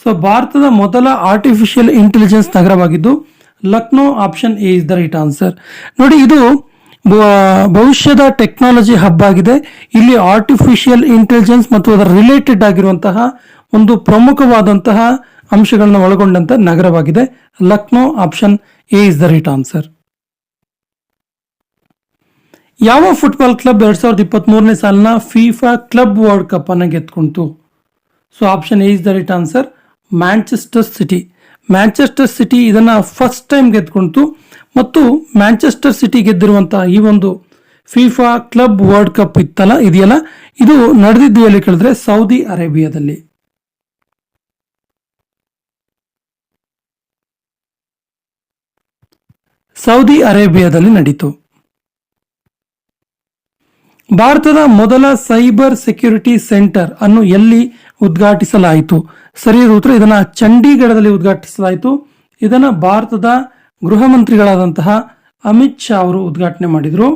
ಸೊ ಭಾರತದ ಮೊದಲ ಆರ್ಟಿಫಿಷಿಯಲ್ ಇಂಟೆಲಿಜೆನ್ಸ್ ನಗರವಾಗಿದ್ದು Lucknow. Option A is the right answer. ನೋಡಿ, ಇದು ಭವಿಷ್ಯದ ಟೆಕ್ನಾಲಜಿ ಹಬ್ ಆಗಿದೆ. ಇಲ್ಲಿ ಆರ್ಟಿಫಿಷಿಯಲ್ ಇಂಟೆಲಿಜೆನ್ಸ್ ಮತ್ತು ಅದರ ರಿಲೇಟೆಡ್ ಆಗಿರುವಂತಹ ಒಂದು ಪ್ರಮುಖವಾದಂತಹ ಅಂಶಗಳನ್ನ ಒಳಗೊಂಡಂತ ನಗರವಾಗಿದೆ Lucknow. Option A is the right answer. ಯಾವ ಫುಟ್ಬಾಲ್ ಕ್ಲಬ್ 2023ನೇ ಸಾಲಿನ ಫಿಫಾ ಕ್ಲಬ್ ವರ್ಲ್ಡ್ ಕಪ್ ಅನ್ನು ಗೆದ್ದುಕೊಂಡಿತು? So option A is the right answer. Manchester City ಇದನ್ನ ಫಸ್ಟ್ ಟೈಮ್ ಗೆದ್ದುಕೊಂಡಿತು. ಮತ್ತು ಮ್ಯಾಂಚೆಸ್ಟರ್ ಸಿಟಿ ಗೆದ್ದಿರುವಂತಹ ಈ ಒಂದು ಫಿಫಾ ಕ್ಲಬ್ ವರ್ಲ್ಡ್ ಕಪ್ ಇದೆಯಲ್ಲ, ಇದು ನಡೆದಿದ್ದು ಎಲ್ಲಿ ಕೇಳಿದ್ರೆ ಸೌದಿ ಅರೇಬಿಯಾದಲ್ಲಿ. ನಡೀತು. ಭಾರತದ ಮೊದಲ ಸೈಬರ್ ಸೆಕ್ಯೂರಿಟಿ ಸೆಂಟರ್ ಅನ್ನು ಎಲ್ಲಿ ಉದ್ಘಾಟಿಸಲಾಯಿತು? ಸರಿಯಾದ ಉತ್ತರ ಇದನ್ನ ಚಂಡೀಗಢದಲ್ಲಿ ಉದ್ಘಾಟಿಸಲಾಯಿತು. ಇದನ್ನ ಭಾರತದ ಗೃಹ ಮಂತ್ರಿಗಳಾದಂತಹ ಅಮಿತ್ ಶಾ ಅವರು ಉದ್ಘಾಟನೆ ಮಾಡಿದ್ರು.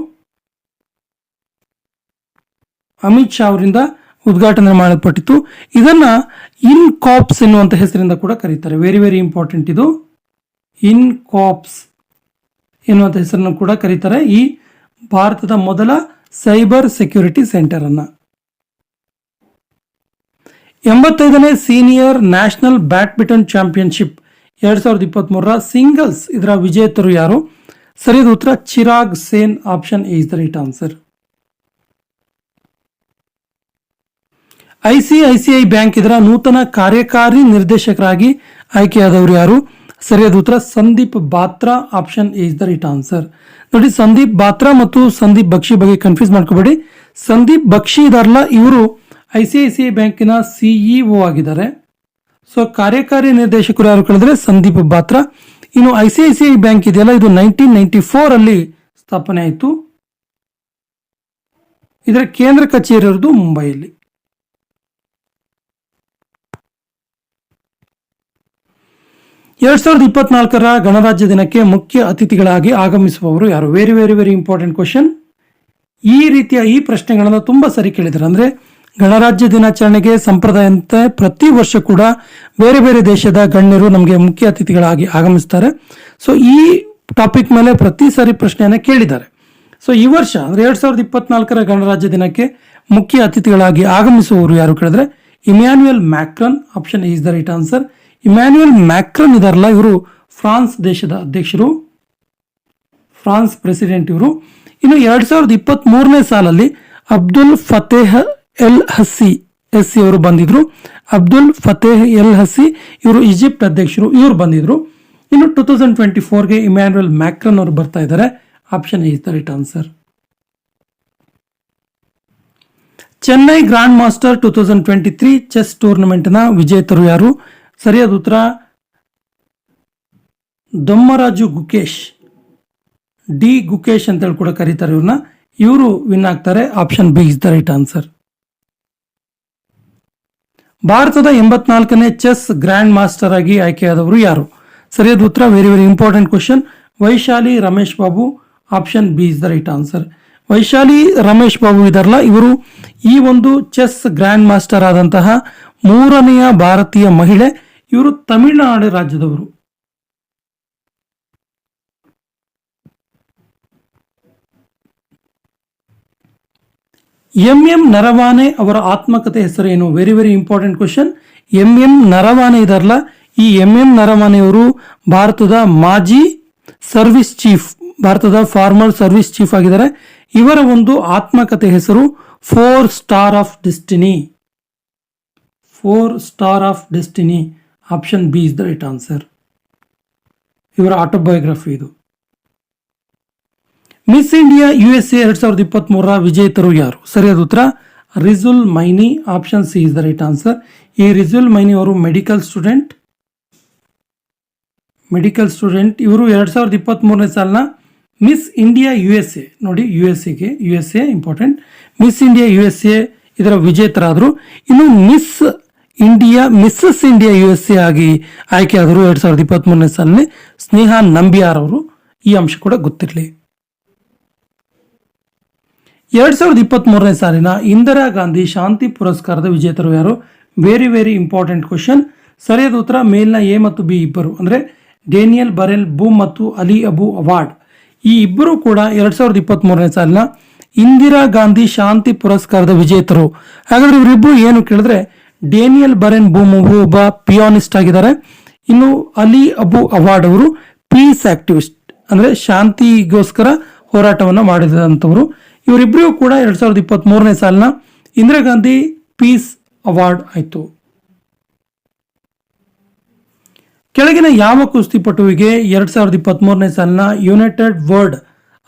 ಅಮಿತ್ ಶಾ ಅವರಿಂದ ಉದ್ಘಾಟನೆ ಮಾಡಲ್ಪಟ್ಟಿತ್ತು. ಇದನ್ನ ಇನ್ಕಾಪ್ಸ್ ಎನ್ನುವಂತ ಹೆಸರಿಂದ ಕೂಡ ಕರೀತಾರೆ. Very very important. ಇದು ಇನ್ಕಾಪ್ಸ್ ಎನ್ನುವಂತ ಹೆಸರನ್ನು ಕೂಡ ಕರೀತಾರೆ ಈ ಭಾರತದ ಮೊದಲ ಸೈಬರ್ ಸೆಕ್ಯೂರಿಟಿ ಸೆಂಟರ್ ಅನ್ನ. 85ನೇ ಸೀನಿಯರ್ ನ್ಯಾಷನಲ್ ಬ್ಯಾಡ್ಮಿಂಟನ್ ಚಾಂಪಿಯನ್ಶಿಪ್ 2023ರ ಸಿಂಗಲ್ಸ್ ಇದರ ವಿಜೇತರು ಯಾರು? ಸರಿಯಾದ ಉತ್ತರ Chirag Sen. Option A is the right answer. ICICI bank ಇದರ ನೂತನ ಕಾರ್ಯಕಾರಿ ನಿರ್ದೇಶಕರಾಗಿ ಆಯ್ಕೆಯಾದವರು ಯಾರು? ಸರಿಯಾದ ಉತ್ತರ Sandeep Batra. Option A is the right answer. ನೋಡಿ, ಸಂದೀಪ್ ಬಾತ್ರಾ ಮತ್ತು ಸಂದೀಪ್ ಬಕ್ಷಿ ಬಗ್ಗೆ ಕನ್ಫ್ಯೂಸ್ ಮಾಡ್ಕೋಬೇಡಿ. ಸಂದೀಪ್ ಬಕ್ಷಿ ಇದಾರಲ್ಲ, ಇವರು ICICI ಬ್ಯಾಂಕಿನ CEO ಆಗಿದ್ದಾರೆ. ಸೊ ಕಾರ್ಯಕಾರಿ ನಿರ್ದೇಶಕರು ಯಾರು ಕೇಳಿದ್ರೆ ಸಂದೀಪ್ ಬಾತ್ರಾ. ಇನ್ನು ICICI ಬ್ಯಾಂಕ್ ಇದೆಯಲ್ಲ, ಇದು 1994 ಅಲ್ಲಿ ಸ್ಥಾಪನೆ ಆಯಿತು. ಇದರ ಕೇಂದ್ರ ಕಚೇರಿ ಇರೋದು ಮುಂಬೈಯಲ್ಲಿ. 2024ರ ಗಣರಾಜ್ಯ ದಿನಕ್ಕೆ ಮುಖ್ಯ ಅತಿಥಿಗಳಾಗಿ ಆಗಮಿಸುವವರು ಯಾರು? Very very very important question. ಈ ರೀತಿಯ ಈ ಪ್ರಶ್ನೆಗಳನ್ನು ತುಂಬಾ ಸರಿ ಕೇಳಿದ್ದಾರೆ. ಅಂದ್ರೆ ಗಣರಾಜ್ಯ ದಿನಾಚರಣೆಗೆ ಸಂಪ್ರದಾಯಂತೆ ಪ್ರತಿ ವರ್ಷ ಕೂಡ ಬೇರೆ ಬೇರೆ ದೇಶದ ಗಣ್ಯರು ನಮಗೆ ಮುಖ್ಯ ಅತಿಥಿಗಳಾಗಿ ಆಗಮಿಸ್ತಾರೆ. ಸೊ ಈ ಟಾಪಿಕ್ ಮೇಲೆ ಪ್ರತಿ ಸಾರಿ ಪ್ರಶ್ನೆಯನ್ನ ಕೇಳಿದ್ದಾರೆ. ಸೊ ಈ ವರ್ಷ ಅಂದ್ರೆ 2024ರ ಗಣರಾಜ್ಯ ದಿನಕ್ಕೆ ಮುಖ್ಯ ಅತಿಥಿಗಳಾಗಿ ಆಗಮಿಸುವವರು ಯಾರು ಕೇಳಿದ್ರೆ Immanuel Macron. Option is the right answer. Immanuel Macron ಇದಾರಲ್ಲ, ಇವರು ಫ್ರಾನ್ಸ್ ದೇಶದ ಅಧ್ಯಕ್ಷರು, ಫ್ರಾನ್ಸ್ ಪ್ರೆಸಿಡೆಂಟ್ ಇವರು. ಇನ್ನು 2023ನೇ ಸಾಲಲ್ಲಿ ಅಬ್ದುಲ್ ಫತೇಹ್ ಎಲ್ ಹಸಿ ಅವರು ಬಂದಿದ್ರು. ಅಬ್ದುಲ್ ಫತೇಹ್ ಎಲ್ ಹಸಿ ಇವರು ಈಜಿಪ್ಟ್ ಅಧ್ಯಕ್ಷರು, ಇವರು ಬಂದಿದ್ರು. ಇನ್ನು 2024ಗೆ ಇಮ್ಯಾನ್ಯುಯಲ್ ಮ್ಯಾಕ್ರನ್ ಅವರು ಬರ್ತಾ ಇದ್ದಾರೆ. Option is the right answer. Chennai grand master 2023 chess ಟೂರ್ನಮೆಂಟ್ನ ವಿಜೇತರು ಯಾರು? ಸರಿಯಾದ ಉತ್ತರ ದೊಮ್ಮರಾಜು ಗುಕೇಶ್, ಡಿ ಗುಕೇಶ್ ಅಂತ ಹೇಳಿ ಕೂಡ ಕರೀತಾರೆ ಇವ್ರನ್ನ. ಇವರು ವಿನ್ ಆಗ್ತಾರೆ. Option B is the right answer. ಭಾರತದ 84ನೇ ಚೆಸ್ ಗ್ರ್ಯಾಂಡ್ ಮಾಸ್ಟರ್ ಆಗಿ ಆಯ್ಕೆಯಾದವರು ಯಾರು? ಸರಿಯಾದ ಉತ್ತರ very very important question, Vaishali Ramesh Babu. Option B is the right answer. Vaishali Ramesh Babu ಇದಾರಲ್ಲ, ಇವರು ಈ ಒಂದು ಚೆಸ್ ಗ್ರ್ಯಾಂಡ್ ಮಾಸ್ಟರ್ ಆದಂತಹ 3ನೆಯ ಭಾರತೀಯ ಮಹಿಳೆ. ಇವರು ತಮಿಳುನಾಡು ರಾಜ್ಯದವರು. ಎಂ ನರವಾನೆ ಅವರ ಆತ್ಮಕಥೆ ಹೆಸರು ಏನು? Very very important question. M Naravane ಇದಾರಲ್ಲ, ಈ ಎಂ ನರವಾನೆ ಅವರು ಭಾರತದ ಮಾಜಿ ಸರ್ವಿಸ್ ಚೀಫ್, ಭಾರತದ ಫಾರ್ಮರ್ ಸರ್ವಿಸ್ ಚೀಫ್ ಆಗಿದ್ದಾರೆ. ಇವರ ಒಂದು ಆತ್ಮಕಥೆ ಹೆಸರು 4 star of destiny. 4 star of destiny. Option B is the right answer. ಇವರ ಆಟೋಬಯೋಗ್ರಫಿ ಇದು. ಮಿಸ್ ಇಂಡಿಯಾ USA 2023ರ ವಿಜೇತರು ಯಾರು? ಸರಿಯಾದ ಉತ್ತರ Rijul Maini. Option C is the right answer. ಈ ರಿಜುಲ್ ಮೈನಿ ಅವರು ಮೆಡಿಕಲ್ ಸ್ಟೂಡೆಂಟ್. ಇವರು 2023ನೇ ಸಾಲಿನ ಮಿಸ್ ಇಂಡಿಯಾ USA, ನೋಡಿ USA important, miss India USA ಇದರ ವಿಜೇತರಾದರು. ಇನ್ನು ಮಿಸ್ಸಸ್ ಇಂಡಿಯಾ USA ಆಗಿ ಆಯ್ಕೆಯಾದರು 2023ನೇ ಸಾಲಿನಲ್ಲಿ ಸ್ನೇಹಾ ನಂಬಿಯಾರ್ ಅವರು. ಈ ಅಂಶ ಕೂಡ ಗೊತ್ತಿರಲಿ. 2023ನೇ ಸಾಲಿನ ಇಂದಿರಾ ಗಾಂಧಿ ಶಾಂತಿ ಪುರಸ್ಕಾರದ ವಿಜೇತರು ಯಾರು? Very very important question. ಸರಿಯಾದ ಉತ್ತರ ಮೇಲ್ನ ಎ ಮತ್ತು ಬಿ ಇಬ್ಬರು, ಅಂದ್ರೆ ಡೇನಿಯಲ್ ಬರೆಲ್ ಬೂಮ್ ಮತ್ತು ಅಲಿ ಅಬು ಅವಾರ್ಡ್. ಈ ಇಬ್ಬರು ಕೂಡ 2023ನೇ ಸಾಲಿನ ಇಂದಿರಾ ಗಾಂಧಿ ಶಾಂತಿ ಪುರಸ್ಕಾರದ ವಿಜೇತರು. ಹಾಗಾದ್ರೆ ಇವರಿಬ್ಬರು ಏನು ಕೇಳಿದ್ರೆ, ಡೇನಿಯಲ್ ಬರೆನ್ ಬೂಮ್ ಒಬ್ಬ ಪಿಯಾನಿಸ್ಟ್ ಆಗಿದ್ದಾರೆ. ಇನ್ನು ಅಲಿ ಅಬು ಅವಾರ್ಡ್ ಅವರು ಪೀಸ್ ಆಕ್ಟಿವಿಸ್ಟ್, ಅಂದ್ರೆ ಶಾಂತಿಗೋಸ್ಕರ ಹೋರಾಟವನ್ನು ಮಾಡಿದಂಥವರು. ಇವರಿಬ್ಬರಿಗೂ ಕೂಡ 2023ನೇ ಸಾಲಿನ ಇಂದಿರಾ ಗಾಂಧಿ ಪೀಸ್ ಅವಾರ್ಡ್ ಆಯಿತು. ಕೆಳಗಿನ ಯಾವ ಕುಸ್ತಿಪಟುವಿಗೆ 2023ನೇ ಸಾಲಿನ united world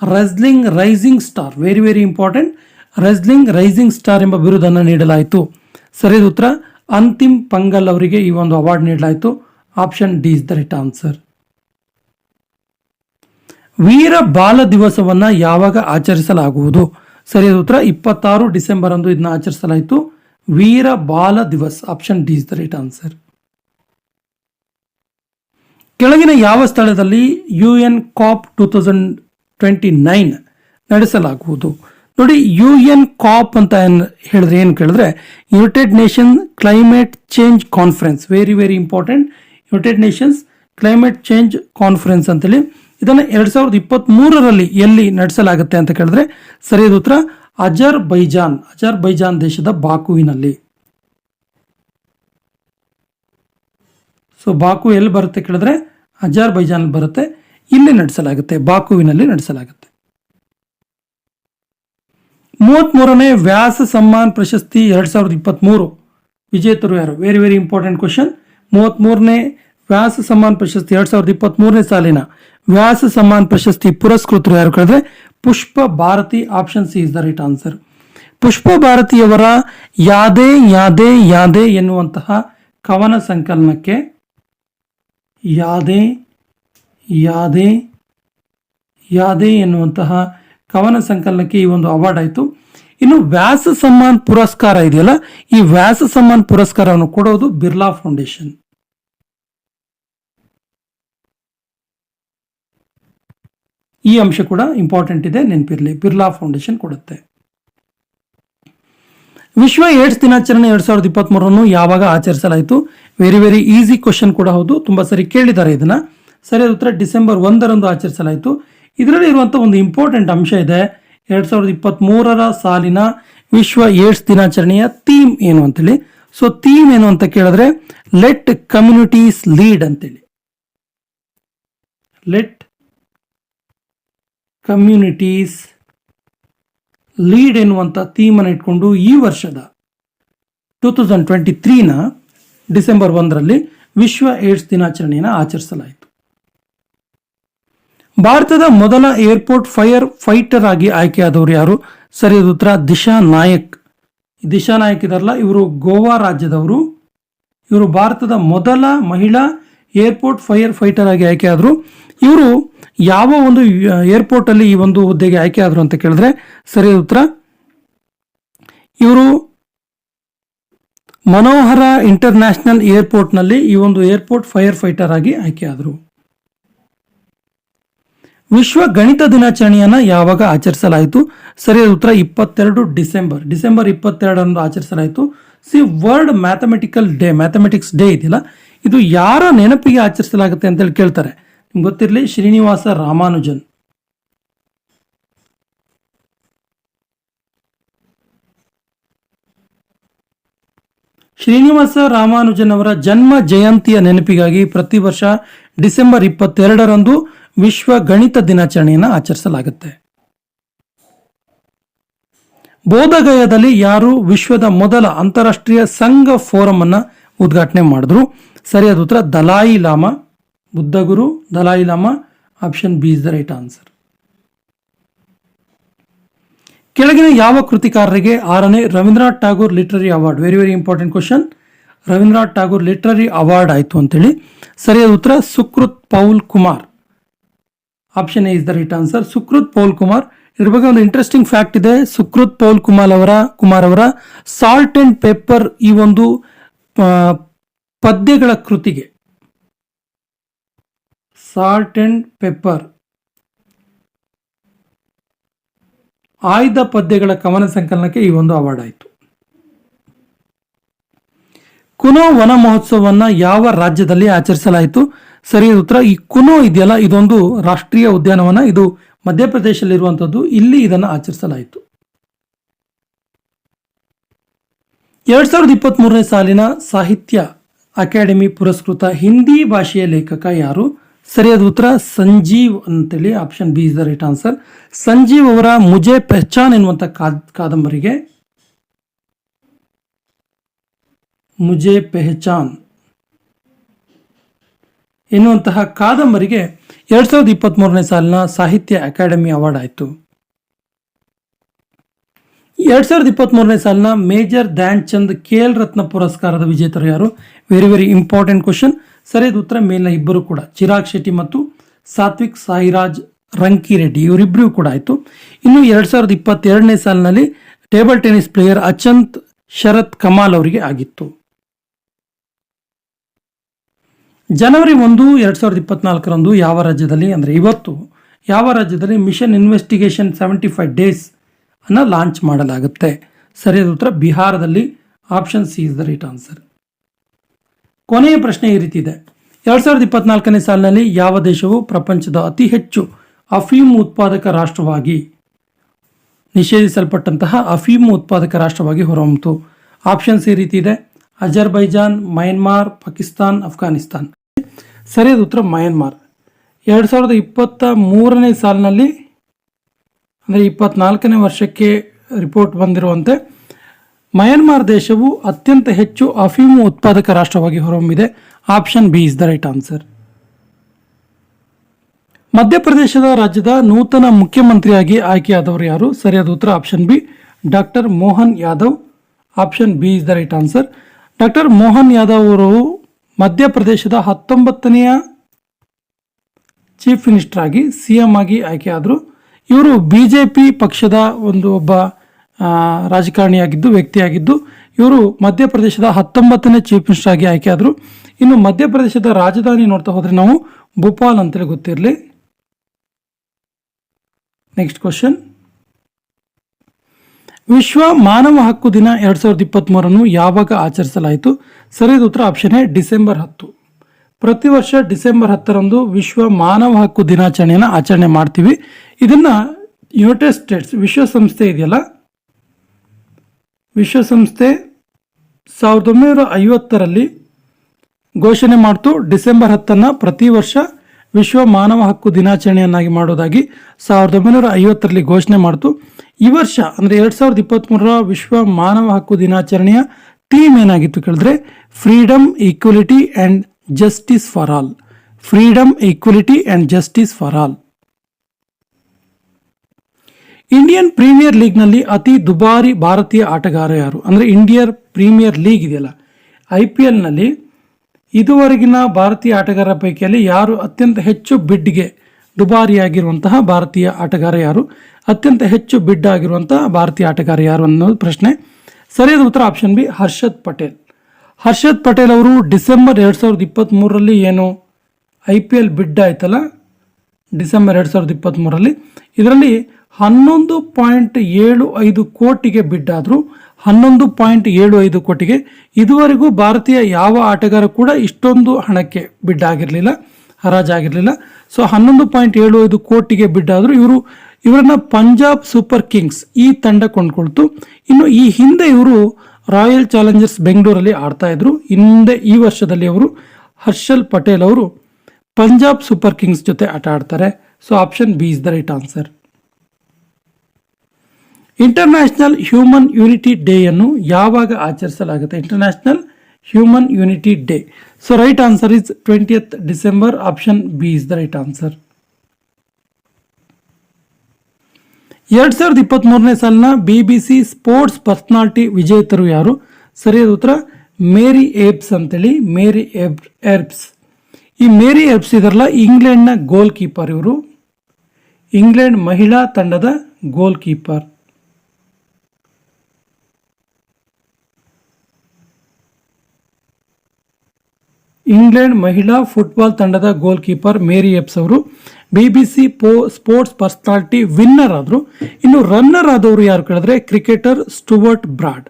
wrestling rising star, very very important, wrestling rising star ಎಂಬ ಬಿರುದನ್ನು ನೀಡಲಾಯಿತು? ಸರಿಯಾದ ಉತ್ತರ ಅಂತಿಮ್ ಪಂಗಲ್ ಅವರಿಗೆ ಈ ಒಂದು ಅವಾರ್ಡ್ ನೀಡಲಾಯಿತು. Option D is the right answer. Veer Bal ದಿವಸವನ್ನ ಯಾವಾಗ ಆಚರಿಸಲಾಗುವುದು? ಸರಿಯಾದ ಉತ್ತರ 26 ಡಿಸೆಂಬರ್ ಅಂದು ಇದನ್ನ ಆಚರಿಸಲಾಯಿತು. Veer Bal Diwas. Option D is the right answer. ಕೆಳಗಿನ ಯಾವ ಸ್ಥಳದಲ್ಲಿ UN COP 2029 ನಡೆಸಲಾಗುವುದು? ನೋಡಿ, UN COP ಅಂತ ಹೇಳಿದ್ರೆ ಏನು ಕೇಳಿದ್ರೆ United nation climate change conference. Very very important, United Nations climate change conference ಅಂತೇಳಿ. ಇದನ್ನು 2023ರಲ್ಲಿ ಎಲ್ಲಿ ನಡೆಸಲಾಗುತ್ತೆ ಅಂತ ಕೇಳಿದ್ರೆ ಸರಿಯಾದ ಉತ್ತರ ಅಜರ್ಬೈಜಾನ್ ದೇಶದ ಬಾಕುವಿನಲ್ಲಿ. ಸೊ ಬಾಕು ಎಲ್ಲಿ ಬರುತ್ತೆ ಕೇಳಿದ್ರೆ ಅಜರ್ಬೈಜಾನ್ ಬರುತ್ತೆ. ಇಲ್ಲಿ ನಡೆಸಲಾಗುತ್ತೆ, ಬಾಕುವಿನಲ್ಲಿ ನಡೆಸಲಾಗುತ್ತೆ. 33ನೇ ವ್ಯಾಸ ಸಮ್ಮಾನ್ ಪ್ರಶಸ್ತಿ 2023 ವಿಜೇತರು ಯಾರು? Very very important question. 33ನೇ ವ್ಯಾಸ ಸಮ್ಮಾನ್ ಪ್ರಶಸ್ತಿ 2023ನೇ ಸಾಲಿನ ವ್ಯಾಸ ಸಮ್ಮಾನ್ ಪ್ರಶಸ್ತಿ ಪುರಸ್ಕೃತರು ಯಾರು ಕೇಳಿದ್ರೆ Pushpa Bharti. Option C is the right answer. Pushpa ಭಾರತಿಯವರ ಯಾದೇ ಯಾದೇ ಯಾದೇ ಎನ್ನುವಂತಹ ಕವನ ಸಂಕಲನಕ್ಕೆ ಯಾದೇ ಯಾದೇ ಯಾದೇ ಎನ್ನುವಂತಹ ಕವನ ಸಂಕಲನಕ್ಕೆ ಈ ಒಂದು ಅವಾರ್ಡ್ ಆಯಿತು. ಇನ್ನು ವ್ಯಾಸ ಸಮ್ಮಾನ್ ಪುರಸ್ಕಾರ ಇದೆಯಲ್ಲ, ಈ ವ್ಯಾಸ ಸಮ್ಮಾನ್ ಪುರಸ್ಕಾರವನ್ನು ಕೊಡೋದು ಬಿರ್ಲಾ ಫೌಂಡೇಶನ್. ಈ ಅಂಶ ಕೂಡ ಇಂಪಾರ್ಟೆಂಟ್ ಇದೆ, ನೆನಪಿರಲಿ, ಬಿರ್ಲಾ ಫೌಂಡೇಶನ್ ಕೊಡುತ್ತೆ. ವಿಶ್ವ ಏಡ್ಸ್ ದಿನಾಚರಣೆ 2023 ಯಾವಾಗ ಆಚರಿಸಲಾಯಿತು? ವೆರಿ ವೆರಿ ಈಸಿ ಕ್ವಶನ್ ಕೂಡ ಹೌದು, ತುಂಬಾ ಸರಿ ಕೇಳಿದ್ದಾರೆ ಇದನ್ನ. ಸರಿಯಾದ ಉತ್ತರ ಡಿಸೆಂಬರ್ 1 ಆಚರಿಸಲಾಯಿತು. ಇದರಲ್ಲಿ ಇರುವಂತಹ ಒಂದು ಇಂಪಾರ್ಟೆಂಟ್ ಅಂಶ ಇದೆ. 2023 ಸಾಲಿನ ವಿಶ್ವ ಏಡ್ಸ್ ದಿನಾಚರಣೆಯ ಥೀಮ್ ಏನು ಅಂತೇಳಿ. ಸೊ ಥೀಮ್ ಏನು ಅಂತ ಕೇಳಿದ್ರೆ ಲೆಟ್ ಕಮ್ಯುನಿಟೀಸ್ ಲೀಡ್ ಅಂತೇಳಿ. ಲೆಟ್ ಕಮ್ಯುನಿಟೀಸ್ ಲೀಡ್ ಎನ್ನುವಂಥ ಥೀಮನ್ನು ಇಟ್ಕೊಂಡು ಈ ವರ್ಷದ 2023 ಡಿಸೆಂಬರ್ 1 ವಿಶ್ವ ಏಡ್ಸ್ ದಿನಾಚರಣೆಯನ್ನು ಆಚರಿಸಲಾಯಿತು. ಭಾರತದ ಮೊದಲ ಏರ್ಪೋರ್ಟ್ ಫೈರ್ ಫೈಟರ್ ಆಗಿ ಆಯ್ಕೆಯಾದವರು ಯಾರು? ಸರಿಯಾದ ಉತ್ತರ ದಿಶಾ ನಾಯಕ್. ದಿಶಾ ನಾಯಕ್ ಇದಾರಲ್ಲ, ಇವರು ಗೋವಾ ರಾಜ್ಯದವರು. ಇವರು ಭಾರತದ ಮೊದಲ ಮಹಿಳಾ ಏರ್ಪೋರ್ಟ್ ಫೈರ್ ಫೈಟರ್ ಆಗಿ ಆಯ್ಕೆಯಾದರು. ಇವರು ಯಾವ ಒಂದು ಏರ್ಪೋರ್ಟ್ ಅಲ್ಲಿ ಈ ಒಂದು ಹುದ್ದೆಗೆ ಆಯ್ಕೆ ಆದರು ಅಂತ ಕೇಳಿದ್ರೆ ಸರಿಯಾದ ಉತ್ತರ ಇವರು ಮನೋಹರ ಇಂಟರ್ನ್ಯಾಷನಲ್ ಏರ್ಪೋರ್ಟ್ ನಲ್ಲಿ ಈ ಒಂದು ಏರ್ಪೋರ್ಟ್ ಫೈರ್ ಫೈಟರ್ ಆಗಿ ಆಯ್ಕೆಯಾದರು. ವಿಶ್ವ ಗಣಿತ ದಿನಾಚರಣೆಯನ್ನ ಯಾವಾಗ ಆಚರಿಸಲಾಯಿತು? ಸರಿಯಾದ ಉತ್ತರ 22 ಡಿಸೆಂಬರ್ 22 ಆಚರಿಸಲಾಯಿತು. World mathematical day, mathematics day ಇದೆಯಲ್ಲ, ಇದು ಯಾರ ನೆನಪಿಗೆ ಆಚರಿಸಲಾಗುತ್ತೆ ಅಂತೇಳಿ ಕೇಳ್ತಾರೆ. ನಿಮ್ಗೆ ಗೊತ್ತಿರಲಿ, ಶ್ರೀನಿವಾಸ ರಾಮಾನುಜನ್. ಶ್ರೀನಿವಾಸ ರಾಮಾನುಜನ್ ಅವರ ಜನ್ಮ ಜಯಂತಿಯ ನೆನಪಿಗಾಗಿ ಪ್ರತಿ ವರ್ಷ ಡಿಸೆಂಬರ್ 22 ವಿಶ್ವ ಗಣಿತ ದಿನಾಚರಣೆಯನ್ನು ಆಚರಿಸಲಾಗುತ್ತೆ. ಬೋಧಗಯಾದಲ್ಲಿ ಯಾರು ವಿಶ್ವದ ಮೊದಲ ಅಂತಾರಾಷ್ಟ್ರೀಯ ಸಂಘ ಫೋರಂ ಅನ್ನ ಉದ್ಘಾಟನೆ ಮಾಡಿದ್ರು? ಸರಿಯಾದ ಉತ್ತರ ದಲಾಯಿ ಲಾಮಾ. ಬುದ್ಧಗುರು Dalai Lama. Option B is the right answer. ಕೆಳಗಿನ ಯಾವ ಕೃತಿಕಾರರಿಗೆ 6ನೇ Rabindranath Tagore literary award? Very very important question. Rabindranath Tagore literary award ಆಯಿತು ಅಂತೇಳಿ. ಸರಿಯಾದ ಉತ್ತರ Sukrit Paul Kumar. Option A is the right answer. Sukrit Paul Kumar. ಇದ್ರ ಬಗ್ಗೆ ಒಂದು ಇಂಟ್ರೆಸ್ಟಿಂಗ್ ಫ್ಯಾಕ್ಟ್ ಇದೆ. ಸುಕೃತ್ ಪೌಲ್ ಕುಮಾರ್ ಅವರ ಸಾಲ್ಟ್ ಅಂಡ್ ಪೆಪ್ಪರ್ ಈ ಒಂದು ಪದ್ಯಗಳ ಕೃತಿಗೆ, ಸಾಲ್ಟ್ ಅಂಡ್ ಪೆಪ್ಪರ್ ಆಯ್ದ ಪದ್ಯಗಳ ಕವನ ಸಂಕಲನಕ್ಕೆ ಈ ಒಂದು ಅವಾರ್ಡ್ ಆಯಿತು. ಕುನೋ ವನ ಮಹೋತ್ಸವವನ್ನ ಯಾವ ರಾಜ್ಯದಲ್ಲಿ ಆಚರಿಸಲಾಯಿತು? ಸರಿಯಾದ ಉತ್ತರ ಈ ಕುನೋ ಇದೆಯಲ್ಲ, ಇದೊಂದು ರಾಷ್ಟ್ರೀಯ ಉದ್ಯಾನವನ. ಇದು ಮಧ್ಯಪ್ರದೇಶದಲ್ಲಿರುವಂಥದ್ದು. ಇಲ್ಲಿ ಇದನ್ನು ಆಚರಿಸಲಾಯಿತು. 2023 ಸಾಲಿನ ಸಾಹಿತ್ಯ ಅಕಾಡೆಮಿ ಪುರಸ್ಕೃತ ಹಿಂದಿ ಭಾಷೆಯ ಲೇಖಕ ಯಾರು? ಸರಿಯಾದ ಉತ್ತರ ಸಂಜೀವ್ ಅಂತೇಳಿ. Option B is the right answer. Sanjeev ಅವರ ಮುಜೆ ಪೆಹಚಾನ್ ಎನ್ನುವಂಥ ಕಾದಂಬರಿಗೆ, ಮುಜೆ ಪೆಹಚಾನ್ ಎನ್ನುವಂತಹ ಕಾದಂಬರಿಗೆ 2023 ಸಾಲಿನ ಸಾಹಿತ್ಯ ಅಕಾಡೆಮಿ ಅವಾರ್ಡ್ ಆಯಿತು. 2023 ಸಾಲಿನ ಮೇಜರ್ ಧ್ಯಾನ್ ಚಂದ್ ಖೇಲ್ ರತ್ನ ಪುರಸ್ಕಾರದ ವಿಜೇತರು ಯಾರು? Very very important question. ಸರಿಯಾದ ಉತ್ತರ ಮೇಲಿನ ಇಬ್ಬರು ಕೂಡ, ಚಿರಾಗ್ ಶೆಟ್ಟಿ ಮತ್ತು ಸಾತ್ವಿಕ್ ಸಾಯಿರಾಜ್ ರಂಕಿರೆಡ್ಡಿ, ಇವರಿಬ್ಬರಿಗೂ ಕೂಡ ಆಯಿತು. ಇನ್ನು 2022 ಸಾಲಿನಲ್ಲಿ ಟೇಬಲ್ ಟೆನ್ನಿಸ್ ಪ್ಲೇಯರ್ ಅಚಂತ್ ಶರತ್ ಕಮಾಲ್ ಅವರಿಗೆ ಆಗಿತ್ತು. ಜನವರಿ 1, 2024 ಯಾವ ರಾಜ್ಯದಲ್ಲಿ, ಅಂದರೆ ಇವತ್ತು ಯಾವ ರಾಜ್ಯದಲ್ಲಿ ಮಿಷನ್ ಇನ್ವೆಸ್ಟಿಗೇಷನ್ 75 ಡೇಸ್ ಅನ್ನ ಲಾಂಚ್ ಮಾಡಲಾಗುತ್ತೆ? ಸರಿಯಾದ ಉತ್ತರ ಬಿಹಾರದಲ್ಲಿ. Option C is the right answer. ಕೊನೆಯ ಪ್ರಶ್ನೆ ಈ ರೀತಿ ಇದೆ. 2024 ಸಾಲಿನಲ್ಲಿ ಯಾವ ದೇಶವು ಪ್ರಪಂಚದ ಅತಿ ಹೆಚ್ಚು ಅಫೀಮು ಉತ್ಪಾದಕ ರಾಷ್ಟ್ರವಾಗಿ, ನಿಷೇಧಿಸಲ್ಪಟ್ಟಂತಹ ಅಫೀಮು ಉತ್ಪಾದಕ ರಾಷ್ಟ್ರವಾಗಿ ಹೊರಹೊಮ್ಮಿತು? ಆಪ್ಷನ್ಸ್ ಈ ರೀತಿ ಇದೆ. ಅಜರ್ಬೈಜಾನ್, ಮಯನ್ಮಾರ್, ಪಾಕಿಸ್ತಾನ್, ಅಫ್ಘಾನಿಸ್ತಾನ್. ಸರಿಯಾದ ಉತ್ತರ ಮಯನ್ಮಾರ್. 2023 ಸಾಲಿನಲ್ಲಿ, ಅಂದರೆ 24ನೇ ವರ್ಷಕ್ಕೆ ರಿಪೋರ್ಟ್ ಬಂದಿರುವಂತೆ ಮಯನ್ಮಾರ್ ದೇಶವು ಅತ್ಯಂತ ಹೆಚ್ಚು ಅಫೀಮು ಉತ್ಪಾದಕ ರಾಷ್ಟ್ರವಾಗಿ ಹೊರಹೊಮ್ಮಿದೆ. Option B is the right answer. ಮಧ್ಯಪ್ರದೇಶದ ರಾಜ್ಯದ ನೂತನ ಮುಖ್ಯಮಂತ್ರಿಯಾಗಿ ಆಯ್ಕೆಯಾದವರು ಯಾರು? ಸರಿಯಾದ ಉತ್ತರ option B, doctor Mohan Yadav. Option B is the right answer. Doctor Mohan Yadav ಅವರು ಮಧ್ಯಪ್ರದೇಶದ 19ನೆಯ ಚೀಫ್ ಮಿನಿಸ್ಟರ್ ಆಗಿ CM ಆಗಿ ಆಯ್ಕೆಯಾದರು. ಇವರು BJP ಪಕ್ಷದ ಒಬ್ಬ ರಾಜಕಾರಣಿಯಾಗಿದ್ದು ವ್ಯಕ್ತಿಯಾಗಿದ್ದು ಇವರು ಮಧ್ಯಪ್ರದೇಶದ 19ನೇ ಚೀಫ್ ಮಿನಿಸ್ಟರ್ ಆಗಿ ಆಯ್ಕೆಯಾದರು. ಇನ್ನು ಮಧ್ಯಪ್ರದೇಶದ ರಾಜಧಾನಿ ನೋಡ್ತಾ ಹೋದ್ರೆ ನಾವು ಭೋಪಾಲ್ ಅಂತೇಳಿ ಗೊತ್ತಿರಲಿ. ನೆಕ್ಸ್ಟ್ ಕ್ವಶನ್, ವಿಶ್ವ ಮಾನವ ಹಕ್ಕು ದಿನ 2023 ಯಾವಾಗ ಆಚರಿಸಲಾಯಿತು? ಸರಿಯಾದ ಉತ್ತರ ಆಪ್ಷನ್ ಎ ಡಿಸೆಂಬರ್ 10. ಪ್ರತಿ ವರ್ಷ ಡಿಸೆಂಬರ್ 10ರಂದು ವಿಶ್ವ ಮಾನವ ಹಕ್ಕು ದಿನಾಚರಣೆಯನ್ನು ಆಚರಣೆ ಮಾಡ್ತೀವಿ. ಇದನ್ನ ಯುನೈಟೆಡ್ ಸ್ಟೇಟ್ಸ್ ವಿಶ್ವಸಂಸ್ಥೆ ಇದೆಯಲ್ಲ, ವಿಶ್ವಸಂಸ್ಥೆ 1950ರಲ್ಲಿ ಘೋಷಣೆ ಮಾಡ್ತು ಡಿಸೆಂಬರ್ 10 ಪ್ರತಿ ವರ್ಷ ವಿಶ್ವ ಮಾನವ ಹಕ್ಕು ದಿನಾಚರಣೆಯನ್ನಾಗಿ ಮಾಡೋದಾಗಿ 1950ರಲ್ಲಿ ಘೋಷಣೆ ಮಾಡ್ತು. ಈ ವರ್ಷ ಅಂದರೆ 2023 ವಿಶ್ವ ಮಾನವ ಹಕ್ಕು ದಿನಾಚರಣೆಯ ಥೀಮ್ ಏನಾಗಿತ್ತು ಕೇಳಿದ್ರೆ freedom, equality and justice for all. Freedom, equality and justice for all. Indian premier ಲೀಗ್ನಲ್ಲಿ ಅತಿ ದುಬಾರಿ ಭಾರತೀಯ ಆಟಗಾರ ಯಾರು? ಅಂದರೆ ಇಂಡಿಯನ್ ಪ್ರೀಮಿಯರ್ ಲೀಗ್ ಇದೆಯಲ್ಲ, IPLನಲ್ಲಿ ಇದುವರೆಗಿನ ಭಾರತೀಯ ಆಟಗಾರರ ಪೈಕಿಯಲ್ಲಿ ಯಾರು ಅತ್ಯಂತ ಹೆಚ್ಚು ಬಿಡ್ಗೆ ದುಬಾರಿಯಾಗಿರುವಂತಹ ಭಾರತೀಯ ಆಟಗಾರ ಯಾರು? ಅತ್ಯಂತ ಹೆಚ್ಚು ಬಿಡ್ ಆಗಿರುವಂತಹ ಭಾರತೀಯ ಆಟಗಾರ ಯಾರು ಅನ್ನೋದು ಪ್ರಶ್ನೆ. ಸರಿಯಾದ ಉತ್ತರ ಆಪ್ಷನ್ ಬಿ ಹರ್ಷದ್ ಪಟೇಲ್. ಹರ್ಷದ್ ಪಟೇಲ್ ಅವರು ಡಿಸೆಂಬರ್ 2023ರಲ್ಲಿ ಏನು IPL ಬಿಡ್ ಆಯ್ತಲ್ಲ, ಡಿಸೆಂಬರ್ 2023ರಲ್ಲಿ ಇದರಲ್ಲಿ 11.75 ಕೋಟಿಗೆ ಬಿಡ್ ಆದರು. 11.75 ಕೋಟಿಗೆ ಇದುವರೆಗೂ ಭಾರತೀಯ ಯಾವ ಆಟಗಾರ ಕೂಡ ಇಷ್ಟೊಂದು ಹಣಕ್ಕೆ ಬಿಡ್ ಆಗಿರಲಿಲ್ಲ, ಹರಾಜಾಗಿರಲಿಲ್ಲ. ಸೊ 11.75 ಕೋಟಿಗೆ ಬಿಡ್ ಆದರು. ಇವರನ್ನ ಪಂಜಾಬ್ ಸೂಪರ್ ಕಿಂಗ್ಸ್ ಈ ತಂಡ ಕೊಂಡ್ಕೊಳ್ತು. ಇನ್ನು ಈ ಹಿಂದೆ ಇವರು ರಾಯಲ್ ಚಾಲೆಂಜರ್ಸ್ ಬೆಂಗಳೂರಲ್ಲಿ ಆಡ್ತಾ ಇದ್ರು. ಈ ವರ್ಷದಲ್ಲಿ ಅವರು ಹರ್ಷಲ್ ಪಟೇಲ್ ಅವರು ಪಂಜಾಬ್ ಸೂಪರ್ ಕಿಂಗ್ಸ್ ಜೊತೆ ಆಟ ಆಡ್ತಾರೆ. So option B is the right answer. International human unity ಡೇಯನ್ನು ಯಾವಾಗ ಆಚರಿಸಲಾಗುತ್ತೆ? International human unity day. So right answer is 20th December. Option B is the right answer. 2023ನೇ ಸಾಲಿನ BBC ಸ್ಪೋರ್ಟ್ಸ್ ಪರ್ಸನಾಲಿಟಿ ವಿಜೇತರು ಯಾರು? ಸರಿಯಾದ ಉತ್ತರ ಮೇರಿ ಏಬ್ಸ್ ಅಂತೇಳಿ. ಮೇರಿ ಎರ್ಬ್ಸ್. ಈ ಮೇರಿ ಎರ್ಬ್ಸ್ ಇದರಲ್ಲ ಇಂಗ್ಲೆಂಡ್ನ ಗೋಲ್ ಕೀಪರ್. ಇವರು ಇಂಗ್ಲೆಂಡ್ ಮಹಿಳಾ ತಂಡದ ಗೋಲ್ ಕೀಪರ್. ಇಂಗ್ಲೆಂಡ್ ಮಹಿಳಾ ಫುಟ್ಬಾಲ್ ತಂಡದ ಗೋಲ್ ಕೀಪರ್ ಮೇರಿ ಎಬ್ಸ್ ಅವರು BBC ಸ್ಪೋರ್ಟ್ಸ್ ಪರ್ಸನಾಲಿಟಿ ವಿನ್ನರ್ ಆದರು. ಇನ್ನು ರನ್ನರ್ ಆದವರು ಯಾರು ಕೇಳಿದ್ರೆ ಕ್ರಿಕೆಟರ್ ಸ್ಟುವರ್ಟ್ ಬ್ರಾಡ್.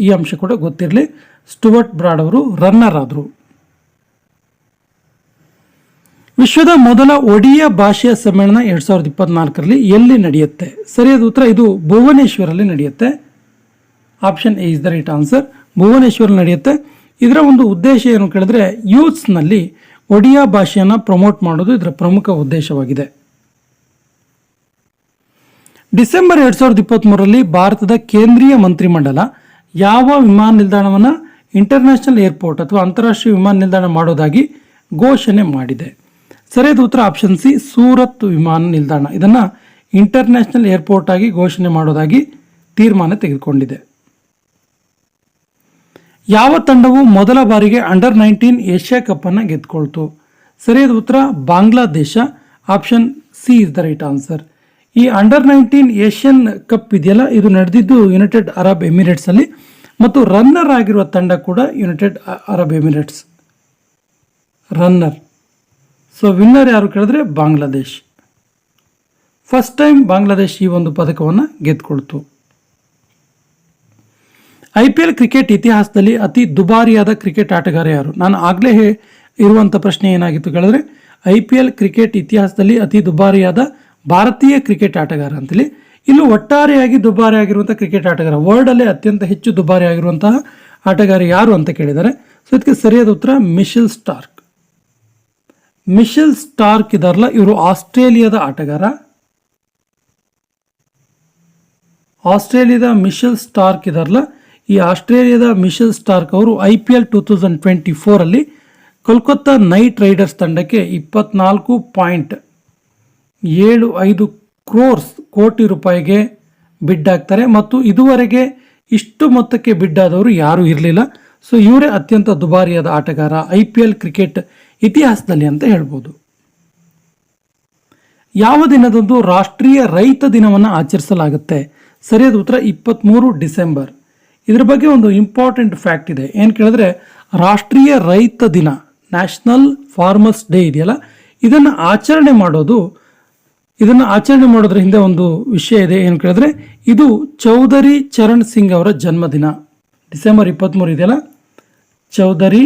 ಈ ಅಂಶ ಕೂಡ ಗೊತ್ತಿರಲಿ. ಸ್ಟುವರ್ಟ್ ಬ್ರಾಡ್ ಅವರು ರನ್ನರ್ ಆದರು. ವಿಶ್ವದ ಮೊದಲ ಒಡಿಯಾ ಭಾಷೆಯ ಸಮ್ಮೇಳನ 2024ರಲ್ಲಿ ಎಲ್ಲಿ ನಡೆಯುತ್ತೆ? ಸರಿಯಾದ ಉತ್ತರ ಇದು ಭುವನೇಶ್ವರಲ್ಲಿ ನಡೆಯುತ್ತೆ. Option A is the right answer. ಭುವನೇಶ್ವರಲ್ಲಿ ನಡೆಯುತ್ತೆ. ಇದರ ಒಂದು ಉದ್ದೇಶ ಏನು ಕೇಳಿದ್ರೆ ಯೂತ್ಸ್ನಲ್ಲಿ ಒಡಿಯಾ ಭಾಷೆಯನ್ನು ಪ್ರಮೋಟ್ ಮಾಡೋದು ಇದರ ಪ್ರಮುಖ ಉದ್ದೇಶವಾಗಿದೆ. ಡಿಸೆಂಬರ್ 2023ರಲ್ಲಿ ಭಾರತದ ಕೇಂದ್ರೀಯ ಮಂತ್ರಿಮಂಡಲ ಯಾವ ವಿಮಾನ ನಿಲ್ದಾಣವನ್ನು ಇಂಟರ್ನ್ಯಾಷನಲ್ ಏರ್ಪೋರ್ಟ್ ಅಥವಾ ಅಂತಾರಾಷ್ಟ್ರೀಯ ವಿಮಾನ ನಿಲ್ದಾಣ ಮಾಡೋದಾಗಿ ಘೋಷಣೆ ಮಾಡಿದೆ? ಸರಿಯಾದ ಉತ್ತರ ಆಪ್ಷನ್ ಸಿ ಸೂರತ್ ವಿಮಾನ ನಿಲ್ದಾಣ. ಇದನ್ನು ಇಂಟರ್ನ್ಯಾಷನಲ್ ಏರ್ಪೋರ್ಟ್ ಆಗಿ ಘೋಷಣೆ ಮಾಡೋದಾಗಿ ತೀರ್ಮಾನ ತೆಗೆದುಕೊಂಡಿದೆ. ಯಾವ ತಂಡವು ಮೊದಲ ಬಾರಿಗೆ ಅಂಡರ್-19 ಏಷ್ಯಾ ಕಪ್ ಅನ್ನು ಗೆದ್ಕೊಳ್ತು? ಸರಿಯಾದ ಉತ್ತರ Bangladesh. Option C is the right answer. ಈ ಅಂಡರ್-19 ಏಷ್ಯನ್ ಕಪ್ ಇದೆಯಲ್ಲ, ಇದು ನಡೆದಿದ್ದು ಯುನೈಟೆಡ್ ಅರಬ್ ಎಮಿರೇಟ್ಸ್ ಅಲ್ಲಿ ಮತ್ತು ರನ್ನರ್ ಆಗಿರುವ ತಂಡ ಕೂಡ United Arab Emirates. Runner. So winner ಯಾರು ಕೇಳಿದ್ರೆ ಬಾಂಗ್ಲಾದೇಶ್. ಫಸ್ಟ್ ಟೈಮ್ ಬಾಂಗ್ಲಾದೇಶ್ ಈ ಒಂದು ಪದಕವನ್ನು ಗೆದ್ಕೊಳ್ತು. IPL ಕ್ರಿಕೆಟ್ ಇತಿಹಾಸದಲ್ಲಿ ಅತಿ ದುಬಾರಿಯಾದ ಕ್ರಿಕೆಟ್ ಆಟಗಾರ ಯಾರು? ನಾನು ಆಗಲೇ ಇರುವಂಥ ಪ್ರಶ್ನೆ ಏನಾಗಿತ್ತು ಕೇಳಿದ್ರೆ IPL ಕ್ರಿಕೆಟ್ ಇತಿಹಾಸದಲ್ಲಿ ಅತಿ ದುಬಾರಿಯಾದ ಭಾರತೀಯ ಕ್ರಿಕೆಟ್ ಆಟಗಾರ ಅಂತೇಳಿ. ಇಲ್ಲೂ ಒಟ್ಟಾರೆಯಾಗಿ ದುಬಾರಿ ಆಗಿರುವಂಥ ಕ್ರಿಕೆಟ್ ಆಟಗಾರ, ವರ್ಲ್ಡಲ್ಲೇ ಅತ್ಯಂತ ಹೆಚ್ಚು ದುಬಾರಿ ಆಗಿರುವಂತಹ ಆಟಗಾರ ಯಾರು ಅಂತ ಕೇಳಿದ್ದಾರೆ. ಸೊ ಇದಕ್ಕೆ ಸರಿಯಾದ ಉತ್ತರ ಮಿಶೆಲ್ ಸ್ಟಾರ್ಕ್ ಇದಾರಲ್ಲ, ಇವರು ಆಸ್ಟ್ರೇಲಿಯಾದ ಆಟಗಾರ. ಆಸ್ಟ್ರೇಲಿಯಾದ ಮಿಶೆಲ್ ಸ್ಟಾರ್ಕ್ ಇದಾರಲ್ಲ, ಈ ಆಸ್ಟ್ರೇಲಿಯಾದ ಮಿಶೆಲ್ ಸ್ಟಾರ್ಕ್ ಅವರು IPL 2024 ಕೋಲ್ಕತ್ತಾ ನೈಟ್ ರೈಡರ್ಸ್ ತಂಡಕ್ಕೆ 24.75 ಕೋಟಿ ರೂಪಾಯಿಗೆ ಬಿಡ್ ಆಗ್ತಾರೆ ಮತ್ತು ಇದುವರೆಗೆ ಇಷ್ಟು ಮೊತ್ತಕ್ಕೆ ಬಿಡ್ಡಾದವರು ಯಾರೂ ಇರಲಿಲ್ಲ. ಸೊ ಇವರೇ ಅತ್ಯಂತ ದುಬಾರಿಯಾದ ಆಟಗಾರ IPL ಕ್ರಿಕೆಟ್ ಇತಿಹಾಸದಲ್ಲಿ ಅಂತ ಹೇಳ್ಬೋದು. ಯಾವ ದಿನದಂದು ರಾಷ್ಟ್ರೀಯ ರೈತ ದಿನವನ್ನು ಆಚರಿಸಲಾಗುತ್ತೆ? ಸರಿಯಾದ ಉತ್ತರ 23 ಡಿಸೆಂಬರ್. ಇದರ ಬಗ್ಗೆ ಒಂದು ಇಂಪಾರ್ಟೆಂಟ್ ಫ್ಯಾಕ್ಟ್ ಇದೆ. ಏನು ಕೇಳಿದ್ರೆ, ರಾಷ್ಟ್ರೀಯ ರೈತ ದಿನ, ನ್ಯಾಷನಲ್ ಫಾರ್ಮರ್ಸ್ ಡೇ ಇದೆಯಲ್ಲ, ಇದನ್ನು ಆಚರಣೆ ಮಾಡೋದ್ರ ಹಿಂದೆ ಒಂದು ವಿಷಯ ಇದೆ. ಏನು ಕೇಳಿದ್ರೆ, ಇದು ಚೌಧರಿ ಚರಣ್ ಸಿಂಗ್ ಅವರ ಜನ್ಮದಿನ. ಡಿಸೆಂಬರ್ 23 ಇದೆಯಲ್ಲ, ಚೌಧರಿ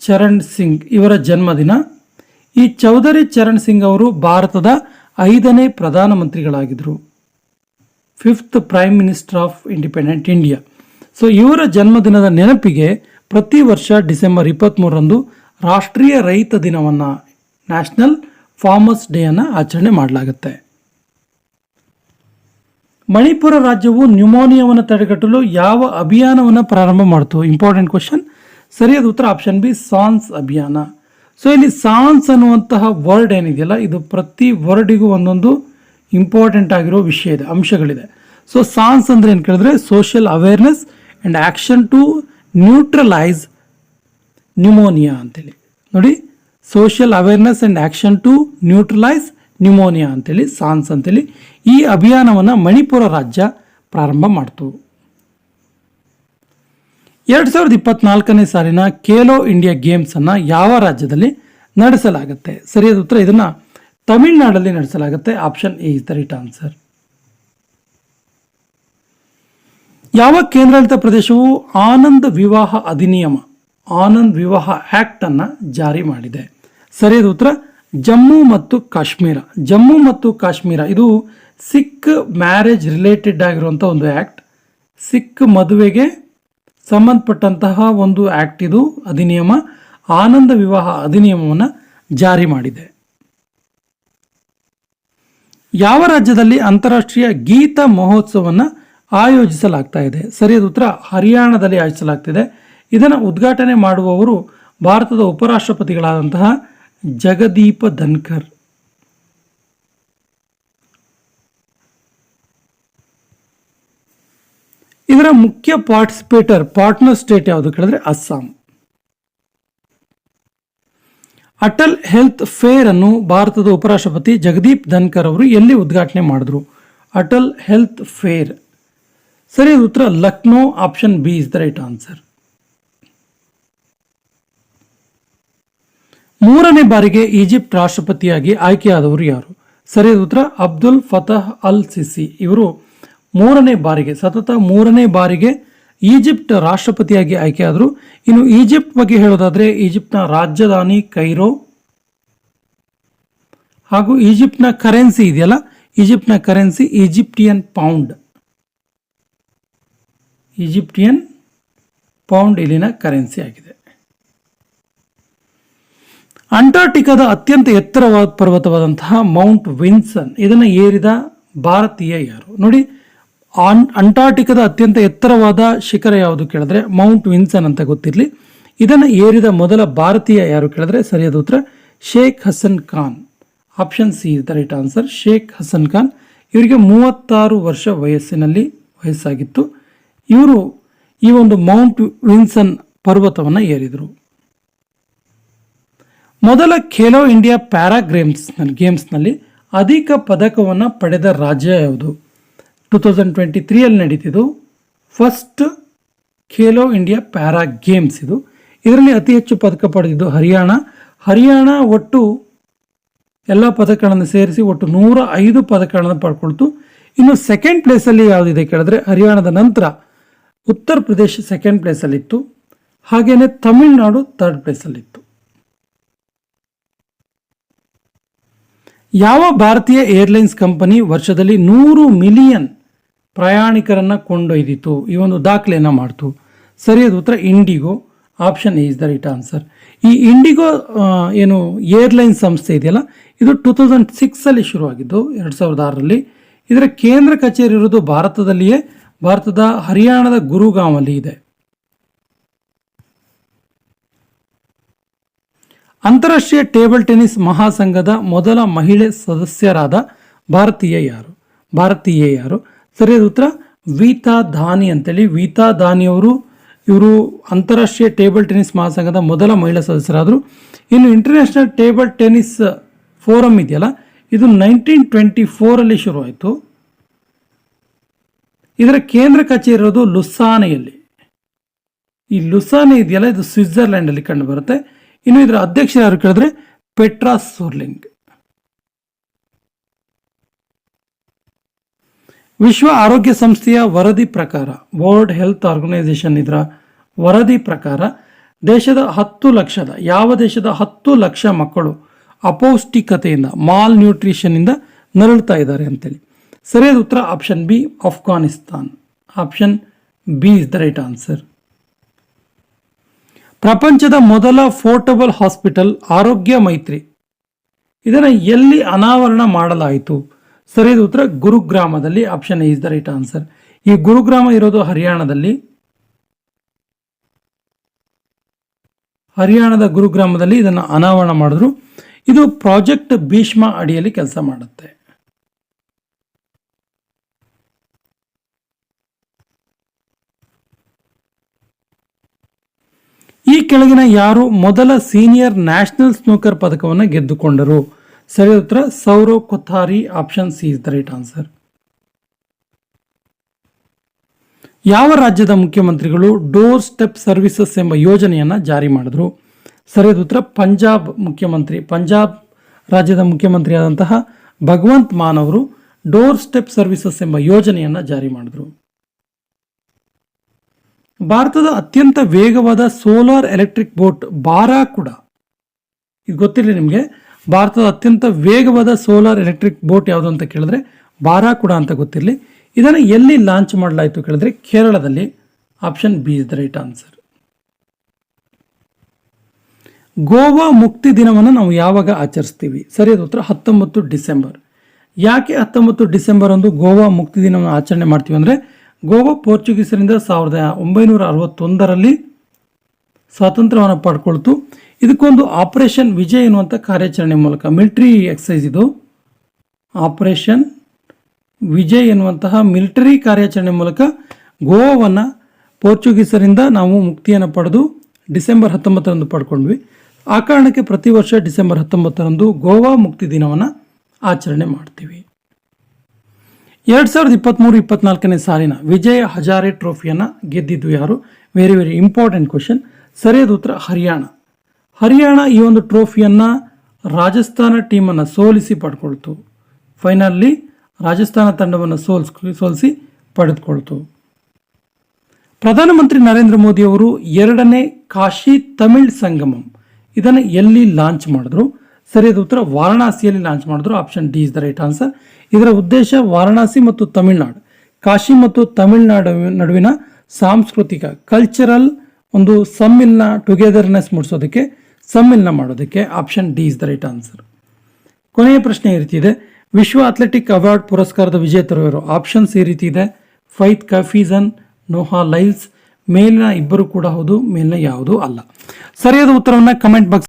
ಚರಣ್ ಸಿಂಗ್ ಇವರ ಜನ್ಮದಿನ. ಈ ಚೌಧರಿ ಚರಣ್ ಸಿಂಗ್ ಅವರು ಭಾರತದ 5ನೇ ಪ್ರಧಾನಮಂತ್ರಿಗಳಾಗಿದ್ದರು, 5th prime minister of independent India. So ಇವರ ಜನ್ಮದಿನದ ನೆನಪಿಗೆ ಪ್ರತಿ ವರ್ಷ ಡಿಸೆಂಬರ್ 23ರಂದು ರಾಷ್ಟ್ರೀಯ ರೈತ ದಿನವನ್ನು, ನ್ಯಾಷನಲ್ ಫಾರ್ಮರ್ಸ್ ಡೇ ಅನ್ನು ಆಚರಣೆ ಮಾಡಲಾಗುತ್ತೆ. ಮಣಿಪುರ ರಾಜ್ಯವು ನ್ಯೂಮೋನಿಯಾವನ್ನು ತಡೆಗಟ್ಟಲು ಯಾವ ಅಭಿಯಾನವನ್ನು ಪ್ರಾರಂಭ ಮಾಡಿತು? Important question. ಸರಿಯಾದ ಉತ್ತರ ಆಪ್ಷನ್ ಬಿ, ಸಾನ್ಸ್ ಅಭಿಯಾನ. ಸೊ ಇಲ್ಲಿ ಸಾನ್ಸ್ ಅನ್ನುವಂತಹ ವರ್ಡ್ ಏನಿದೆಯಲ್ಲ, ಇದು ಪ್ರತಿ ವರ್ಡಿಗೂ ಒಂದೊಂದು ಇಂಪಾರ್ಟೆಂಟ್ ಆಗಿರೋ ವಿಷಯ ಇದೆ, ಅಂಶಗಳಿದೆ. ಸೊ ಸಾನ್ಸ್ ಅಂದ್ರೆ ಏನು ಕೇಳಿದ್ರೆ, social awareness and action to neutralise pneumonia ಅಂತೇಳಿ. ನೋಡಿ, social awareness and action to neutralise pneumonia ಅಂತೇಳಿ ಸಾನ್ಸ್ ಅಂತೇಳಿ ಈ ಅಭಿಯಾನವನ್ನು ಮಣಿಪುರ ರಾಜ್ಯ ಪ್ರಾರಂಭ ಮಾಡ್ತು. 2024ನೇ ಸಾಲಿನ ಖೇಲೋ ಇಂಡಿಯಾ ಗೇಮ್ಸ್ ಅನ್ನ ಯಾವ ರಾಜ್ಯದಲ್ಲಿ ನಡೆಸಲಾಗುತ್ತೆ? ಸರಿಯಾದ ಉತ್ತರ, ಇದನ್ನ ತಮಿಳುನಾಡಲ್ಲಿ ನಡೆಸಲಾಗುತ್ತೆ. Option A is the right answer. ಯಾವ ಕೇಂದ್ರಾಡಳಿತ ಪ್ರದೇಶವು ಆನಂದ್ ವಿವಾಹ ಅಧಿನಿಯಮ, ಆನಂದ್ ವಿವಾಹ ಆಕ್ಟ್ ಅನ್ನ ಜಾರಿ ಮಾಡಿದೆ? ಸರಿಯಾದ ಉತ್ತರ, ಜಮ್ಮು ಮತ್ತು ಕಾಶ್ಮೀರ. ಜಮ್ಮು ಮತ್ತು ಕಾಶ್ಮೀರ ಇದು ಸಿಖ್ ಮ್ಯಾರೇಜ್ ರಿಲೇಟೆಡ್ ಆಗಿರುವಂತಹ ಒಂದು ಆಕ್ಟ್, ಸಿಖ್ ಮದುವೆಗೆ ಸಂಬಂಧಪಟ್ಟಂತಹ ಒಂದು ಆಕ್ಟ್ ಇದು, ಅಧಿನಿಯಮ. ಆನಂದ ವಿವಾಹ ಅಧಿನಿಯಮವನ್ನು ಜಾರಿ ಮಾಡಿದೆ. ಯಾವ ರಾಜ್ಯದಲ್ಲಿ ಅಂತಾರಾಷ್ಟ್ರೀಯ ಗೀತ ಮಹೋತ್ಸವವನ್ನು ಆಯೋಜಿಸಲಾಗ್ತಾ ಇದೆ? ಸರಿಯಾದ ಉತ್ತರ, ಹರಿಯಾಣದಲ್ಲಿ ಆಯೋಜಿಸಲಾಗ್ತಿದೆ. ಇದನ್ನು ಉದ್ಘಾಟನೆ ಮಾಡುವವರು ಭಾರತದ ಉಪರಾಷ್ಟ್ರಪತಿಗಳಾದಂತಹ ಜಗದೀಪ ಧನ್ಕರ್. ಇದರ ಮುಖ್ಯ ಪಾರ್ಟ್ನರ್ ಸ್ಟೇಟ್ ಯಾವುದು ಕೇಳಿದ್ರೆ ಅಸ್ಸಾಂ. ಅಟಲ್ ಹೆಲ್ತ್ ಫೇರ್ ಅನ್ನು ಭಾರತದ ಉಪರಾಷ್ಟ್ರಪತಿ ಜಗದೀಪ್ ಧನ್ಕರ್ ಅವರು ಎಲ್ಲಿ ಉದ್ಘಾಟನೆ ಮಾಡಿದ್ರು? Atal health fair. ಸರಿಯಾದ ಉತ್ತರ Lucknow. Option B is the right answer. 3ನೇ ಬಾರಿಗೆ ಈಜಿಪ್ಟ್ ರಾಷ್ಟ್ರಪತಿಯಾಗಿ ಆಯ್ಕೆಯಾದವರು ಯಾರು? ಸರಿಯಾದ ಉತ್ತರ ಅಬ್ದುಲ್ ಫತಹ್ ಅಲ್ ಸಿಸಿ. ಇವರು 3ನೇ ಬಾರಿಗೆ, ಸತತ 3ನೇ ಬಾರಿಗೆ ಈಜಿಪ್ಟ್ ರಾಷ್ಟ್ರಪತಿಯಾಗಿ ಆಯ್ಕೆಯಾದರು. ಇನ್ನು ಈಜಿಪ್ಟ್ ಬಗ್ಗೆ ಹೇಳೋದಾದ್ರೆ, ಈಜಿಪ್ಟ್ನ ರಾಜಧಾನಿ ಕೈರೋ, ಹಾಗೂ ಈಜಿಪ್ಟ್ನ ಕರೆನ್ಸಿ ಇದೆಯಲ್ಲ, ಈಜಿಪ್ಟ್ನ currency Egyptian pound. Egyptian pound ಇಲ್ಲಿನ ಕರೆನ್ಸಿ ಆಗಿದೆ. ಅಂಟಾರ್ಟಿಕಾದ ಅತ್ಯಂತ ಎತ್ತರವಾದ ಪರ್ವತವಾದಂತಹ ಮೌಂಟ್ ವಿನ್ಸನ್, ಇದನ್ನು ಏರಿದ ಭಾರತೀಯ ಯಾರು? ನೋಡಿ, ಅಂಟಾರ್ಟಿಕಾದ ಅತ್ಯಂತ ಎತ್ತರವಾದ ಶಿಖರ ಯಾವುದು ಕೇಳಿದ್ರೆ ಮೌಂಟ್ ವಿನ್ಸನ್ ಅಂತ ಗೊತ್ತಿರಲಿ. ಇದನ್ನು ಏರಿದ ಮೊದಲ ಭಾರತೀಯ ಯಾರು ಕೇಳಿದ್ರೆ ಸರಿಯಾದ ಉತ್ತರ Sheikh Hasan Khan. Option C is the right answer, Sheikh Hasan Khan. ಇವರಿಗೆ 36 ವರ್ಷ ವಯಸ್ಸಾಗಿತ್ತು. ಇವರು ಈ ಒಂದು ಮೌಂಟ್ ವಿನ್ಸನ್ ಪರ್ವತವನ್ನು ಏರಿದರು. ಮೊದಲ ಖೇಲೋ ಇಂಡಿಯಾ ಪ್ಯಾರಾ ಗೇಮ್ಸ್ನಲ್ಲಿ ಅಧಿಕ ಪದಕವನ್ನು ಪಡೆದ ರಾಜ್ಯ ಯಾವುದು? 2023 ನಡೀತಿದ್ದು first Khelo India para games ಇದು. ಇದರಲ್ಲಿ ಅತಿ ಹೆಚ್ಚು ಪದಕ ಪಡೆದಿದ್ದು ಹರಿಯಾಣ ಒಟ್ಟು ಎಲ್ಲ ಪದಕಗಳನ್ನು ಸೇರಿಸಿ ಒಟ್ಟು 105 ಪದಕಗಳನ್ನು ಪಡ್ಕೊಳ್ತು. ಇನ್ನು ಸೆಕೆಂಡ್ ಪ್ಲೇಸಲ್ಲಿ ಯಾವುದಿದೆ ಕೇಳಿದ್ರೆ ಹರಿಯಾಣದ ನಂತರ ಉತ್ತರ ಪ್ರದೇಶ ಸೆಕೆಂಡ್ ಪ್ಲೇಸಲ್ಲಿತ್ತು, ಹಾಗೇನೆ ತಮಿಳುನಾಡು ಥರ್ಡ್ ಪ್ಲೇಸಲ್ಲಿತ್ತು. ಯಾವ ಭಾರತೀಯ ಏರ್ಲೈನ್ಸ್ ಕಂಪನಿ ವರ್ಷದಲ್ಲಿ 100 ಮಿಲಿಯನ್ ಪ್ರಯಾಣಿಕರನ್ನು ಕೊಂಡೊಯ್ದಿತ್ತು? ಈ ಒಂದು ದಾಖಲೆಯನ್ನು ಮಾಡ್ತು? ಸರಿಯಾದ ಉತ್ತರ IndiGo. Option A is the right answer. ಈ ಇಂಡಿಗೋ ಏನು ಏರ್ಲೈನ್ಸ್ ಸಂಸ್ಥೆ ಇದೆಯಲ್ಲ, ಇದು 2006 ಶುರುವಾಗಿದ್ದು 2006ರಲ್ಲಿ. ಇದರ ಕೇಂದ್ರ ಕಚೇರಿ ಇರೋದು ಭಾರತದಲ್ಲಿಯೇ, ಭಾರತದ ಹರಿಯಾಣದ ಗುರುಗಾಂವಲ್ಲಿ ಇದೆ. ಅಂತಾರಾಷ್ಟ್ರೀಯ ಟೇಬಲ್ ಟೆನ್ನಿಸ್ ಮಹಾಸಂಘದ ಮೊದಲ ಮಹಿಳೆ ಸದಸ್ಯರಾದ ಭಾರತೀಯ ಯಾರು? ಸರಿಯಾದ ಉತ್ತರ ವೀತಾ ಧಾನಿ ಅಂತೇಳಿ. ವೀತಾ ಧಾನಿ ಇವರು ಅಂತಾರಾಷ್ಟ್ರೀಯ ಟೇಬಲ್ ಟೆನ್ನಿಸ್ ಮಹಾಸಂಘದ ಮೊದಲ ಮಹಿಳಾ ಸದಸ್ಯರಾದರು. ಇನ್ನು ಇಂಟರ್ನ್ಯಾಷನಲ್ ಟೇಬಲ್ ಟೆನ್ನಿಸ್ ಫೋರಮ್ ಇದೆಯಲ್ಲ, ಇದು 1924 ಶುರುವಾಯಿತು. ಇದರ ಕೇಂದ್ರ ಕಚೇರಿ ಇರೋದು ಲುಸಾನೆಯಲ್ಲಿ. ಈ ಲುಸಾನೆ ಇದೆಯಲ್ಲ, ಇದು ಸ್ವಿಟ್ಜರ್ಲ್ಯಾಂಡ್ ಅಲ್ಲಿ ಕಂಡು ಬರುತ್ತೆ. ಇನ್ನು ಇದರ ಅಧ್ಯಕ್ಷರು ಯಾರು ಕೇಳಿದ್ರೆ ಪೆಟ್ರಾ ಸೋರ್ಲಿಂಗ್. ವಿಶ್ವ ಆರೋಗ್ಯ ಸಂಸ್ಥೆಯ ವರದಿ ಪ್ರಕಾರ, ವರ್ಲ್ಡ್ ಹೆಲ್ತ್ ಆರ್ಗನೈಸೇಷನ್ ಇದರ ವರದಿ ಪ್ರಕಾರ ಯಾವ ದೇಶದ 10 ಲಕ್ಷ ಮಕ್ಕಳು ಅಪೌಷ್ಟಿಕತೆಯಿಂದ, ಮಾಲ್ ನ್ಯೂಟ್ರಿಷನ್ ಇಂದ ನರಳುತ್ತಾ ಇದ್ದಾರೆ ಅಂತೇಳಿ. ಸರಿಯಾದ ಉತ್ತರ option B, Afghanistan. Option B is the right answer. ಪ್ರಪಂಚದ ಮೊದಲ ಪೋರ್ಟಬಲ್ ಹಾಸ್ಪಿಟಲ್ ಆರೋಗ್ಯ ಮೈತ್ರಿ, ಇದನ್ನು ಎಲ್ಲಿ ಅನಾವರಣ ಮಾಡಲಾಯಿತು? ಸರಿಯಾದ ಉತ್ತರ ಗುರುಗ್ರಾಮದಲ್ಲಿ. Option A is the right answer. ಈ ಗುರುಗ್ರಾಮ ಇರೋದು ಹರಿಯಾಣದ ಗುರುಗ್ರಾಮದಲ್ಲಿ ಇದನ್ನು ಅನಾವರಣ ಮಾಡಿದ್ರು. ಇದು ಪ್ರಾಜೆಕ್ಟ್ ಭೀಷ್ಮ ಅಡಿಯಲ್ಲಿ ಕೆಲಸ ಮಾಡುತ್ತೆ. ಈ ಕೆಳಗಿನ ಯಾರು ಮೊದಲ ಸೀನಿಯರ್ ನ್ಯಾಷನಲ್ ಸ್ನೂಕರ್ ಪದಕವನ್ನು ಗೆದ್ದುಕೊಂಡರು? ಸರಿಯಾದ ಉತ್ತರ Sourav Kothari. Option C is the right answer. ಯಾವ ರಾಜ್ಯದ ಮುಖ್ಯಮಂತ್ರಿಗಳು ಡೋರ್ ಸ್ಟೆಪ್ ಸರ್ವಿಸಸ್ ಎಂಬ ಯೋಜನೆಯನ್ನು ಜಾರಿ ಮಾಡಿದ್ರು? ಸರಿಯಾದ ಉತ್ತರ ಪಂಜಾಬ್ ಮುಖ್ಯಮಂತ್ರಿ. ಪಂಜಾಬ್ ರಾಜ್ಯದ ಮುಖ್ಯಮಂತ್ರಿಯಾದಂತಹ ಭಗವಂತ್ ಮಾನ್ ಅವರು ಡೋರ್ ಸ್ಟೆಪ್ ಸರ್ವಿಸಸ್ ಎಂಬ ಯೋಜನೆಯನ್ನು ಜಾರಿ ಮಾಡಿದ್ರು. ಭಾರತದ ಅತ್ಯಂತ ವೇಗವಾದ ಸೋಲಾರ್ ಎಲೆಕ್ಟ್ರಿಕ್ ಬೋಟ್ ಬಾರಾಕುಡ, ಇದು ಗೊತ್ತಿರಲಿ ನಿಮಗೆ. ಭಾರತದ ಅತ್ಯಂತ ವೇಗವಾದ ಸೋಲಾರ್ ಎಲೆಕ್ಟ್ರಿಕ್ ಬೋಟ್ ಯಾವುದು ಅಂತ ಕೇಳಿದ್ರೆ ಬಾರಾಕುಡ ಅಂತ ಗೊತ್ತಿರಲಿ. ಇದನ್ನು ಎಲ್ಲಿ ಲಾಂಚ್ ಮಾಡಲಾಯಿತು ಕೇಳಿದ್ರೆ ಕೇರಳದಲ್ಲಿ. Option B is the right answer. Goa ಮುಕ್ತಿ ದಿನವನ್ನು ನಾವು ಯಾವಾಗ ಆಚರಿಸ್ತೀವಿ? ಸರಿಯಾದ ಉತ್ತರ 19 ಡಿಸೆಂಬರ್. ಯಾಕೆ 19 ಡಿಸೆಂಬರ್ ಅಂದು ಗೋವಾ ಮುಕ್ತಿ ದಿನವನ್ನು ಆಚರಣೆ ಮಾಡ್ತೀವಿ ಅಂದರೆ, ಗೋವಾ ಪೋರ್ಚುಗೀಸರಿಂದ 1961ರಲ್ಲಿ ಸ್ವಾತಂತ್ರ್ಯವನ್ನು ಪಡ್ಕೊಳ್ತು. ಇದಕ್ಕೊಂದು ಆಪರೇಷನ್ ವಿಜಯ್ ಎನ್ನುವಂಥ ಕಾರ್ಯಾಚರಣೆ ಮೂಲಕ, ಮಿಲಿಟರಿ ಎಕ್ಸೈಸ್ ಇದು, ಆಪರೇಷನ್ ವಿಜಯ್ ಎನ್ನುವಂತಹ ಮಿಲಿಟರಿ ಕಾರ್ಯಾಚರಣೆ ಮೂಲಕ ಗೋವಾವನ್ನು ಪೋರ್ಚುಗೀಸರಿಂದ ನಾವು ಮುಕ್ತಿಯನ್ನು ಪಡೆದು ಡಿಸೆಂಬರ್ 19ರಂದು ಪಡ್ಕೊಂಡ್ವಿ. ಆ ಕಾರಣಕ್ಕೆ ಪ್ರತಿ ವರ್ಷ ಡಿಸೆಂಬರ್ 19ರಂದು ಗೋವಾ ಮುಕ್ತಿ ದಿನವನ್ನು ಆಚರಣೆ ಮಾಡ್ತೀವಿ. 2023-24ನೇ ಸಾಲಿನ ವಿಜಯ ಹಜಾರೆ ಟ್ರೋಫಿಯನ್ನು ಗೆದ್ದಿದ್ದು ಯಾರು? Very very important question. ಸರಿಯಾದ ಉತ್ತರ ಹರಿಯಾಣ ಈ ಒಂದು ಟ್ರೋಫಿಯನ್ನು ರಾಜಸ್ಥಾನ ಟೀಮನ್ನು ಸೋಲಿಸಿ ಪಡ್ಕೊಳ್ತು. ಫೈನಲ್ಲಿ ರಾಜಸ್ಥಾನ ತಂಡವನ್ನು ಸೋಲಿಸಿ ಪಡೆದುಕೊಳ್ತು. ಪ್ರಧಾನಮಂತ್ರಿ ನರೇಂದ್ರ ಮೋದಿ ಅವರು 2ನೇ ಕಾಶಿ ತಮಿಳ್ ಸಂಗಮಂ ಇದನ್ನು ಎಲ್ಲಿ ಲಾಂಚ್ ಮಾಡಿದ್ರು? ಸರಿಯಾದ ಉತ್ತರ ವಾರಣಾಸಿಯಲ್ಲಿ ಲಾಂಚ್ ಮಾಡಿದ್ರು. Option D is the right answer. ಇದರ ಉದ್ದೇಶ ವಾರಣಾಸಿ ಮತ್ತು ತಮಿಳುನಾಡು, ಕಾಶಿ ಮತ್ತು ತಮಿಳುನಾಡು ನಡುವಿನ ಸಾಂಸ್ಕೃತಿಕ ಕಲ್ಚರಲ್ ಒಂದು ಸಮ್ಮಿಲನ, ಟುಗೆದರ್ನೆಸ್ ಮೂಡಿಸೋದಕ್ಕೆ, ಸಮ್ಮಿಲನ ಮಾಡೋದಕ್ಕೆ. Option D is the right answer. ಕೊನೆಯ ಪ್ರಶ್ನೆ ಈ ರೀತಿ ಇದೆ, ವಿಶ್ವ ಅಥ್ಲೆಟಿಕ್ ಅವಾರ್ಡ್ ಪುರಸ್ಕಾರದ ವಿಜೇತರು ಯಾರು? ಆಪ್ಷನ್ಸ್ ಈ ರೀತಿ ಇದೆ, ಫೈತ್ ಕಫೀಸನ್, ನೋಹಾ ಲೈಲ್ಸ್. ಮೇಲಿನ ಇಬ್ಬರು ಕೂಡ ಹೌದು, ಮೇಲಿನ ಯಾವುದೂ ಅಲ್ಲ. ಸರಿಯಾದ ಉತ್ತರವನ್ನು ಕಮೆಂಟ್ ಬಾಕ್ಸ್